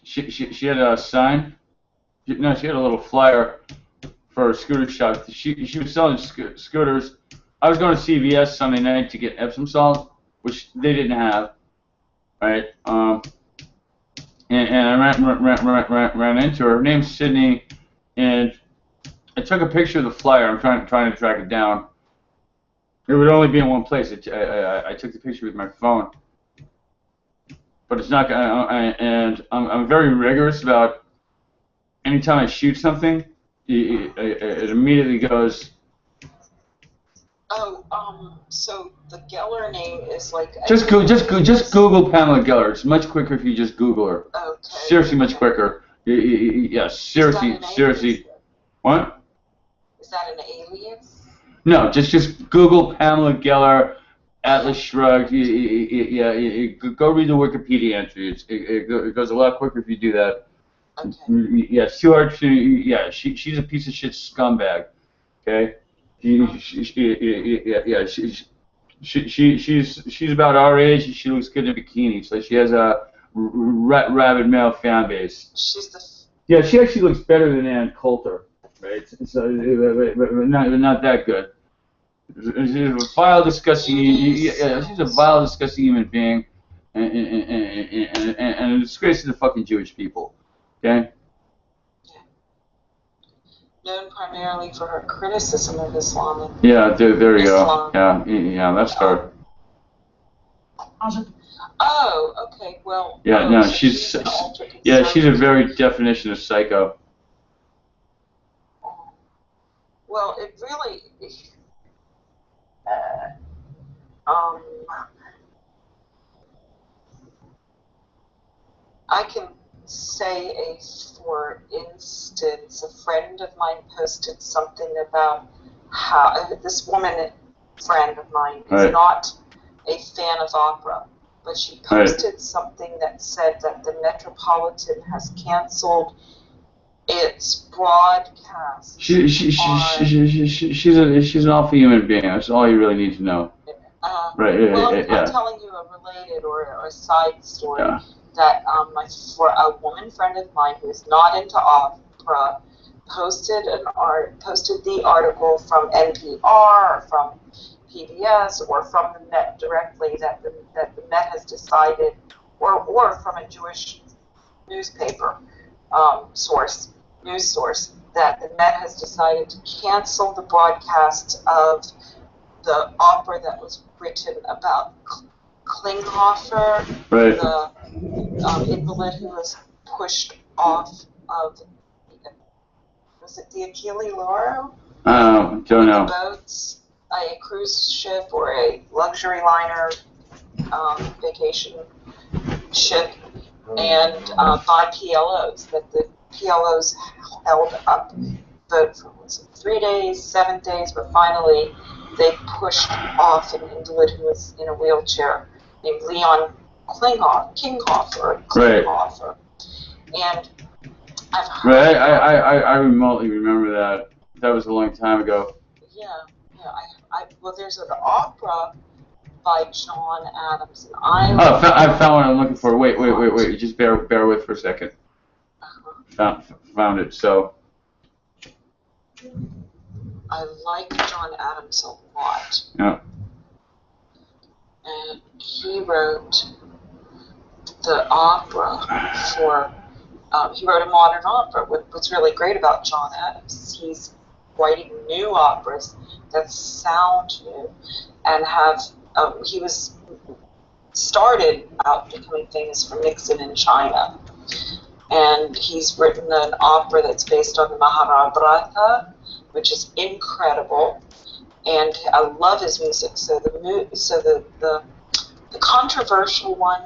she had a sign. No, she had a little flyer for a scooter shop. She was selling scooters. I was going to CVS Sunday night to get Epsom salt, which they didn't have, right? And I ran into her. Her name's Sydney, and I took a picture of the flyer. I'm trying to track it down. It would only be in one place. I took the picture with my phone, but it's not. And I'm very rigorous about anytime I shoot something, it immediately goes. Oh, so the Geller name is like. Just Google Pamela Geller. It's much quicker if you just Google her. Okay. Seriously, much quicker. Yeah, seriously. What? Is that an alias? No, just Google Pamela Geller, Atlas Shrugged. Yeah, go read the Wikipedia entry. It goes a lot quicker if you do that. Okay. Yeah, it's too hard to. Yeah, she's a piece of shit scumbag. Okay. She's about our age. And she looks good in a bikini, so she has a rabid male fan base. Yeah, she actually looks better than Ann Coulter, right? So, not that good. She's a vile, disgusting. Yeah, she's a vile, disgusting human being, and a disgrace to the fucking Jewish people. Okay. Known primarily for her criticism of Islam. Yeah, there you go. Yeah, that's her. Oh, okay. Well. Yeah, no, she's a very definition of psycho. Well, it really. I can say for instance, a friend of mine posted something about how this woman, friend of mine, is not a fan of opera, but she posted something that said that the Metropolitan has canceled its broadcast. She's an awful human being. That's all you really need to know. Right? Well, I'm telling you a related or a side story. Yeah. That for a woman friend of mine who is not into opera posted the article from NPR or from PBS or from the Met directly that the Met has decided, or from a Jewish newspaper news source, that the Met has decided to cancel the broadcast of the opera that was written about Klinghoffer, the invalid who was pushed off of, was it the Achille Lauro? Don't know. Boats, a cruise ship or a luxury liner vacation ship, and by PLOs, that the PLOs held up vote for 3 days, 7 days, but finally they pushed off an invalid who was in a wheelchair named Leon Klinghoffer. And I've heard. I remotely remember that. That was a long time ago. Yeah. Well, there's an opera by John Adams, and I found what I'm looking for. Wait. Just bear with for a second. Found it. So. I like John Adams a lot. Yeah. And he wrote the opera for. He wrote a modern opera. What's really great about John Adams is he's writing new operas that sound new and have. He was started out becoming famous for Nixon in China, and he's written an opera that's based on the Mahabharata, which is incredible, and I love his music. So the controversial one,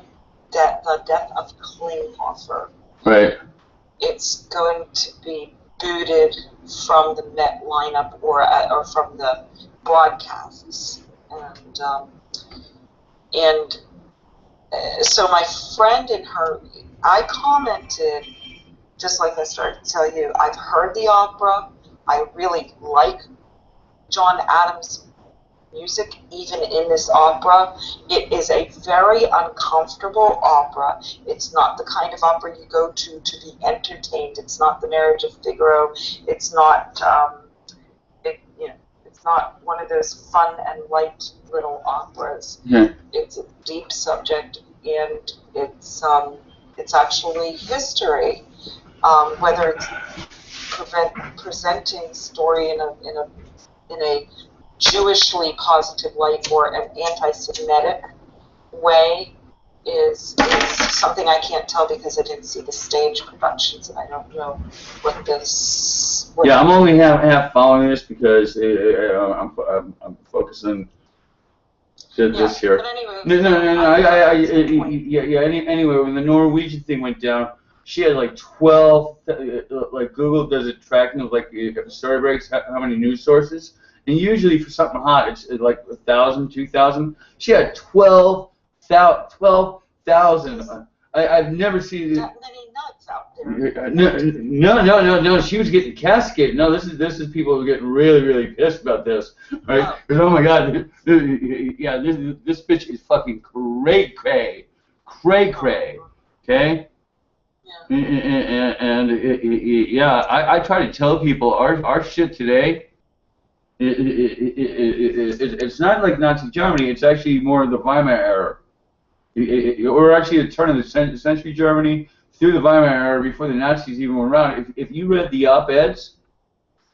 that the death of Klinghoffer, it's going to be booted from the Met lineup or from the broadcasts. And so my friend and her, I commented, just like I started to tell you, I've heard the opera. I really like John Adams' music, even in this opera. It is a very uncomfortable opera. It's not the kind of opera you go to be entertained. It's not The Marriage of Figaro. It's not, it's not one of those fun and light little operas. Yeah. It's a deep subject, and it's actually history. Whether it's presenting story in a Jewishly positive light or an anti-Semitic way is something I can't tell because I didn't see the stage productions and I don't know what this. Yeah, I'm only half following this because I'm focusing this here. But anyway, No. Anyway, when the Norwegian thing went down, she had like 12. Like Google does a tracking of like if a story breaks, how many news sources. And usually for something hot, it's like 1,000, 2,000. She had 12,000. I've never seen that many nuts out there. No. She was getting cascaded. No, this is people who are getting really pissed about this, right? Because oh my God, yeah, this bitch is fucking cray. Okay. Yeah. And yeah, I try to tell people our shit today. It's not like Nazi Germany. It's actually more of the Weimar era. Or actually the turn of the century Germany through the Weimar era before the Nazis even were around. If you read the op-eds,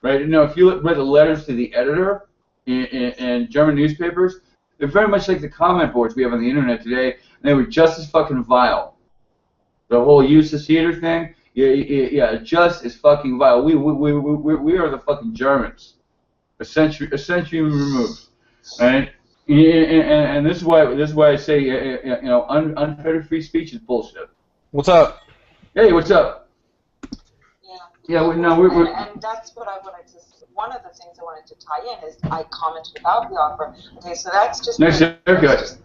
right? If you read the letters to the editor in German newspapers, they're very much like the comment boards we have on the internet today, and they were just as fucking vile. The whole Justus Theater thing, yeah, just as fucking vile. We are the fucking Germans. A century removed, right? And this is why I say unfettered free speech is bullshit. What's up? Hey, what's up? Yeah. Yeah. And that's what I wanted to. One of the things I wanted to tie in is I commented about the opera. Okay, so that's just nice haircut.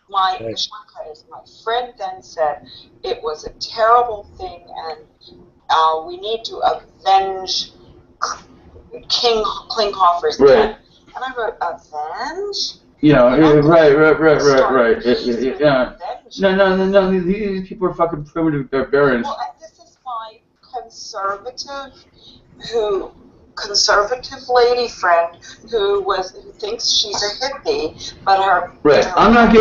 My shortcut is my friend then said it was a terrible thing and we need to avenge King Klinghoffer's death. And I wrote, avenge? Yeah, right. Yeah. No. These people are fucking primitive barbarians. Well, and this is my conservative lady friend who thinks she's a hippie, but her. Right. I'm not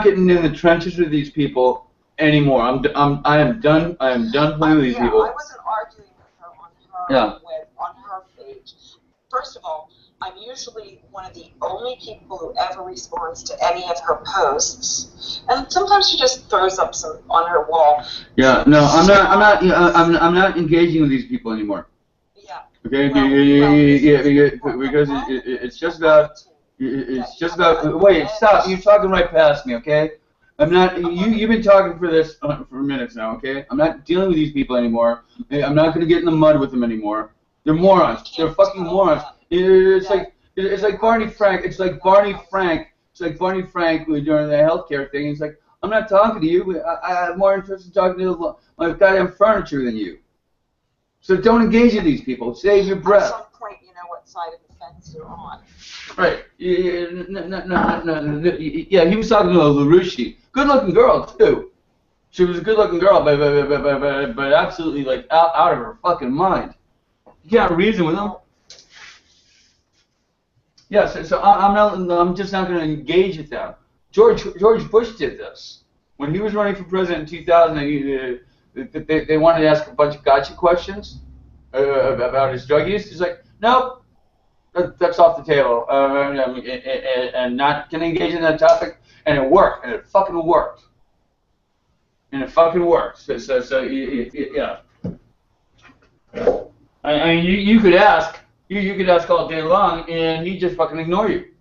getting in the trenches with these people anymore. I am done playing with these people. I wasn't arguing with her on her page. First of all, I'm usually one of the only people who ever responds to any of her posts, and sometimes she just throws up some on her wall. Yeah, no, I'm not engaging with these people anymore. Yeah. Okay. Because it's just about. Wait, stop! You're talking right past me. Okay. I'm not. You've been talking for minutes now. Okay. I'm not dealing with these people anymore. I'm not going to get in the mud with them anymore. They're morons. They're fucking morons. It's like Barney Frank. It's like Barney Frank during the healthcare thing. It's like, I'm not talking to you. I have more interest in talking to my goddamn furniture than you. So don't engage with these people. Save your breath. At some point, you know what side of the fence you're on. Right. Yeah, he was talking to a LaRouche. Good-looking girl too. She was a good-looking girl, but absolutely like out of her fucking mind. You can't reason with them. Yeah, so I'm just not going to engage with them. George Bush did this when he was running for president in 2000. They wanted to ask a bunch of gotcha questions about his drug use. He's like, nope, that's off the table, and not going to engage in that topic. And it worked, and it fucking worked, So yeah. I mean, you could ask. You could ask all day long, and he'd just fucking ignore you.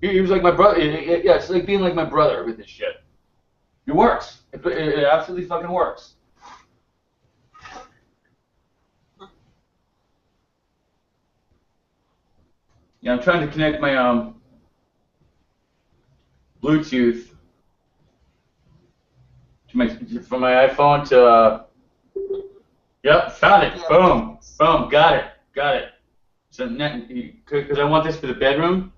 He was like my brother. Yeah, it's like being like my brother with this shit. It works. It absolutely fucking works. Yeah, I'm trying to connect my Bluetooth to from my iPhone to. Yep, found it. Boom, boom, got it. So because I want this for the bedroom,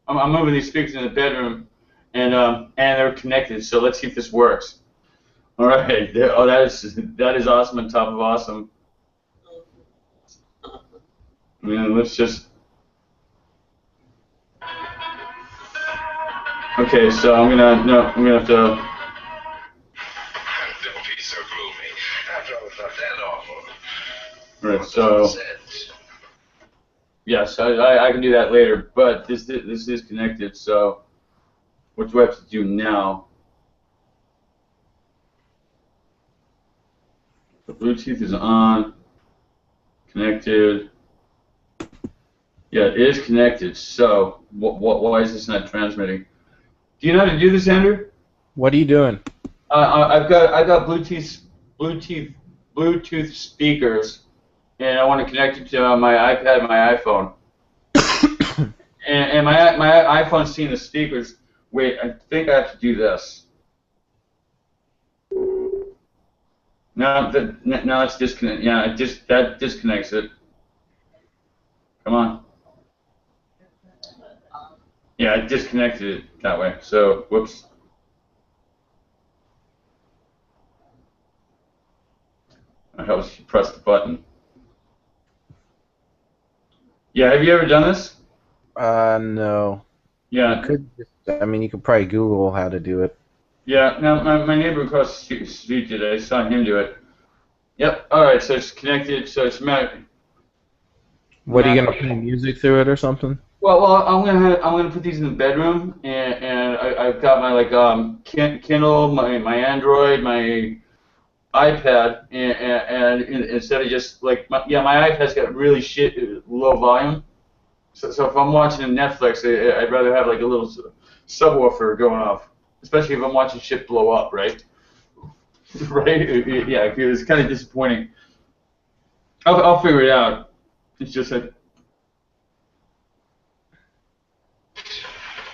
I'm moving these speakers in the bedroom, and they're connected. So let's see if this works. All right. Oh, that is awesome on top of awesome. I mean, let's just. Okay, so I'm gonna have to. Don't be so gloomy. After all, it's not that awful. All right, so. Yes, I can do that later, but this is connected. So, what do I have to do now? The Bluetooth is on. Connected. Yeah, it is connected. So, why is this not transmitting? Do you know how to do this, Andrew? What are you doing? I've got Bluetooth speakers, and I want to connect it to my iPad and my iPhone. and my iPhone's seeing the speakers. Wait, I think I have to do this. No, it's disconnect. Yeah, that disconnects it. Come on. Yeah, it disconnected it that way. So, whoops. I hope you press the button. Yeah, have you ever done this? No. Yeah. You could probably Google how to do it. Yeah, now my neighbor across the street did it. I saw him do it. Yep, alright, so it's connected, so it's What, are you going to play music through it or something? Well, I'm gonna put these in the bedroom, and I've got my Kindle, my Android, my iPad, and instead of just my iPad's got really low volume. So if I'm watching Netflix, I'd rather have like a little subwoofer going off, especially if I'm watching shit blow up, right? Right? Yeah, it's kind of disappointing. I'll figure it out. It's just like.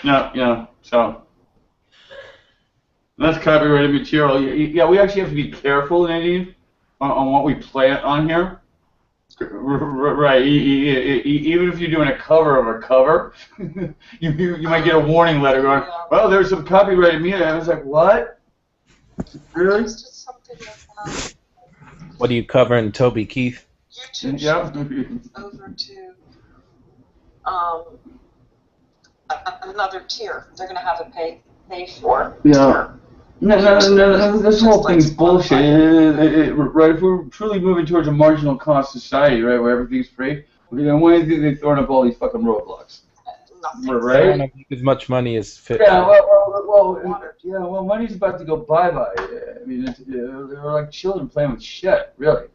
No, so that's copyrighted material. Yeah, we actually have to be careful, Nadine, on what we play on here. Right. Even if you're doing a cover of a cover, you might get a warning letter going, well, there's some copyrighted music. I was like, what? Really? What are you covering, Toby Keith? YouTube yeah. Over to another tier. They're going to have a pay for. Yeah. No, this whole thing's bullshit. Right, if we're truly moving towards a marginal cost society, right, where everything's free, why do they throwing up all these fucking roadblocks? Right? As much money as fit. Yeah, well, money's about to go bye-bye. I mean, they're like children playing with shit, really.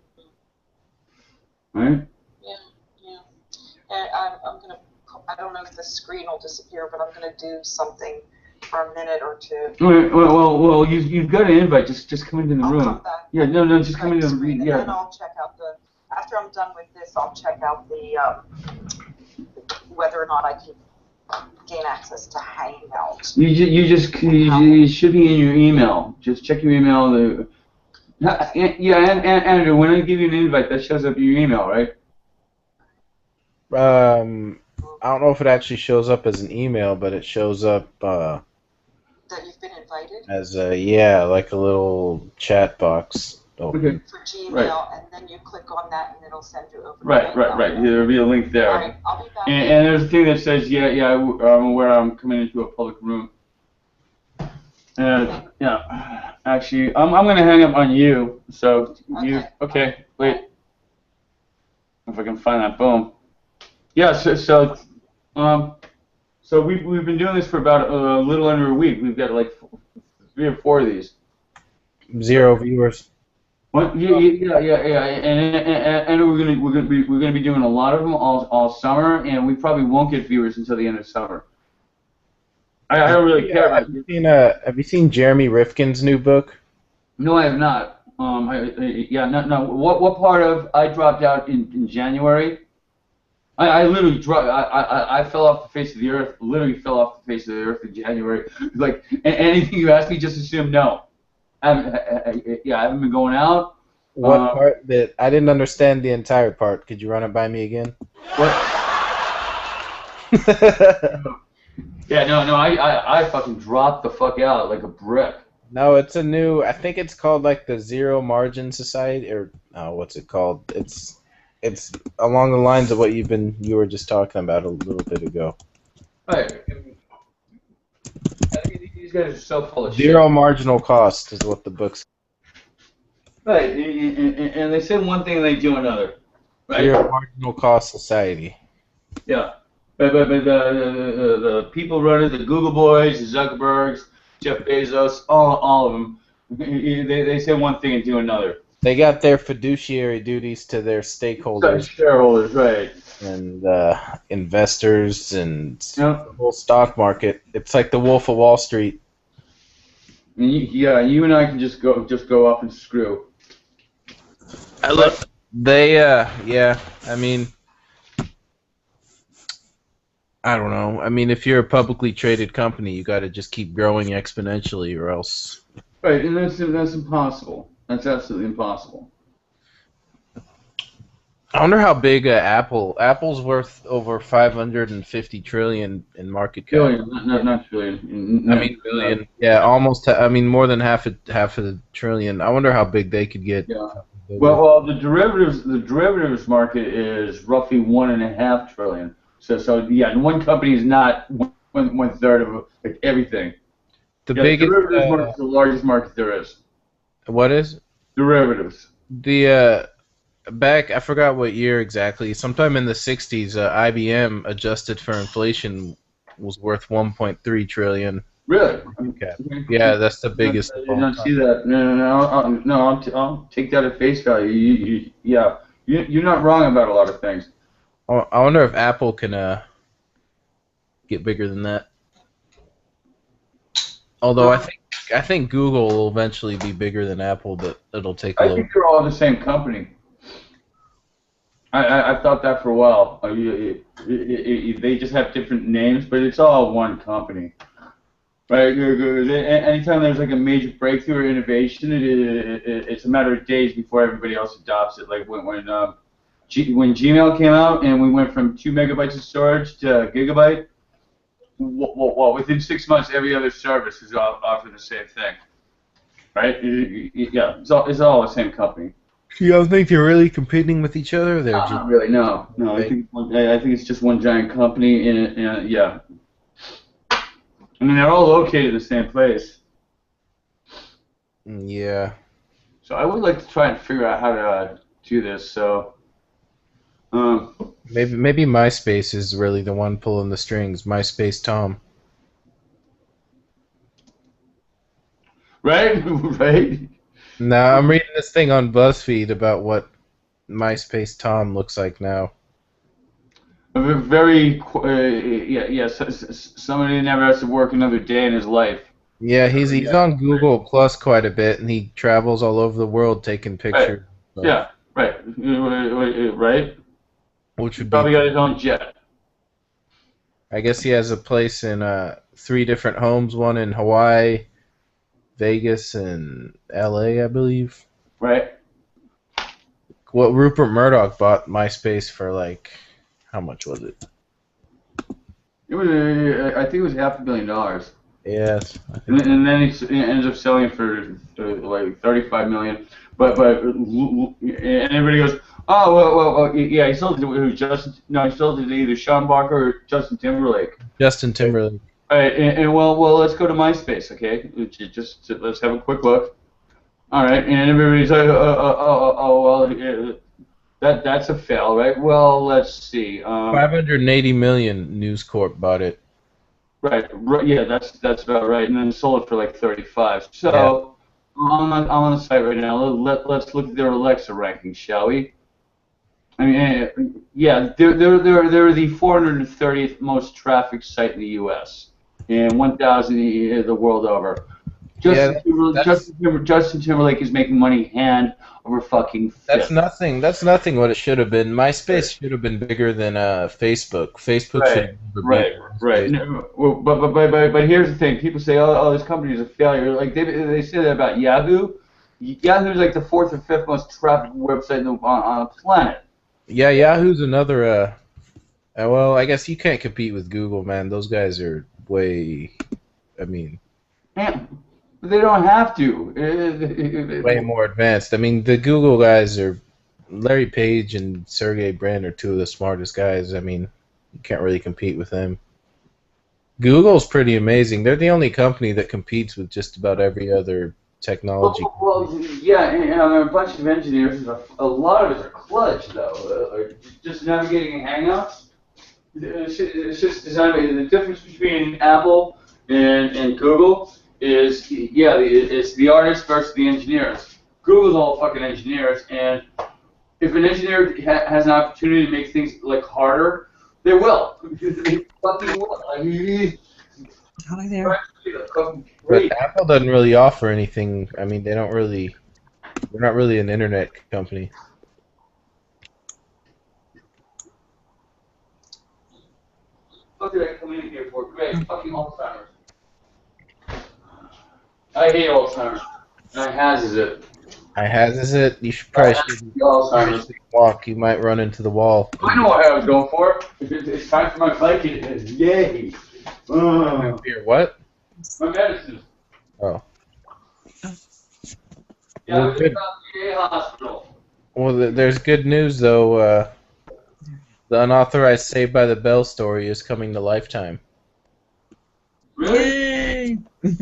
Right? Yeah. And I'm going to, I don't know if the screen will disappear, but I'm going to do something for a minute or two. Well, you've got an invite. Just come into the room. Come back. Yeah, no, just come into the room. And yeah. then I'll check out after I'm done with this, I'll check out whether or not I can gain access to Hangout. You should be in your email. Just check your email. Yeah, and Andrew, when I give you an invite, that shows up in your email, right? I don't know if it actually shows up as an email, but it shows up that you've been invited? As like a little chat box. Okay. For Gmail, right. And then you click on that and it'll send you over. Right. There'll be a link there. All right, I'll be back. And there's a thing that says, I'm aware I'm coming into a public room. And actually, I'm going to hang up on you. So okay, wait. If I can find that, boom. Yeah, so we've been doing this for about a little under a week. We've got like 3 or 4 of these. 0 viewers. What? Yeah, and we're gonna be doing a lot of them all summer, and we probably won't get viewers until the end of summer. I don't really care about it. Have you seen Jeremy Rifkin's new book? No, I have not. No. What part of I dropped out in January? I literally I fell off the face of the earth. Literally fell off the face of the earth in January. Like anything you ask me, just assume no. I haven't been going out. What part that I didn't understand the entire part? Could you run it by me again? What? Yeah, no, I fucking dropped the fuck out like a brick. No, it's a new. I think it's called like the Zero Margin Society, or what's it called? It's along the lines of what you were just talking about a little bit ago. Right. I mean, these guys are so full of Zero shit. marginal cost is what the book's. Right, and they say one thing and they do another. Right? Zero marginal cost society. Yeah, but the people running the Google boys, the Zuckerbergs, Jeff Bezos, all of them, they say one thing and do another. They got their fiduciary duties to their stakeholders, shareholders, right, and investors, and yep. the whole stock market. It's like the Wolf of Wall Street. And you and I can just go up and screw. Yeah. I mean, I don't know. I mean, if you're a publicly traded company, you got to just keep growing exponentially, or else. Right, and that's impossible. That's absolutely impossible. I wonder how big Apple's worth over 550 trillion in market cap. Billion, not trillion. I mean billion. Yeah, almost. I mean more than half a trillion. I wonder how big they could get. Yeah. Well, the derivatives market is roughly 1.5 trillion. So yeah, one company is not one third of like everything. The biggest derivatives market is the largest market there is. What is? Derivatives. The back, I forgot what year exactly. Sometime in the 60s, IBM adjusted for inflation was worth 1.3 trillion. Really? Okay. Yeah, that's the biggest. I did not see that. No. I'll take that at face value. You're not wrong about a lot of things. I wonder if Apple can get bigger than that. Although I think Google will eventually be bigger than Apple, but it'll take a little. I think they're all the same company. I thought that for a while. They just have different names, but it's all one company. Right? Anytime there's like a major breakthrough or innovation, it's a matter of days before everybody else adopts it. Like when Gmail came out and we went from 2 megabytes of storage to gigabyte. Well, within 6 months, every other service is offering the same thing, right? Yeah, it's all the same company. You don't think they're really competing with each other? They're just not really. No. I think it's just one giant company, and yeah. I mean, they're all located in the same place. Yeah. So I would like to try and figure out how to do this. So. Maybe MySpace is really the one pulling the strings. MySpace Tom. Right? Right? No, I'm reading this thing on BuzzFeed about what MySpace Tom looks like now. Very, somebody never has to work another day in his life. Yeah, he's on Google Plus quite a bit, and he travels all over the world taking pictures. Right. Yeah, right. Right? Which would probably got his own jet. I guess he has a place in 3 different homes, one in Hawaii, Vegas, and LA, I believe. Right. What Rupert Murdoch bought MySpace for, like, how much was it? It was, I think it was $500 million. Yes. And then he ends up selling it for like $35 million. But and everybody goes, oh well, yeah, he sold it to Justin. No, he sold it to either Sean Barker or Justin Timberlake. Justin Timberlake. All right, and well, let's go to MySpace, okay? Just let's have a quick look. All right, and everybody's like, well, that's a fail, right? Well, let's see. 580 million. News Corp bought it. Right. Yeah, that's about right, and then sold it for like 35. So. Yeah. I'm on the site right now. Let's look at their Alexa rankings, shall we? I mean, yeah, they're the 430th most trafficked site in the U.S. and 1,000 the world over. Justin Timberlake is making money hand over fucking fist. That's nothing. That's nothing. What it should have been. MySpace should have been bigger than Facebook. Facebook should have been bigger. Right. No, well, but here's the thing. People say, oh, this company is a failure. Like they say that about Yahoo. Yahoo is like the 4th or 5th most trafficked website on the planet. Yeah, Yahoo's another. Well, I guess you can't compete with Google, man. Those guys are way. I mean. Man, they don't have to. Way more advanced. I mean, the Google guys are. Larry Page and Sergey Brin are two of the smartest guys. I mean, you can't really compete with them. Google's pretty amazing. They're the only company that competes with just about every other technology. Well, yeah, and a bunch of engineers. A lot of it are kludge, though. Just navigating Hangouts. It's just designed. The difference between Apple and Google is, it's the artists versus the engineers. Google's all fucking engineers, and if an engineer has an opportunity to make things like harder, they will. They fucking will. I mean, hi there. But Apple doesn't really offer anything. I mean, they're not really an internet company. What did I come in here for? Great, fucking Alzheimer's. I hate Alzheimer's. I has it. You should probably walk. You might run into the wall. I know what I was going for. It's time for my bike. Yay. What? My medicine. Oh. Yeah, I'm about the VA hospital. Well, there's good news, though. The unauthorized Saved by the Bell story is coming to Lifetime. Yay!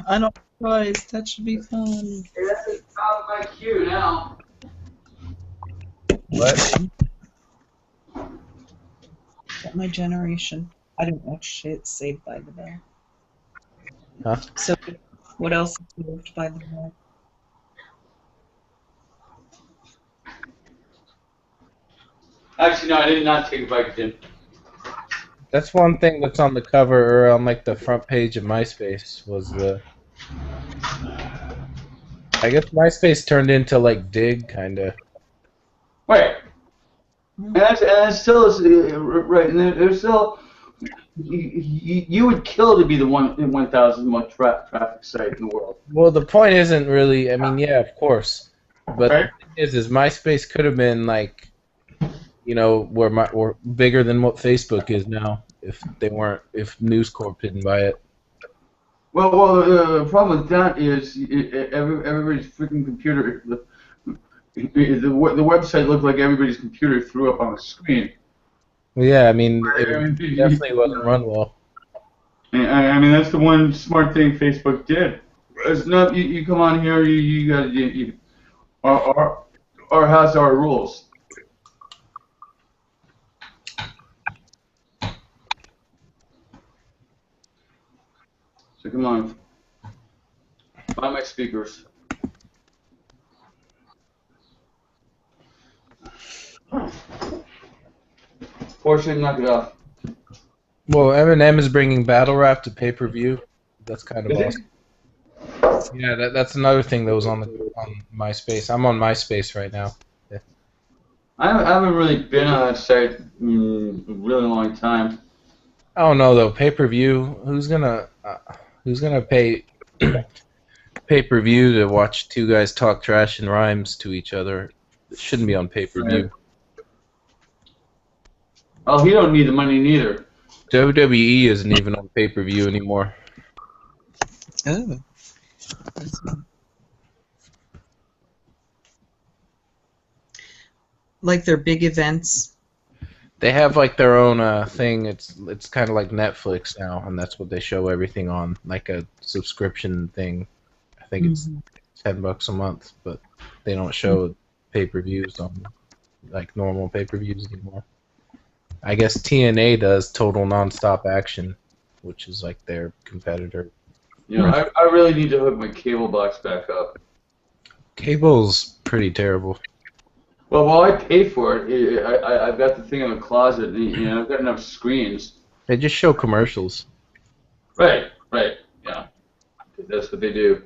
Unauthorized. That should be fun. Hey, that's out of my queue now. What? My generation. I don't watch shit Saved by the Bell. Huh? So, what else is Saved by the Bell? Actually, no, I did not take a Vicodin. That's one thing that's on the cover or on like the front page of MySpace was the. I guess MySpace turned into like Dig, kind of. Wait. And that's still right. And there's still. You would kill to be the 1,000 most traffic site in the world. Well, the point isn't really. I mean, yeah, of course, but the thing is MySpace could have been like, you know, were bigger than what Facebook is now if News Corp didn't buy it. Well, the problem with that is everybody's freaking computer. The website looked like everybody's computer threw up on the screen. Well, yeah, I mean, it definitely wasn't run well. I mean, that's the one smart thing Facebook did. It's not you come on here, you gotta our house, our rules. So come on, buy my speakers. Fortunately, knock it off. Well, Eminem is bringing Battle Rap to pay-per-view. That's kind of awesome. Yeah, that's another thing that was on MySpace. I'm on MySpace right now. Yeah. I haven't really been on that site in a really long time. I don't know though. Pay-per-view. Who's gonna pay pay-per-view to watch two guys talk trash and rhymes to each other? It shouldn't be on pay-per-view. Oh, he don't need the money neither. WWE isn't even on pay-per-view anymore. Oh. Like their big events. They have like their own thing. It's kind of like Netflix now, and that's what they show everything on, like a subscription thing. I think it's $10 a month, but they don't show pay-per-views on like normal pay-per-views anymore. I guess TNA does Total Nonstop Action, which is like their competitor. You know, I really need to hook my cable box back up. Cable's pretty terrible. Well, while I pay for it, I've got the thing in the closet, and you know, I've got enough screens. They just show commercials. Right, yeah. That's what they do.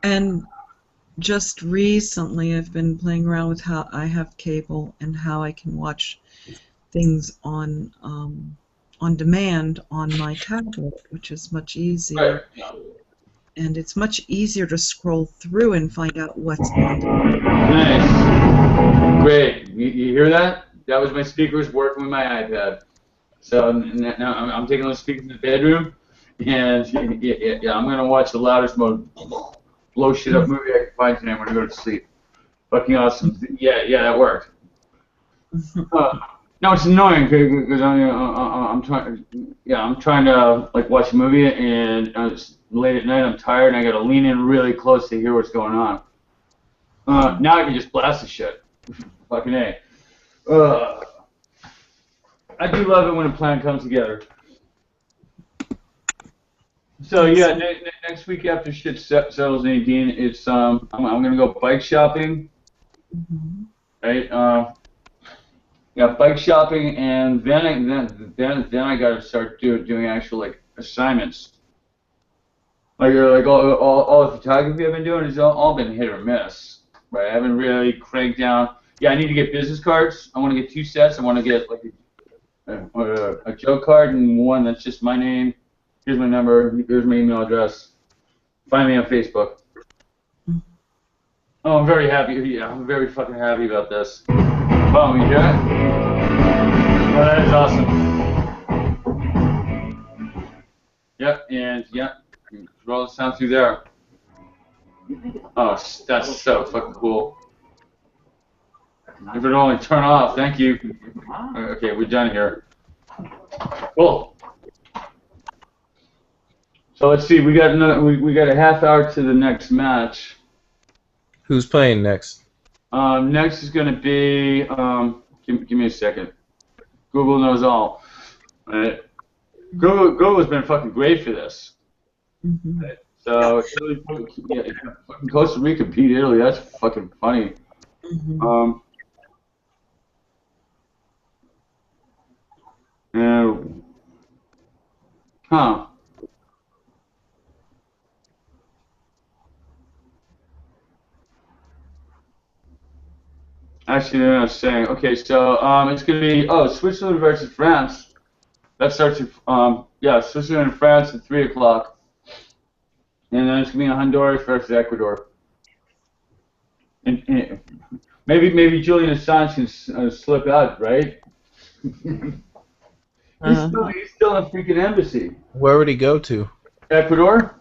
And just recently, I've been playing around with how I have cable and how I can watch things on demand on my tablet, which is much easier. Right. And it's much easier to scroll through and find out what's on demand. Nice. Great. You hear that? That was my speakers working with my iPad. So now I'm taking those speakers in the bedroom, and yeah, I'm gonna watch the loudest mode, blow shit up movie I can find tonight when I go to sleep. Fucking awesome. Yeah, that worked. No, it's annoying because I'm trying. Yeah, I'm trying to like watch a movie, and it's late at night. I'm tired, and I gotta lean in really close to hear what's going on. Now I can just blast the shit. Fucking A. I do love it when a plan comes together. So yeah, next week after shit settles, Nadine, it's I'm gonna go bike shopping, right? Yeah, bike shopping, and then I gotta start doing actual like assignments. Like all the photography I've been doing has all been hit or miss, right? I haven't really cranked down. Yeah, I need to get business cards. I want to get 2 sets. I want to get like a Joe card and one that's just my name. Here's my number. Here's my email address. Find me on Facebook. Oh, I'm very happy. Yeah, I'm very fucking happy about this. Oh, you hear it? Oh, that is awesome. Yep, and yeah, roll the sound through there. Oh, that's so fucking cool. If it only turn off, thank you. Okay, we're done here. Cool. So let's see. We got a half hour to the next match. Who's playing next? Next is going to be. Give me a second. Google knows all. Right? Google has been fucking great for this. Right? So yeah, fucking Costa Rica beat Italy. That's fucking funny. Huh. Actually, I was saying. Okay, so it's gonna be Switzerland versus France. That starts at Switzerland and France at 3 o'clock, and then it's gonna be Honduras versus Ecuador. And maybe Julian Assange can slip out, right? He's still in a freaking embassy. Where would he go to? Ecuador.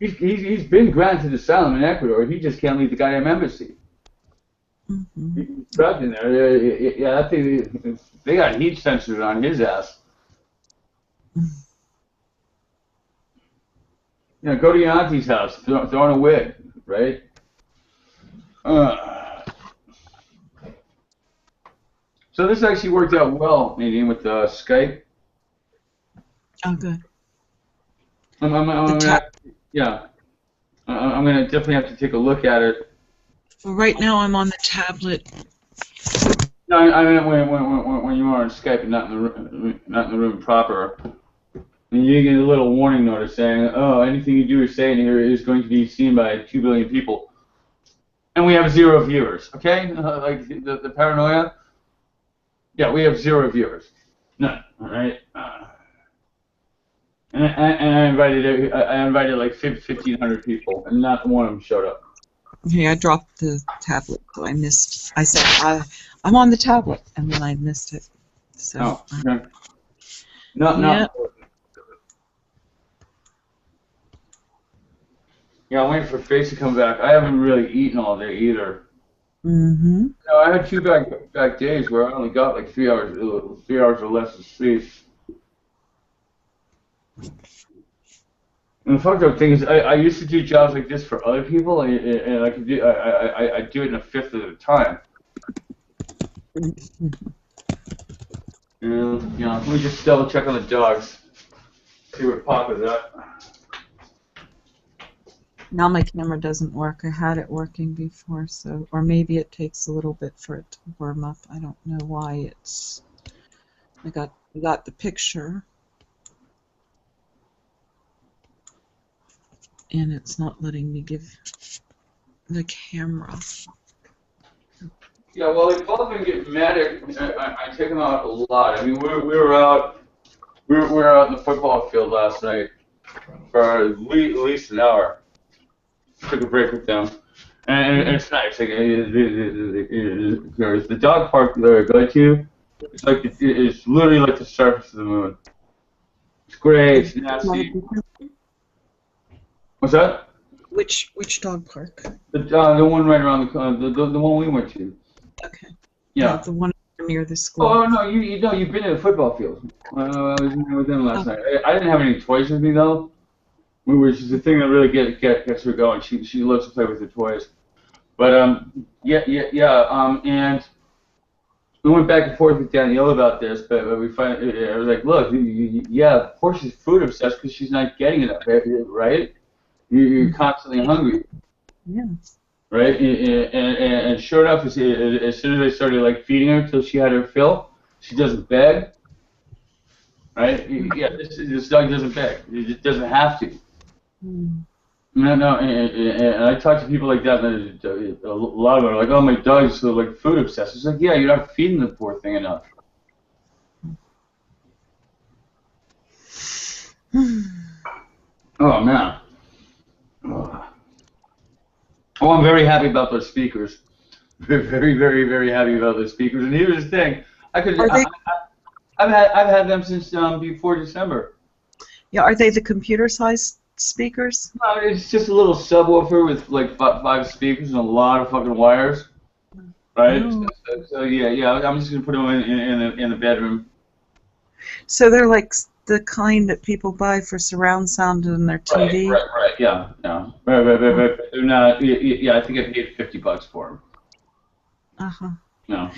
He's been granted asylum in Ecuador. He just can't leave the goddamn embassy. He's trapped in there. Yeah, I think they got heat sensors on his ass. You know, go to your auntie's house, throw on a wig, right? So this actually worked out well, Nadine, with Skype. Oh, good. I'm gonna definitely have to take a look at it. Well, right now I'm on the tablet. No, I mean when you are on Skype and not in the room proper, and you get a little warning notice saying, "Oh, anything you do or say in here is going to be seen by 2 billion people," and we have 0 viewers. Okay, like the paranoia. Yeah, we have 0 viewers. None. All right. And I invited like 1,500 people, and not one of them showed up. Hey, I dropped the tablet, so I missed. I said I'm on the tablet, and then I missed it. So. Okay. No. Yeah, I'm waiting for Face to come back. I haven't really eaten all day either. No, I had 2 back days where I only got like 3 hours or less of sleep. And the fucked up thing is, I used to do jobs like this for other people, and I could do I do it in a fifth of the time. And let me just double check on the dogs, see where Pop is at. Now my camera doesn't work. I had it working before, so or maybe it takes a little bit for it to warm up. I don't know why it's. I got the picture. and it's not letting me give the camera. Yeah, well, they've both been getting mad at. I take them out a lot. I mean, we were out. We were out in the football field last night for at least an hour. Took a break with them, and it's nice. Like, the dog park that I go to, it's like it's literally like the surface of the moon. It's great. It's nasty. What's that? Which dog park? The one right around the one we went to. Okay. Yeah. The one near the school. Oh no, you know you've been to the football field. I was in there with them last night. I didn't have any toys with me though, which is the thing that really gets her going. She loves to play with the toys. But and we went back and forth with Danielle about this, but we I was like, look, yeah, Portia's food obsessed because she's not getting enough, right? You're constantly hungry. Yeah. Right, and sure enough, as soon as I started like feeding her till she had her fill, she doesn't beg. Right? Yeah, this dog doesn't beg. It just doesn't have to. No, and I talk to people like that, and a lot of them are like, "Oh, my dog's so like food obsessed." It's like, yeah, you're not feeding the poor thing enough. Oh man. Oh, I'm very happy about those speakers. Very, very, very happy about those speakers. And here's the thing: I've had them since before December. Yeah, are they the computer-sized speakers? No, it's just a little subwoofer with like 5 speakers and a lot of fucking wires, right? Oh. So yeah, I'm just gonna put them in the bedroom. So they're like the kind that people buy for surround sound in their TV? Right, yeah. But they're not, yeah, I think I paid $50 for them. Uh-huh. No.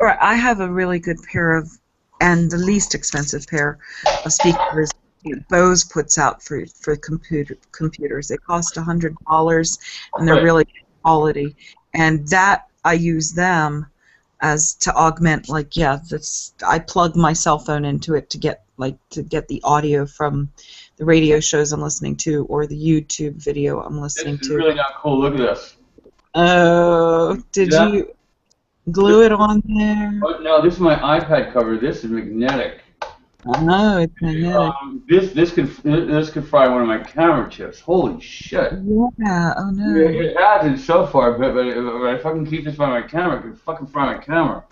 All right, I have a really good pair of, and the least expensive pair of speakers Bose puts out for computers. They cost $100, and they're really good quality. And that, I use them as to augment, like, yeah, I plug my cell phone into it to get the audio from the radio shows I'm listening to or the YouTube video I'm listening to. This is really not cool. Look at this. Oh, did you glue it on there? Oh, no, this is my iPad cover. This is magnetic. Oh, it's magnetic. This could fry one of my camera chips. Holy shit. Yeah, oh no. It hasn't so far, but I fucking keep this by my camera. It could fucking fry my camera.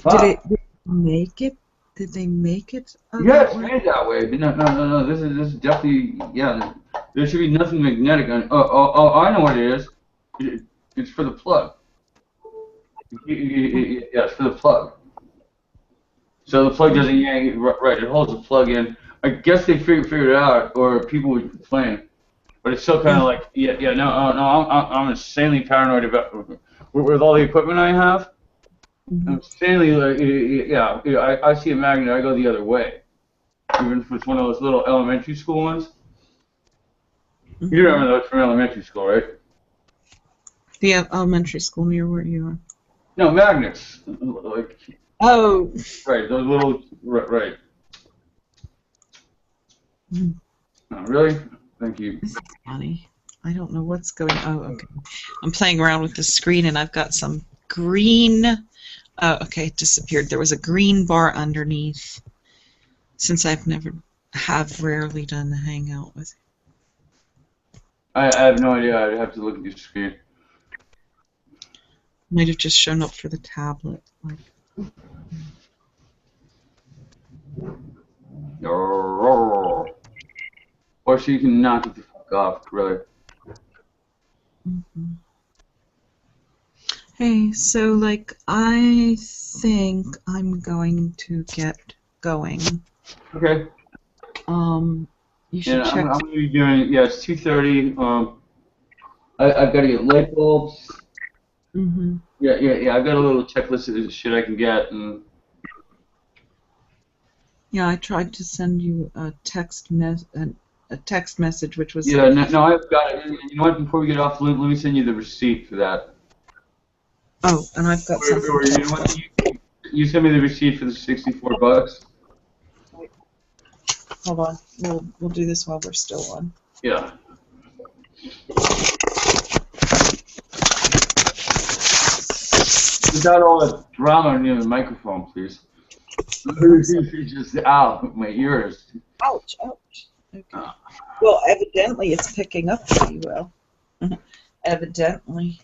Fuck. Did it make it? Did they make it? Yeah, it's made that way. No. This is definitely, yeah. There should be nothing magnetic on. Oh, I know what it is. It's for the plug. Yeah, it's for the plug. So the plug doesn't yank. Right, it holds the plug in. I guess they figured it out, or people would complain. But it's still kind of like, no. I'm insanely paranoid about with all the equipment I have. I'm insanely like, I see a magnet, I go the other way. Even if it's one of those little elementary school ones. You remember those from elementary school, right? The elementary school near where you are. No, magnets. Like. Oh. Right, those little. Right. Oh, really? Thank you. This is funny. I don't know what's going on. Oh, okay. I'm playing around with the screen and I've got some green. Oh, okay, it disappeared. There was a green bar underneath. Since I've rarely done the Hangout with. I have no idea. I'd have to look at your screen. Might have just shown up for the tablet. Like. Or so you can knock it the fuck off, really. Hey, so like I think I'm going to get going. Okay. You should check. I'm gonna be doing. Yeah, it's 2:30. I've got to get light bulbs. Yeah. I've got a little checklist of shit I can get, and. Yeah, I tried to send you a text message, which was. Yeah, no, I've got it. You know what? Before we get off, let me send you the receipt for that. Oh, and I've got something. You know what? You send me the receipt for the $64. Hold on, we'll do this while we're still on. Yeah. without all that drama near the microphone, please. It's just out my ears. Ouch, ouch. Okay. Well, evidently it's picking up pretty well. Evidently.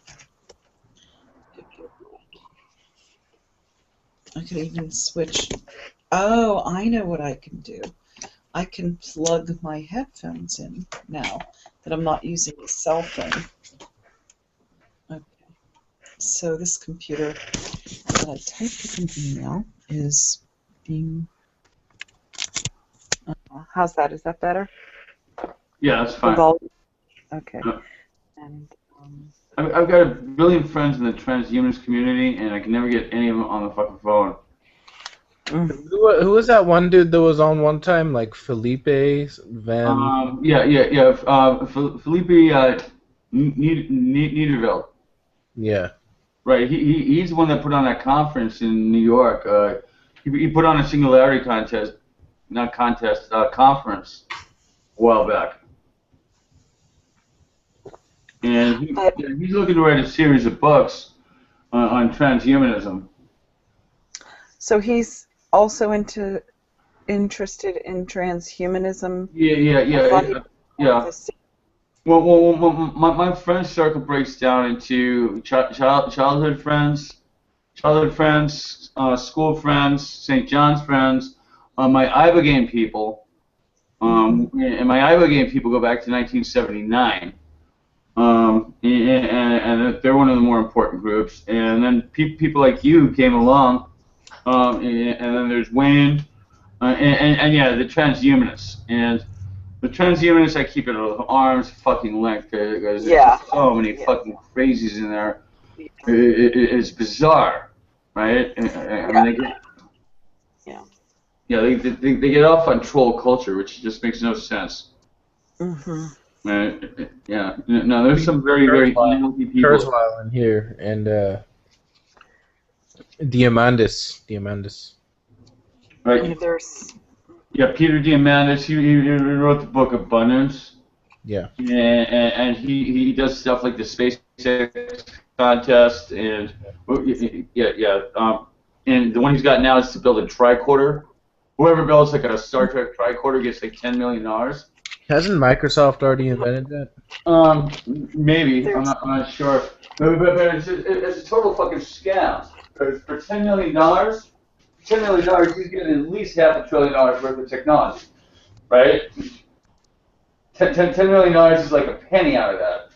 I could even switch. Oh, I know what I can do. I can plug my headphones in now that I'm not using a cell phone. Okay. So this computer that I typed in email is being... how's that? Is that better? Yeah, that's fine. Okay. Yeah. And I've got a billion friends in the transhumanist community, and I can never get any of them on the fucking phone. Who was that one dude that was on one time? Like Felipe Van... Felipe Niederveld. Yeah. Right, he's the one that put on that conference in New York. He put on a singularity conference a while back. And he's looking to write a series of books on transhumanism. So he's also interested in transhumanism? Yeah. Well, my friend circle breaks down into childhood friends, school friends, St. John's friends, my Ibogaine people, and my Ibogaine people go back to 1979, and they're one of the more important groups. And then people like you came along, and then there's Wayne, and yeah, the transhumanists. And the transhumanists, I keep it at arm's fucking length because there's so many fucking crazies in there. It's bizarre, right? I mean, they get off on troll culture, which just makes no sense. Right? Yeah. No, there's some very healthy people. Kurzweil in here, and Diamandis. Right. Yeah, Peter Diamandis, he wrote the book Abundance. Yeah. And he does stuff like the SpaceX contest, and and the one he's got now is to build a tricorder. Whoever builds like a Star Trek tricorder gets like $10 million. Hasn't Microsoft already invented that? Maybe. I'm not sure. But it's a total fucking scam. Because for $10 million, he's getting at least $500 billion worth of technology, right? $10 million is like a penny out of that.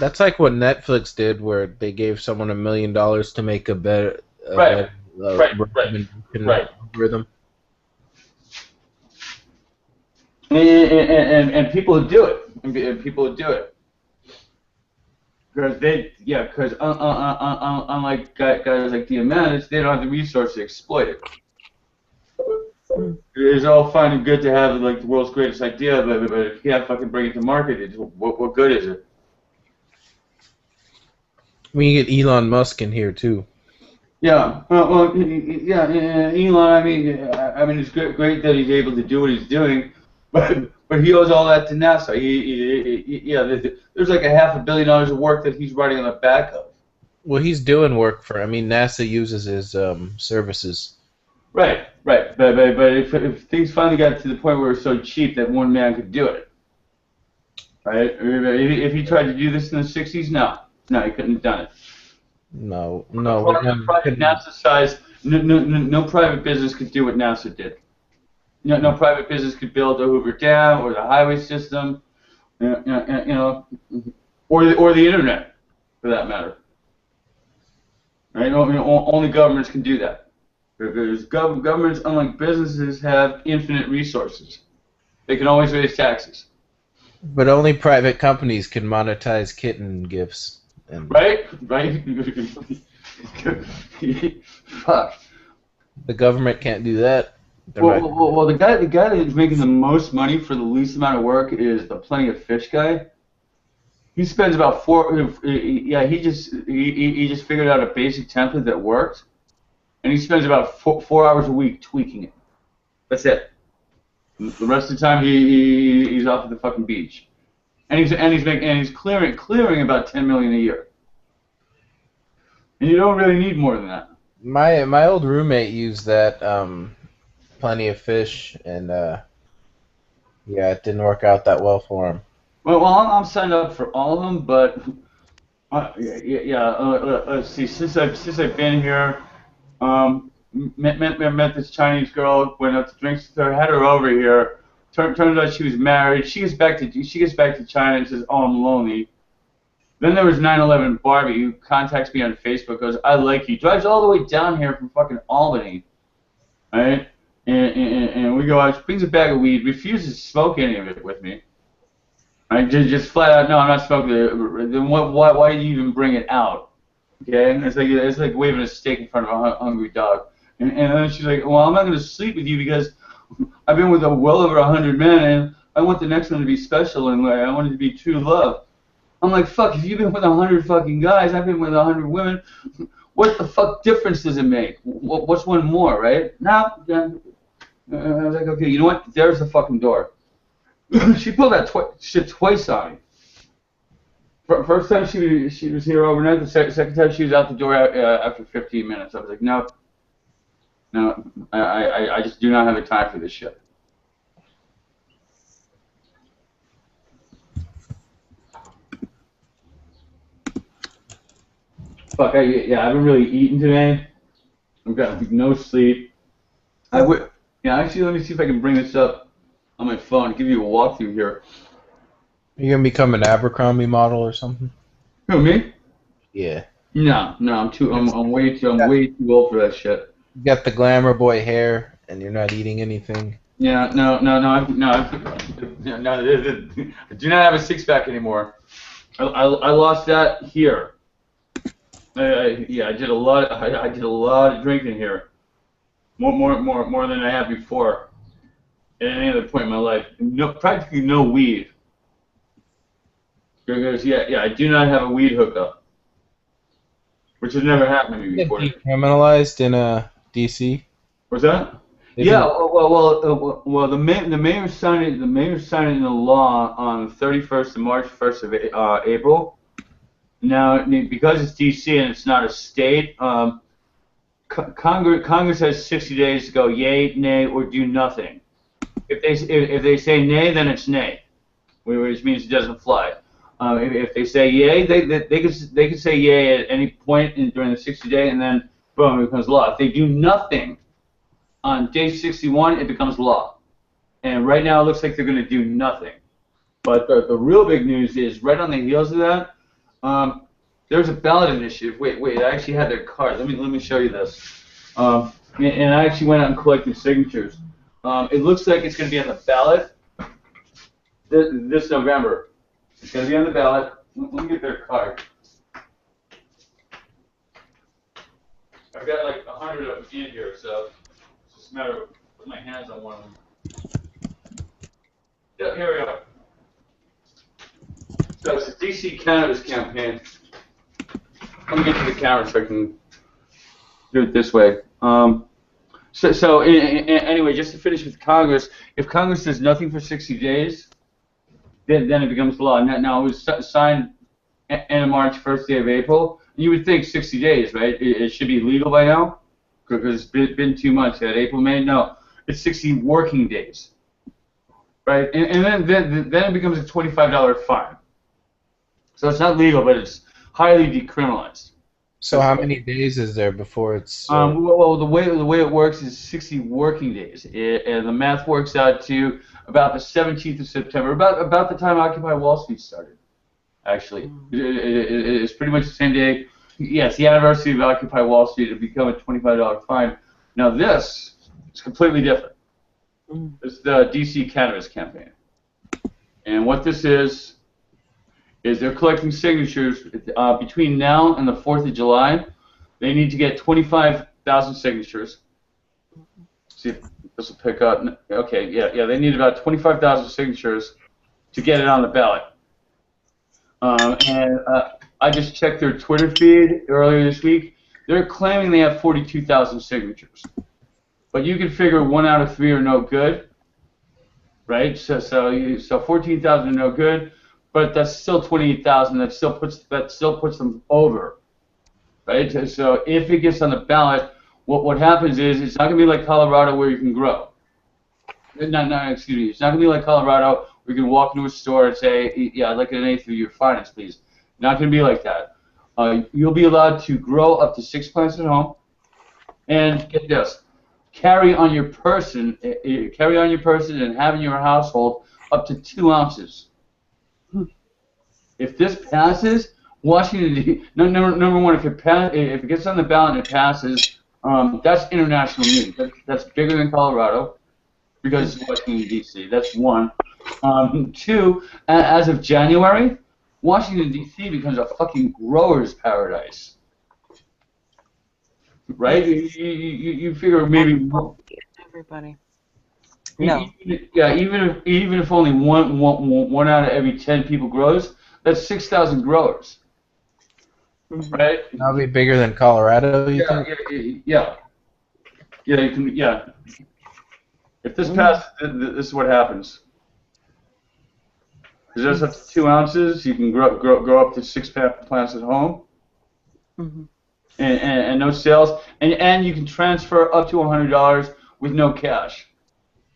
That's like what Netflix did, where they gave someone $1 million to make a better algorithm. And people would do it. And people would do it. Because unlike guys like Diamandis, they don't have the resources to exploit it. It's all fine and good to have like the world's greatest idea, but if you can't fucking bring it to market, what good is it? We can get Elon Musk in here too. Yeah, Elon. I mean, it's great that he's able to do what he's doing, but he owes all that to NASA. There's like $500 million of work that he's writing on the back of. Well, he's doing work for. I mean, NASA uses his services. Right. But if things finally got to the point where it was so cheap that one man could do it, right? If he tried to do this in the '60s, no, he couldn't have done it. No. NASA size, no private business could do what NASA did. No private business could build the Hoover Dam or the highway system, or the internet, for that matter. Right? Only governments can do that. Because governments, unlike businesses, have infinite resources. They can always raise taxes. But only private companies can monetize kitten gifts. Right? Fuck. The government can't do that. Well, the guy that's making the most money for the least amount of work is the Plenty of Fish guy. He spends about he just figured out a basic template that worked, and he spends about 4 hours a week tweaking it. That's it. The rest of the time he's off at the fucking beach, and he's clearing about $10 million a year. And you don't really need more than that. My old roommate used that Plenty of Fish, and yeah, it didn't work out that well for him. Well, I'm signed up for all of them, but let's see. Since I've been here, met this Chinese girl. Went out to drinks with her. Had her over here. Turns out she was married. She gets back to China and says, "Oh, I'm lonely." Then there was 9/11 Barbie, who contacts me on Facebook. Goes, "I like you." Drives all the way down here from fucking Albany, right? And we go out. She brings a bag of weed. Refuses to smoke any of it with me. Right? Just flat out, no, I'm not smoking it. Then why do you even bring it out? Okay? It's like waving a steak in front of a hungry dog. And then she's like, well, I'm not going to sleep with you because I've been with well over 100 men, and I want the next one to be special, and I want it to be true love. I'm like, fuck, if you've been with 100 fucking guys, I've been with 100 women, what the fuck difference does it make? What's one more, right? No. I was like, okay, you know what? There's the fucking door. She pulled that shit twice on me. First time she was here overnight. The second time she was out the door after 15 minutes. I was like, no, I just do not have the time for this shit. Fuck, I haven't really eaten today. I've got no sleep. Actually, let me see if I can bring this up on my phone. Give you a walkthrough here. Are you gonna become an Abercrombie model or something? Who, me? Yeah. No, I'm way too old for that shit. You got the glamour boy hair, and you're not eating anything. Yeah, no. I do not have a six-pack anymore. I lost that here. I did a lot. I did a lot of drinking here. More than I have before. At any other point in my life, practically no weed. Because I do not have a weed hookup, which has never happened to me before. Decriminalized in D.C. What's that? Yeah, well, the mayor signed it. The mayor signed it into law on the 31st and March 1st of April. Now, because it's D.C. and it's not a state, Congress has 60 days to go yay, nay, or do nothing. If they say nay, then it's nay, which means it doesn't fly. If they say yay, they can say yay at any point during the 60 day, and then boom, it becomes law. If they do nothing on day 61, it becomes law. And right now, it looks like they're going to do nothing. But the real big news is right on the heels of that. There's a ballot initiative. Wait, I actually had their card. Let me show you this. And I actually went out and collected signatures. It looks like it's going to be on the ballot this November. It's going to be on the ballot. Let me get their card. I've got like 100 of them in here, so it's just a matter of putting my hands on one of them. Yeah, here we go. So it's the DC Cannabis Campaign. Let me get to the camera so I can do it this way. Anyway, just to finish with Congress, if Congress does nothing for 60 days, then it becomes law. Now, it was signed end of March, first day of April. You would think 60 days, right? It should be legal by now, because it's been 2 months. At April, May, no, it's 60 working days, right? And then it becomes a $25 fine. So it's not legal, but it's highly decriminalized. So how many days is there before it's? Well, the way it works is 60 working days, and the math works out to about the 17th of September, about the time Occupy Wall Street started. Actually, it's pretty much the same day. Yes, the anniversary of Occupy Wall Street. It become a $25 fine. Now this is completely different. It's the DC Cannabis Campaign, and what this is they're collecting signatures between now and the 4th of July. They need to get 25,000 signatures. See if this will pick up. Okay, yeah, they need about 25,000 signatures to get it on the ballot. I just checked their Twitter feed earlier this week. They're claiming they have 42,000 signatures. But you can figure 1 out of 3 are no good, right? So 14,000 are no good. But that's still 28,000. That still puts them over. right? So if it gets on the ballot, what happens is it's not going to be like Colorado where you can grow. Excuse me. It's not going to be like Colorado where you can walk into a store and say, yeah, I'd like an A through your finance, please. Not going to be like that. You'll be allowed to grow up to 6 plants at home, and get this, carry on your person and have in your household up to 2 ounces. If this passes, Washington, number one, if it gets on the ballot and it passes, that's international news. That's bigger than Colorado because it's Washington, D.C. That's one. 2, as of January, Washington, D.C. becomes a fucking grower's paradise. Right? You figure maybe... Everybody. No. Yeah, even if only one out of every 10 people grows, that's 6,000 growers. Right? That'll be bigger than Colorado, you think? Yeah. Yeah, you can. Yeah. If this passes, this is what happens. Because there's up to 2 ounces, you can grow up to 6 plants at home, and no sales, and you can transfer up to $100 with no cash.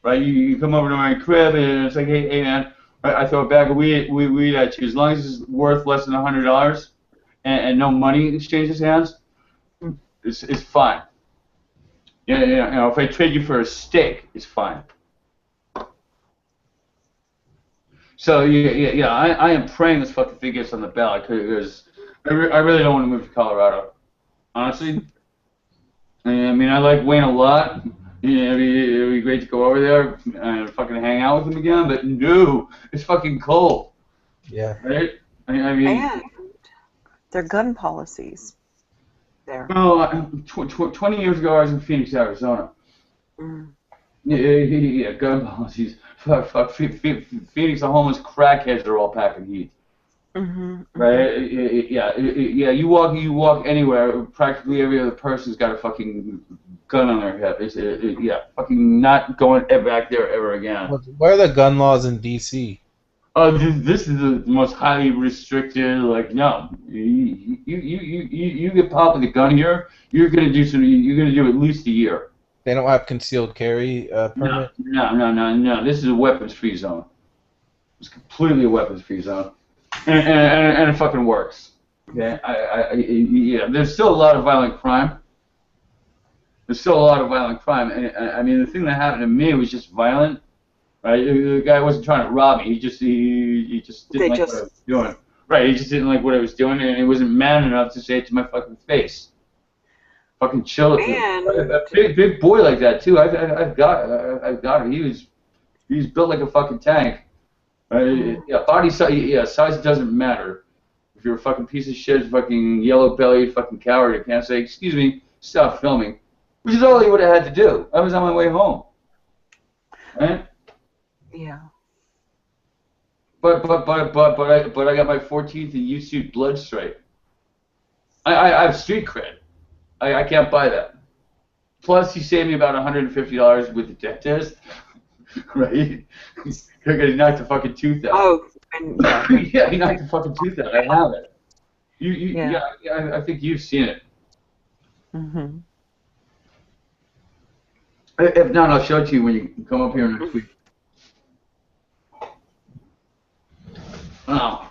Right? You come over to my crib and it's like, hey man, I throw a bag of weed at you. As long as it's worth less than $100 and no money exchanges hands, it's fine. You know, if I trade you for a steak, it's fine. So yeah, I am praying this fucking thing gets on the ballot because I really don't want to move to Colorado. Honestly, I mean I like Wayne a lot. It'd be great to go over there and fucking hang out with him again, but no, it's fucking cold. Yeah. Right? I mean. And their gun policies there. Well, 20 years ago I was in Phoenix, Arizona. Yeah, gun policies. Fuck, Phoenix, the homeless crackheads are all packing heat. Right? Yeah. You walk anywhere, practically every other person's got a fucking gun on their hip. Yeah, fucking not going back there ever again. What are the gun laws in D.C.? This is the most highly restricted. Like, no, you get popped with a gun here, you're gonna do at least a year. They don't have concealed carry permit? No. This is a weapons-free zone. It's completely a weapons-free zone, and it fucking works. Okay, yeah. There's still a lot of violent crime. And I mean, the thing that happened to me was just violent. Right? The guy wasn't trying to rob me. He just didn't like what I was doing. Right? He just didn't like what I was doing, and he wasn't man enough to say it to my fucking face. Fucking chill. A big boy like that too. I've got him. He's built like a fucking tank. Yeah, body size. Yeah, size doesn't matter. If you're a fucking piece of shit, fucking yellow-bellied, fucking coward, you can't say, "Excuse me, stop filming," which is all he would have had to do. I was on my way home. Right? Yeah. But I got my 14th and U-suit blood stripe. I have street cred. I can't buy that. Plus, he saved me about $150 with the dentist. Right? Because he knocked the fucking tooth out. Oh, yeah, he knocked the fucking tooth out. I have it. Yeah, I think you've seen it. If not, I'll show it to you when you come up here next week. Oh,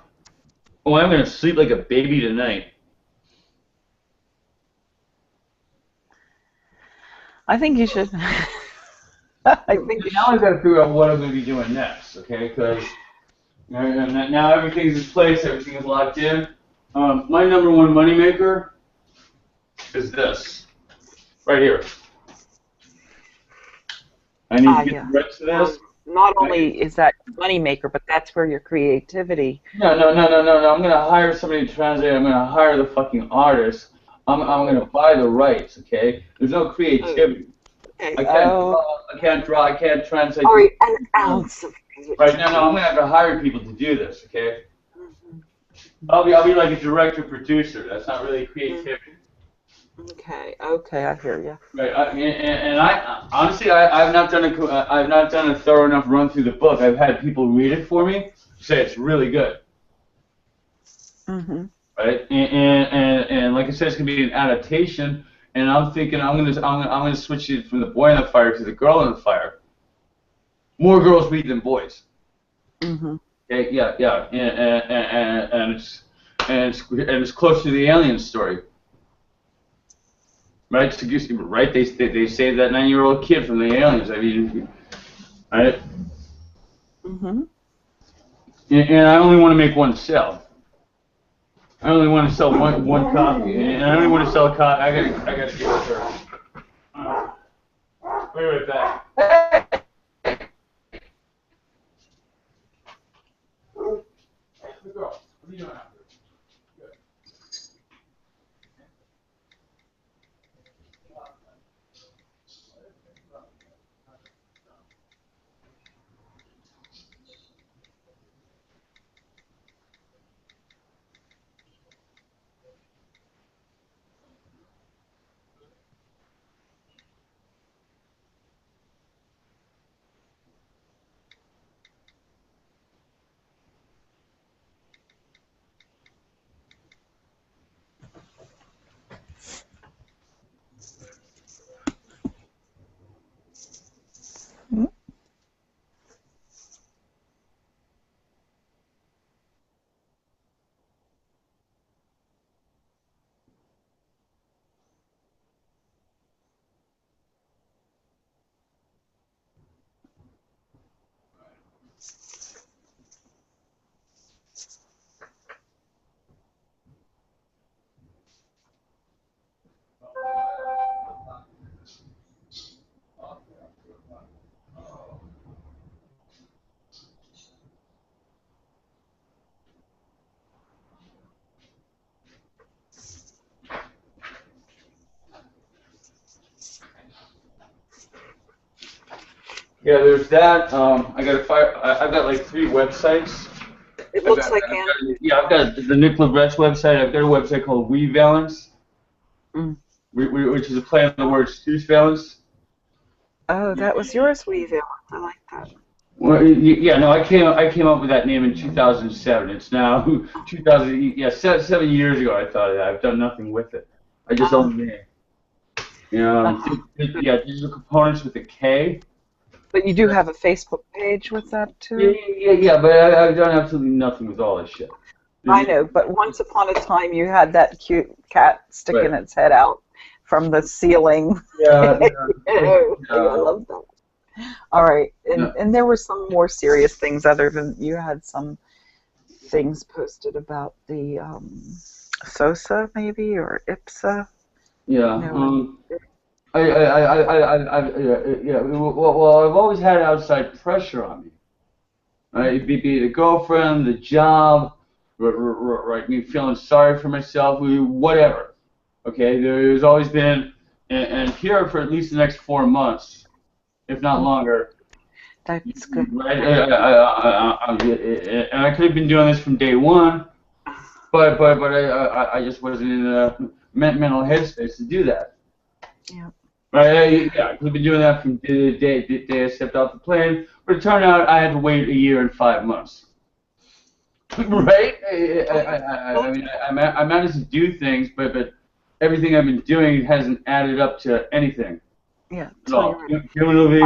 I'm gonna sleep like a baby tonight. I think you should. Now I've got to figure out what I'm going to be doing next, okay? Because now everything's in place, everything is locked in. My number one moneymaker is this, right here. I need to get the rest of this. Not only is that moneymaker, but that's where your creativity. No. I'm going to hire somebody to translate. I'm going to hire the fucking artist. I'm going to buy the rights, okay? There's no creativity. Okay. I can't draw. I can't translate. Sorry, an ounce of creativity. Right, no. I'm going to have to hire people to do this, okay? I'll be like a director-producer. That's not really creativity. Okay, I hear you. Right, and I honestly, I've not done a thorough enough run through the book. I've had people read it for me, say it's really good. right? And like I said, it's gonna be an adaptation. And I'm thinking I'm gonna switch it from the boy on the fire to the girl on the fire. More girls read than boys. Mm-hmm. Okay, yeah, and it's close to the alien story. Right? Right? They saved that 9-year-old kid from the aliens. I mean, right? Mm-hmm. And I only want to make one sell. I only want to sell one copy, and I only want to sell a copy. I gotta give it to her. Be right back. Hey, girl, what are you doing out there? Yeah, there's that. I've got like 3 websites. It looks like I've got the Nick Lebrecht's website. I've got a website called WeValence, which is a play on the word Stu's Valence. Oh, that was yours, WeValence. I like that. Well, yeah, no, I came up with that name in 2007. It's now 2000. Yeah, 7 years ago. I thought of that. I've done nothing with it. I just own the name. You know, yeah, digital components with a K. But you do have a Facebook page with that too? Yeah, but I've done absolutely nothing with all this shit. I know, but once upon a time you had that cute cat sticking its head out from the ceiling. Yeah. I love that. All right, and there were some more serious things other than you had some things posted about the SOSA maybe or IPSA. Yeah. Well, I've always had outside pressure on me. Right, be it the girlfriend, the job, right, me feeling sorry for myself, whatever. Okay, there's always been, and here for at least the next 4 months, if not longer. That's good. Right, and I could have been doing this from day one, but I just wasn't in a mental headspace to do that. Yeah. Right, yeah, I could have been doing that from the day I stepped off the plane, but it turned out I had to wait 1 year and 5 months. Right? I mean, I managed to do things, but everything I've been doing hasn't added up to anything. Yeah. Cumulatively,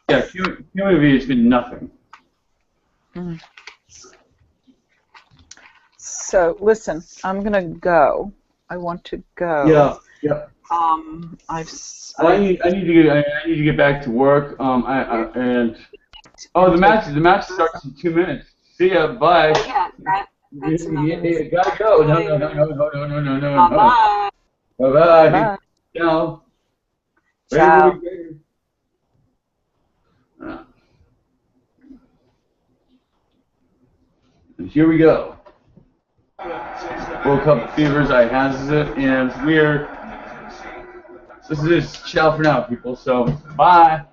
cumulatively, it's been nothing. Mm. So listen, I'm gonna go. I want to go. Yeah. I need to get back to work. The match starts in 2 minutes. See ya. Bye. Yeah, that's gotta go. No. Bye. Ciao. Ciao. Here we go. World Cup Fevers, I has it, and this is ciao for now, people. So bye.